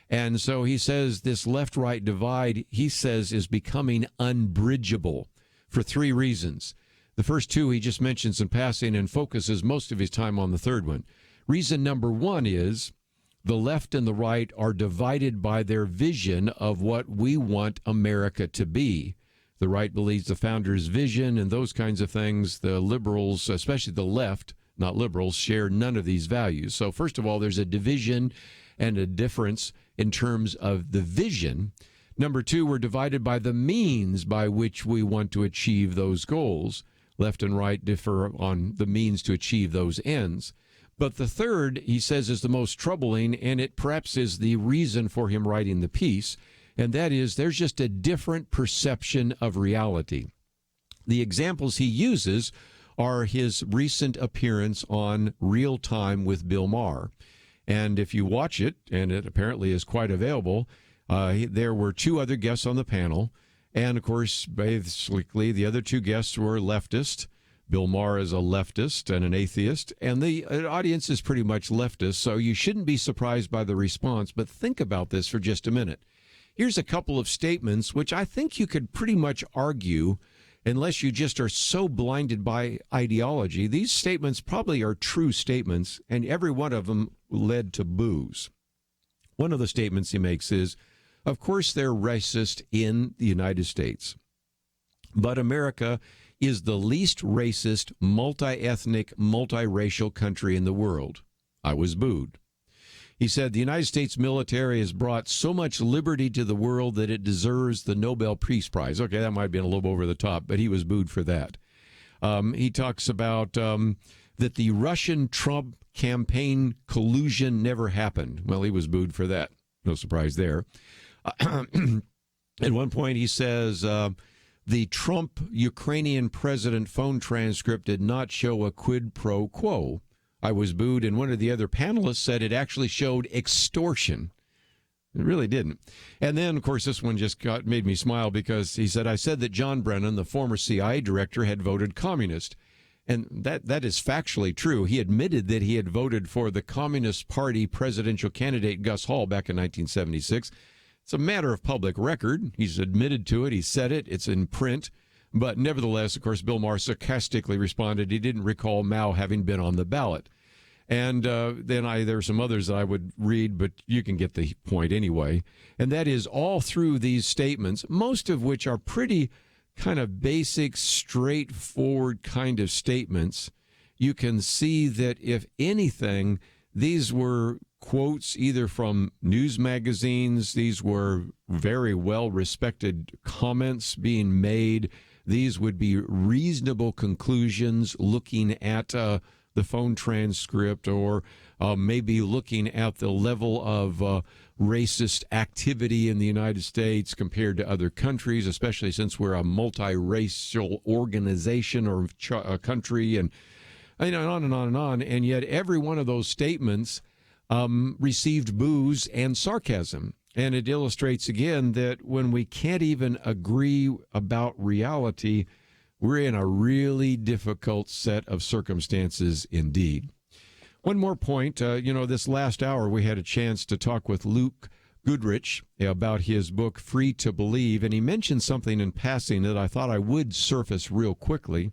And so he says this left-right divide, he says, is becoming unbridgeable for 3 reasons. The first 2 he just mentions in passing and focuses most of his time on the third one. Reason number 1 is the left and the right are divided by their vision of what we want America to be. The right believes the founder's vision and those kinds of things. The liberals, especially the left, not liberals, share none of these values. So first of all, there's a division and a difference in terms of the vision. Number 2, we're divided by the means by which we want to achieve those goals. Left and right differ on the means to achieve those ends. But the third, he says, is the most troubling, and it perhaps is the reason for him writing the piece. and that is there's just a different perception of reality. The examples he uses are his recent appearance on Real Time with Bill Maher. And if you watch it, and it apparently is quite available, there were two other guests on the panel. And, of course, basically the other two guests were leftist. Bill Maher is a leftist and an atheist, and the audience is pretty much leftist, so you shouldn't be surprised by the response. But think about this for just a minute. Here's a couple of statements which I think you could pretty much argue, unless you just are so blinded by ideology. These statements probably are true statements, and every one of them led to boos. One of the statements he makes is, of course they're racist in the United States, but America is the least racist, multi-ethnic, multiracial country in the world. I was booed. He said, the United States military has brought so much liberty to the world that it deserves the Nobel Peace Prize. Okay, that might have been a little over the top, but he was booed for that. He talks about that the Russian-Trump campaign collusion never happened. Well, he was booed for that. No surprise there. At one point, he says, the Trump-Ukrainian president phone transcript did not show a quid pro quo. I was booed, and one of the other panelists said it actually showed extortion. It really didn't. And then, of course, this one just made me smile because he said, I said that John Brennan, the former CIA director, had voted communist. And that is factually true. He admitted that he had voted for the Communist Party presidential candidate Gus Hall back in 1976. It's a matter of public record. He's admitted to it. He said it. It's in print. But nevertheless, of course, Bill Maher sarcastically responded he didn't recall Mao having been on the ballot. And then there are some others that I would read, but you can get the point anyway. And that is all through these statements, most of which are pretty kind of basic, straightforward kind of statements. You can see that, if anything, these were quotes either from news magazines. These were very well-respected comments being made. These would be reasonable conclusions looking at the phone transcript, or maybe looking at the level of racist activity in the United States compared to other countries, especially since we're a multiracial organization or a country, and on and on and on. And yet every one of those statements received boos and sarcasm. And it illustrates again that when we can't even agree about reality, we're in a really difficult set of circumstances indeed. One more point, this last hour we had a chance to talk with Luke Goodrich about his book, Free to Believe, and he mentioned something in passing that I thought I would surface real quickly,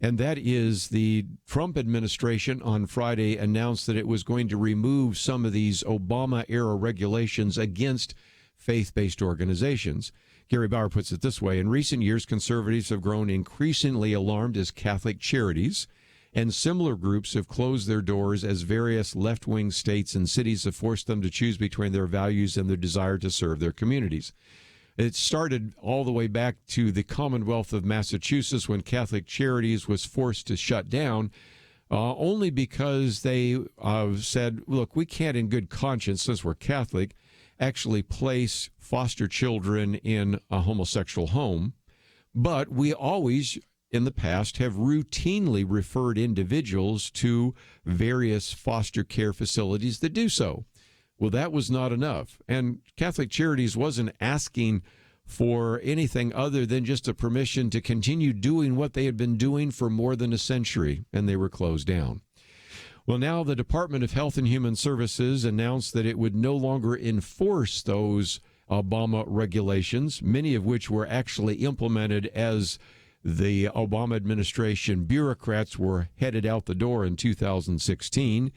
and that is the Trump administration on Friday announced that it was going to remove some of these Obama-era regulations against faith-based organizations. Gary Bauer puts it this way: in recent years, conservatives have grown increasingly alarmed as Catholic charities and similar groups have closed their doors as various left-wing states and cities have forced them to choose between their values and their desire to serve their communities. It started all the way back to the Commonwealth of Massachusetts when Catholic Charities was forced to shut down only because they said, look, we can't in good conscience, since we're Catholic, actually place foster children in a homosexual home. But we always, in the past, have routinely referred individuals to various foster care facilities that do so. Well, that was not enough. And Catholic Charities wasn't asking for anything other than just a permission to continue doing what they had been doing for more than a century, and they were closed down. Well, now the Department of Health and Human Services announced that it would no longer enforce those Obama regulations, many of which were actually implemented as the Obama administration bureaucrats were headed out the door in 2016.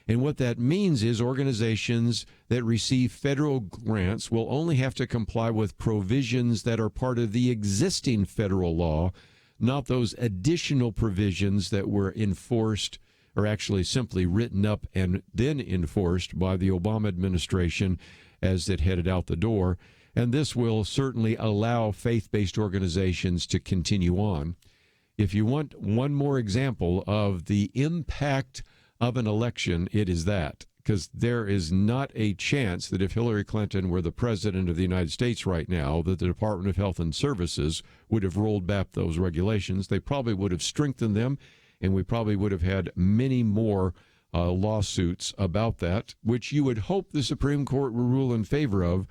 And what that means is organizations that receive federal grants will only have to comply with provisions that are part of the existing federal law, not those additional provisions that were enforced or actually simply written up and then enforced by the Obama administration as it headed out the door. And this will certainly allow faith-based organizations to continue on. If you want one more example of the impact of an election, it is that. because there is not a chance that if Hillary Clinton were the president of the United States right now, that the Department of Health and Services would have rolled back those regulations. They probably would have strengthened them, and we probably would have had many more lawsuits about that, which you would hope the Supreme Court will rule in favor of.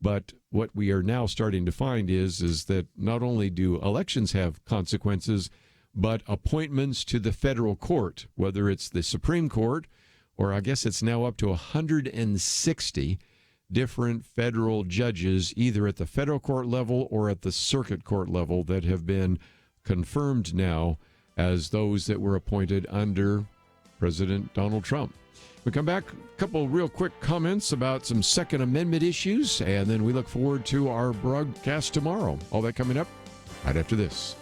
But what we are now starting to find is that not only do elections have consequences, but appointments to the federal court, whether it's the Supreme Court, or I guess it's now up to 160 different federal judges, either at the federal court level or at the circuit court level, that have been confirmed now as those that were appointed under President Donald Trump. We come back, a couple real quick comments about some Second Amendment issues, and then we look forward to our broadcast tomorrow. All that coming up right after this.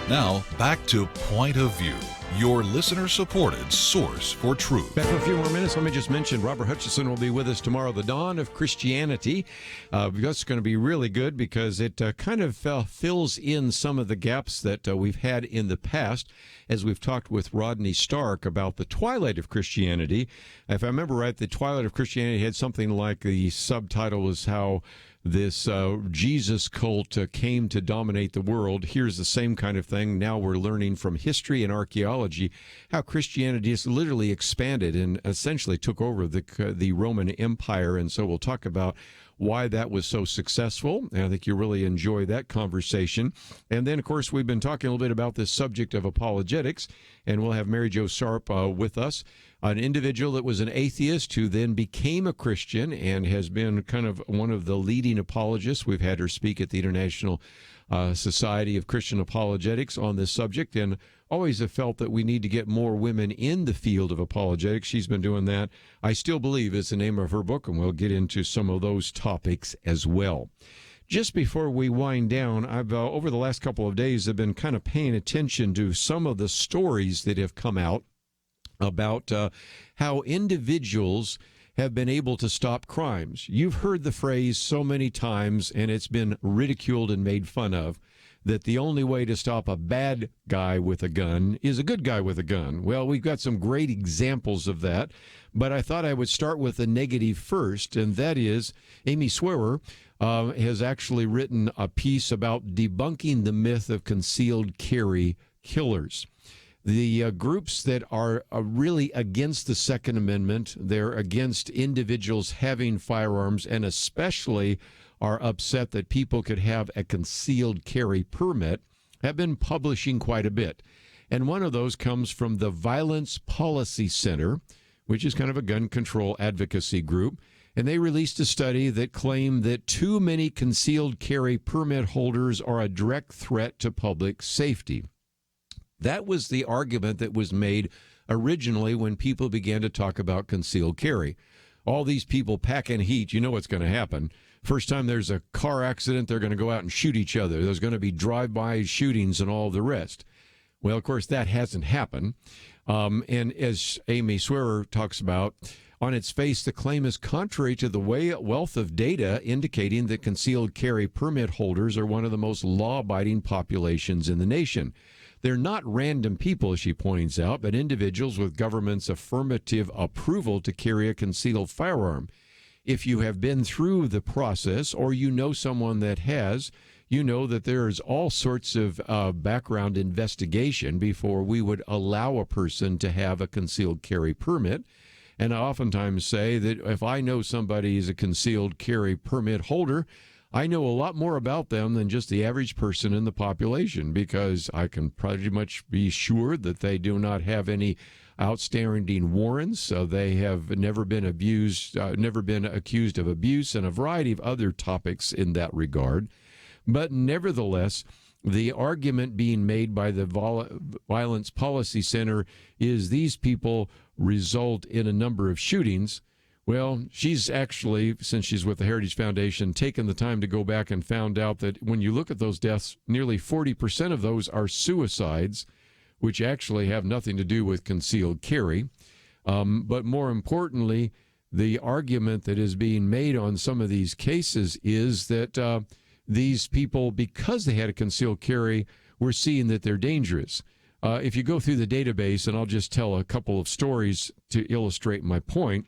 Now, back to Point of View, your listener-supported source for truth. Back for a few more minutes. Let me just mention Robert Hutchison will be with us tomorrow, The Dawn of Christianity. That's going to be really good because it kind of fills in some of the gaps that we've had in the past as we've talked with Rodney Stark about the twilight of Christianity. If I remember right, the twilight of Christianity had something like the subtitle was how this Jesus cult came to dominate the world. Here's the same kind of thing. Now we're learning from history and archaeology how Christianity has literally expanded and essentially took over the Roman Empire. And so we'll talk about why that was so successful. And I think you'll really enjoy that conversation. And then, of course, we've been talking a little bit about this subject of apologetics, and we'll have Mary Jo Sharp with us. an individual that was an atheist who then became a Christian and has been kind of one of the leading apologists. We've had her speak at the International Society of Christian Apologetics on this subject, and always have felt that we need to get more women in the field of apologetics. She's been doing that. I Still Believe is the name of her book, and we'll get into some of those topics as well. Just before we wind down, I've over the last couple of days have been kind of paying attention to some of the stories that have come out about how individuals have been able to stop crimes. You've heard the phrase so many times, and it's been ridiculed and made fun of, that the only way to stop a bad guy with a gun is a good guy with a gun. Well, we've got some great examples of that, but I thought I would start with the negative first, and that is Amy Swearer has actually written a piece about debunking the myth of concealed carry killers. The groups that are really against the Second Amendment, they're against individuals having firearms, and especially are upset that people could have a concealed carry permit, have been publishing quite a bit. And one of those comes from the Violence Policy Center, which is kind of a gun control advocacy group. And they released a study that claimed that too many concealed carry permit holders are a direct threat to public safety. That was the argument that was made originally when people began to talk about concealed carry. All these people packing heat, you know what's going to happen. First time there's a car accident, they're going to go out and shoot each other. There's going to be drive-by shootings and all the rest. Well, of course, that hasn't happened. And as Amy Swearer talks about, on its face, the claim is contrary to the wealth of data indicating that concealed carry permit holders are one of the most law-abiding populations in the nation. They're not random people, she points out, but individuals with government's affirmative approval to carry a concealed firearm. If you have been through the process or you know someone that has, you know that there is all sorts of background investigation before we would allow a person to have a concealed carry permit. And I oftentimes say that if I know somebody is a concealed carry permit holder, I know a lot more about them than just the average person in the population, because I can pretty much be sure that they do not have any outstanding warrants. They have never been abused, never been accused of abuse, and a variety of other topics in that regard. But nevertheless, the argument being made by the Violence Policy Center is these people result in a number of shootings. Well, she's actually, since she's with the Heritage Foundation, taken the time to go back and found out that when you look at those deaths, nearly 40% of those are suicides, which actually have nothing to do with concealed carry. But more importantly, the argument that is being made on some of these cases is that these people, because they had a concealed carry, were seeing that they're dangerous. If you go through the database, and I'll just tell a couple of stories to illustrate my point.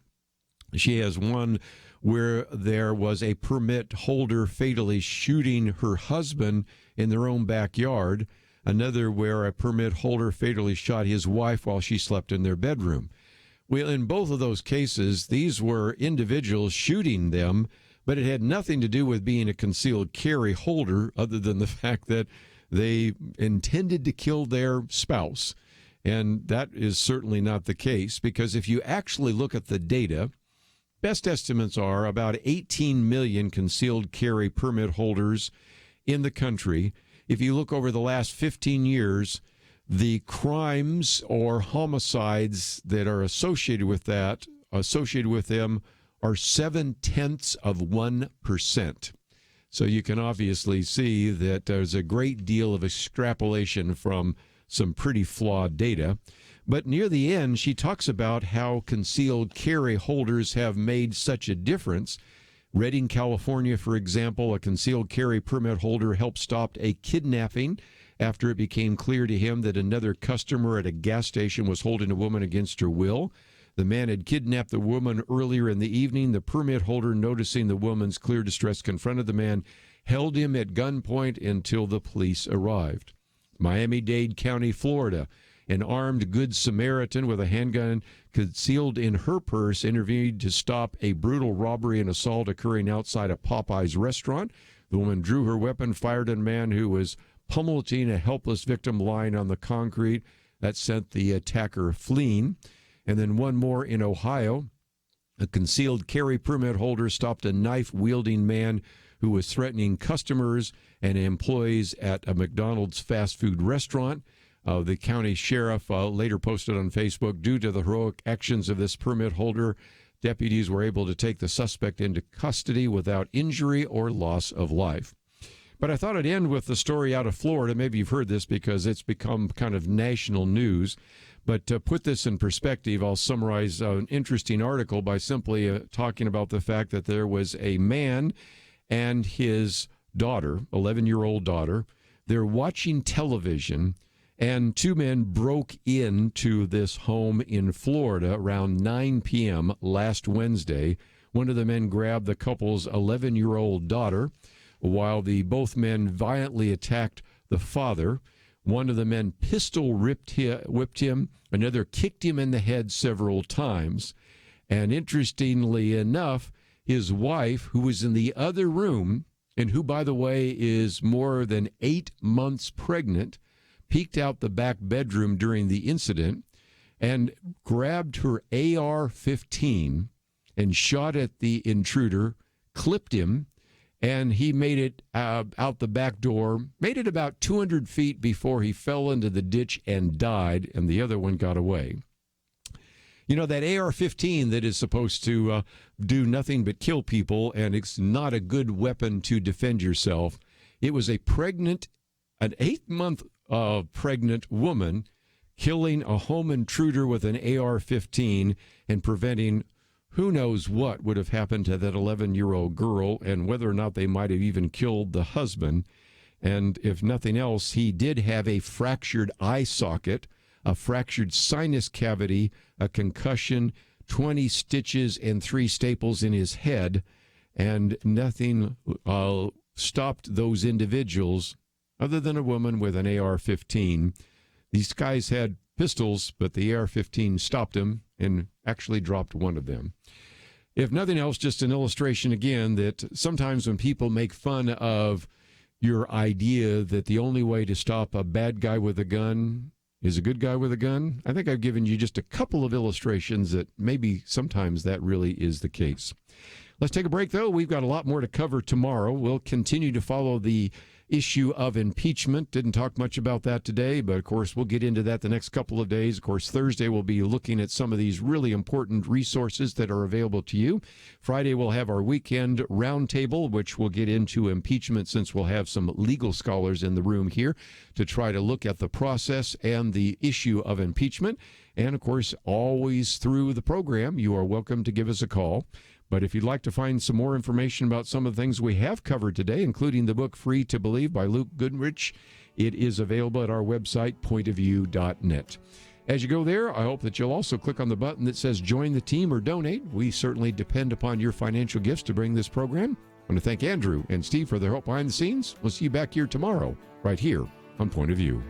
She has one where there was a permit holder fatally shooting her husband in their own backyard. Another where a permit holder fatally shot his wife while she slept in their bedroom. Well, in both of those cases, these were individuals shooting them, but it had nothing to do with being a concealed carry holder other than the fact that they intended to kill their spouse. And that is certainly not the case, because if you actually look at the data, best estimates are about 18 million concealed carry permit holders in the country. If you look over the last 15 years, the crimes or homicides that are associated with them are 0.7%. So you can obviously see that there's a great deal of extrapolation from some pretty flawed data. But near the end, she talks about how concealed carry holders have made such a difference. Redding, California, for example, a concealed carry permit holder helped stop a kidnapping after it became clear to him that another customer at a gas station was holding a woman against her will. The man had kidnapped the woman earlier in the evening. The permit holder, noticing the woman's clear distress, confronted the man, held him at gunpoint until the police arrived. Miami-Dade County, Florida. An armed Good Samaritan with a handgun concealed in her purse intervened to stop a brutal robbery and assault occurring outside a Popeyes restaurant. The woman drew her weapon, fired at a man who was pummeling a helpless victim lying on the concrete. That sent the attacker fleeing. And then one more in Ohio. A concealed carry permit holder stopped a knife-wielding man who was threatening customers and employees at a McDonald's fast food restaurant. The county sheriff later posted on Facebook, due to the heroic actions of this permit holder, deputies were able to take the suspect into custody without injury or loss of life. But I thought I'd end with the story out of Florida. Maybe you've heard this because it's become kind of national news. But to put this in perspective, I'll summarize an interesting article by simply talking about the fact that there was a man and his daughter, 11-year-old daughter. They're watching television, and two men broke into this home in Florida around 9 p.m. last Wednesday. One of the men grabbed the couple's 11-year-old daughter, while both men violently attacked the father. One of the men whipped him. Another kicked him in the head several times. And interestingly enough, his wife, who was in the other room, and who, by the way, is more than 8 months pregnant, peeked out the back bedroom during the incident and grabbed her AR-15 and shot at the intruder, clipped him, and he made it out the back door, made it about 200 feet before he fell into the ditch and died, and the other one got away. You know, that AR-15 that is supposed to do nothing but kill people, and it's not a good weapon to defend yourself. It was an 8-month pregnant woman killing a home intruder with an AR-15 and preventing who knows what would have happened to that 11-year-old girl, and whether or not they might have even killed the husband. And if nothing else, he did have a fractured eye socket, a fractured sinus cavity, a concussion, 20 stitches, and 3 staples in his head. And nothing stopped those individuals other than a woman with an AR-15. These guys had pistols, but the AR-15 stopped them and actually dropped one of them. If nothing else, just an illustration again that sometimes when people make fun of your idea that the only way to stop a bad guy with a gun is a good guy with a gun, I think I've given you just a couple of illustrations that maybe sometimes that really is the case. Let's take a break, though. We've got a lot more to cover tomorrow. We'll continue to follow the issue of impeachment. Didn't talk much about that today, but of course we'll get into that the next couple of days. Of course, Thursday we'll be looking at some of these really important resources that are available to you. Friday we'll have our weekend roundtable, which we'll get into impeachment, since we'll have some legal scholars in the room here to try to look at the process and the issue of impeachment. And of course, always through the program, you are welcome to give us a call. But if you'd like to find some more information about some of the things we have covered today, including the book Free to Believe by Luke Goodrich, it is available at our website, pointofview.net. As you go there, I hope that you'll also click on the button that says Join the Team or Donate. We certainly depend upon your financial gifts to bring this program. I want to thank Andrew and Steve for their help behind the scenes. We'll see you back here tomorrow, right here on Point of View.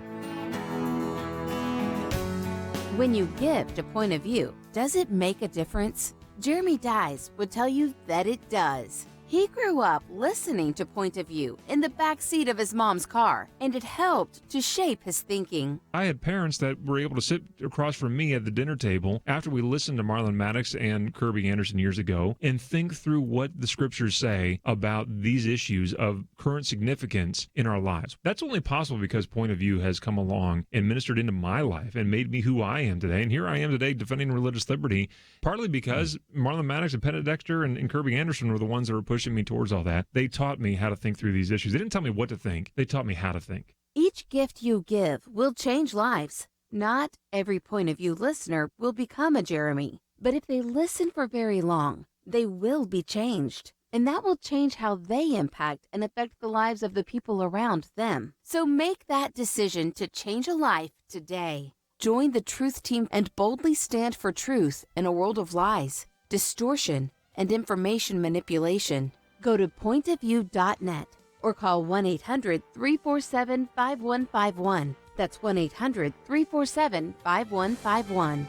When you give to Point of View, does it make a difference? Jeremy Dies would tell you that it does. He grew up listening to Point of View in the back seat of his mom's car, and it helped to shape his thinking. I had parents that were able to sit across from me at the dinner table after we listened to Marlon Maddox and Kerby Anderson years ago and think through what the scriptures say about these issues of current significance in our lives. That's only possible because Point of View has come along and ministered into my life and made me who I am today. And here I am today defending religious liberty, partly because Marlon Maddox and Penn Dexter and Kerby Anderson were the ones that were pushing me towards all that. They taught me how to think through these issues. They didn't tell me what to think. They taught me how to think. Each gift you give will change lives. Not every Point of View listener will become a Jeremy, but if they listen for very long, they will be changed. And that will change how they impact and affect the lives of the people around them. So make that decision to change a life today. Join the Truth Team and boldly stand for truth in a world of lies, distortion, and information manipulation. Go to pointofview.net or call 1-800-347-5151. That's 1-800-347-5151.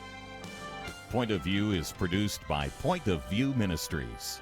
Point of View is produced by Point of View Ministries.